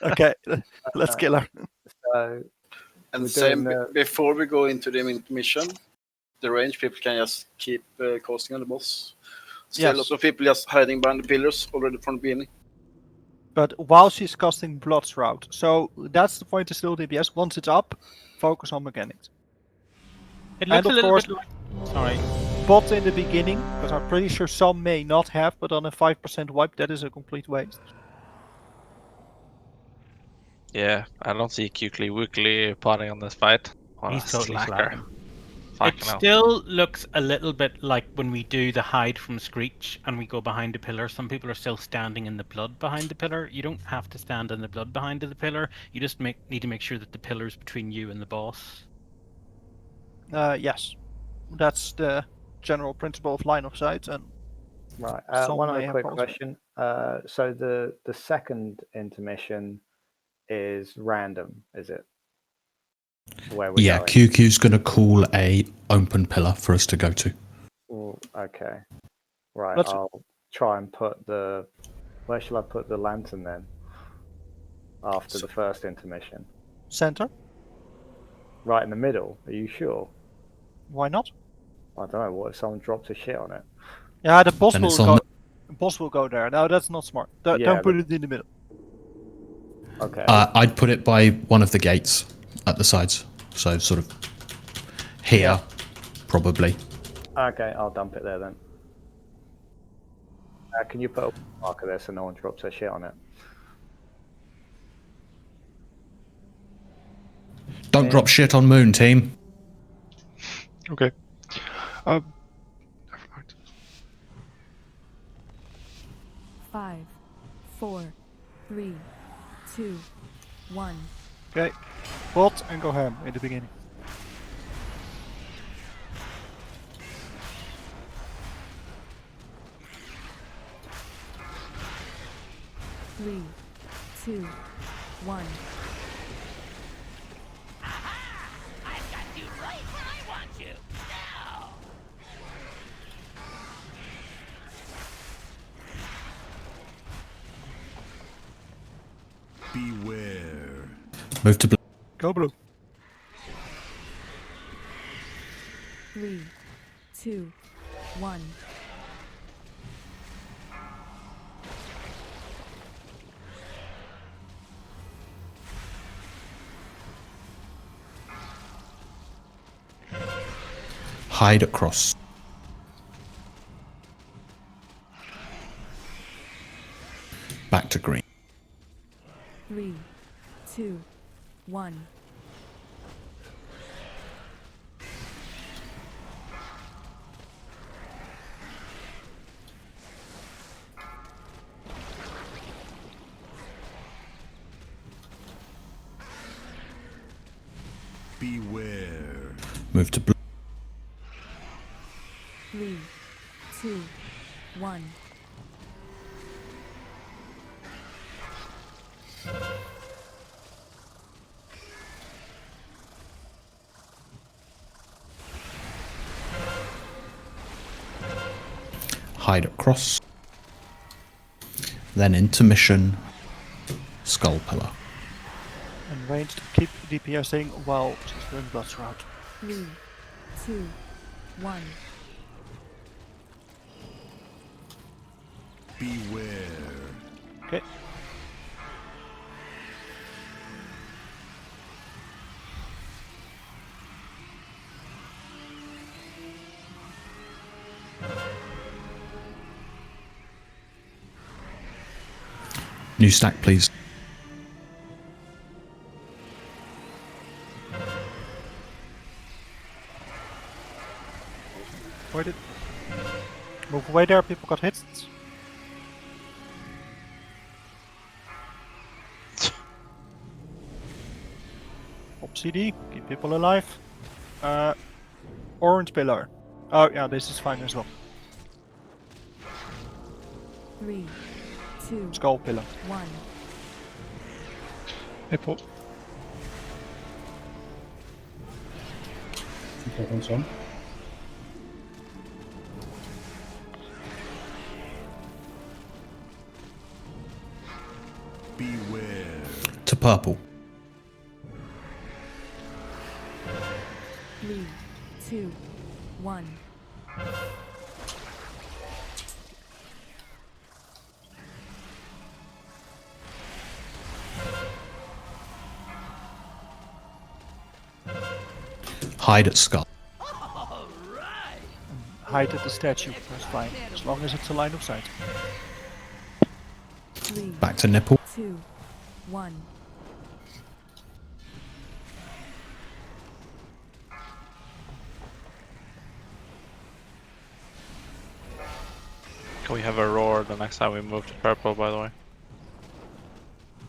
Okay, let's kill her.
So,
And
we're
same
doing
before we go into the mission, the range people can just keep casting on the boss. Still,
Yes.
lots of people just hiding behind the pillars already from the beginning.
But while she's casting Blood Shroud, so that's the point of still DPS. Once it's up, focus on mechanics.
It
And
looks a
of
little
course,
bit like... Sorry.
bot in the beginning, because I'm pretty sure some may not have, but on a 5% wipe, that is a complete waste.
Yeah, I don't see Cukely Wookly potting on this fight. What
He's
a
totally
slacker.
slacking.
Fucking
It
hell.
still looks a little bit like when we do the hide from Screech and we go behind a pillar. Some people are still standing in the blood behind the pillar. You don't have to stand in the blood behind the pillar. You just need to make sure that the pillar's between you and the boss.
Yes, that's the general principle of line of sight. And
Right.
some
One
may
other
have
quick
problems.
question. So the second intermission is random, is it? Where we're
Yeah,
going.
QQ's going to call a open pillar for us to go to.
Ooh, okay. Right.
Let's-
I'll try and put the. Where shall I put the lantern then? After the first intermission.
Center?
Right in the middle. Are you sure?
Why not?
I don't know. What if someone drops a shit on it?
Yeah, the boss
Then
will
it's
go.
on
The boss will go there. No, that's not smart. Don't
Yeah,
put it in the middle.
Okay.
I'd put it by one of the gates at the sides. So sort of here, probably.
Okay, I'll dump it there then. Can you put a marker there so no one drops their shit on it?
Don't drop shit on Moon, team.
Okay. Never mind.
5, 4, 3, 2, 1.
Okay, bot and go ham in the beginning.
Three, 2, 1.
Beware.
Move to blue.
Go blue.
3, 2, 1.
Hide across. Back to green.
3, 2, 1.
Beware.
Move to blue.
3, 2, 1.
Hide across. Then intermission. Skull pillar.
And range to keep DPSing while she's doing Blood Shroud.
3, 2, 1.
Beware.
Okay.
New stack, please.
Avoid it. Move away there, people got hit. Pop CD, keep people alive. Orange pillar. Oh yeah, this is fine as well.
3, 2,
Skull pillar.
1.
Hey, Paul.
Taking some.
Beware.
To purple.
3, 2, 1.
Hide at skull.
Hide at the statue, that's fine. As long as it's a line of sight.
3,
Back to nipple.
2, 1.
Can we have a roar the next time we move to purple, by the way?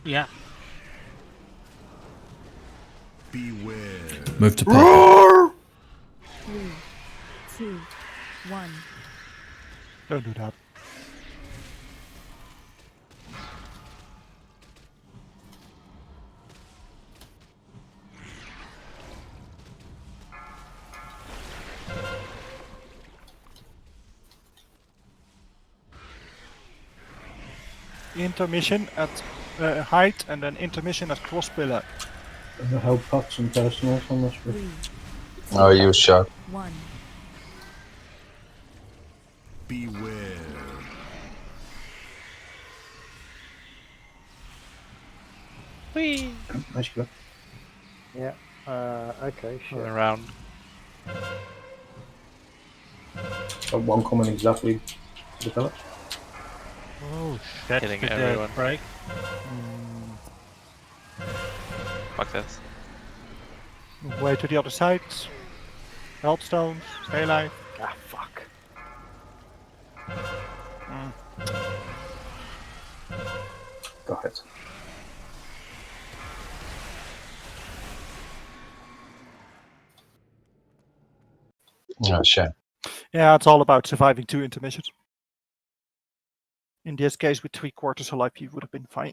Yeah.
Beware.
Move to purple.
3, 2, 1.
Don't do that. Intermission at height and then intermission at cross pillar.
And help pots and personals on this.
3,
Oh, you shot.
1.
Beware.
Whee!
Nice grip.
Yeah. Okay. Shit.
Around.
Got one coming exactly to the village.
Oh, shit.
Hitting
Did
everyone.
break?
Fuck this.
Move away to the other side. Help stones. Stay alive.
Ah, fuck.
Got it.
Oh, shame.
Yeah, it's all about surviving 2 intermissions. In this case, with 3/4 alive, you would have been fine.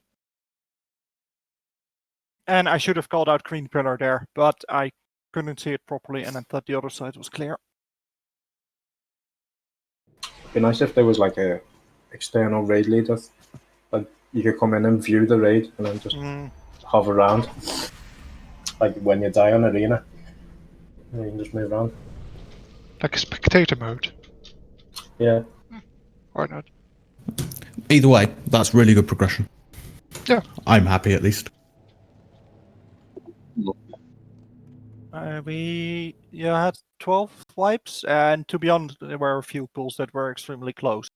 And I should have called out green pillar there, but I couldn't see it properly and I thought the other side was clear.
It'd be nice if there was like a external raid leader. Like you could come in and view the raid and then just hover around. Like when you die on arena. You can just move around.
Like a spectator mode.
Yeah.
Why not?
Either way, that's really good progression.
Yeah.
I'm happy at least.
We had 12 wipes, and to be honest, there were a few pulls that were extremely close.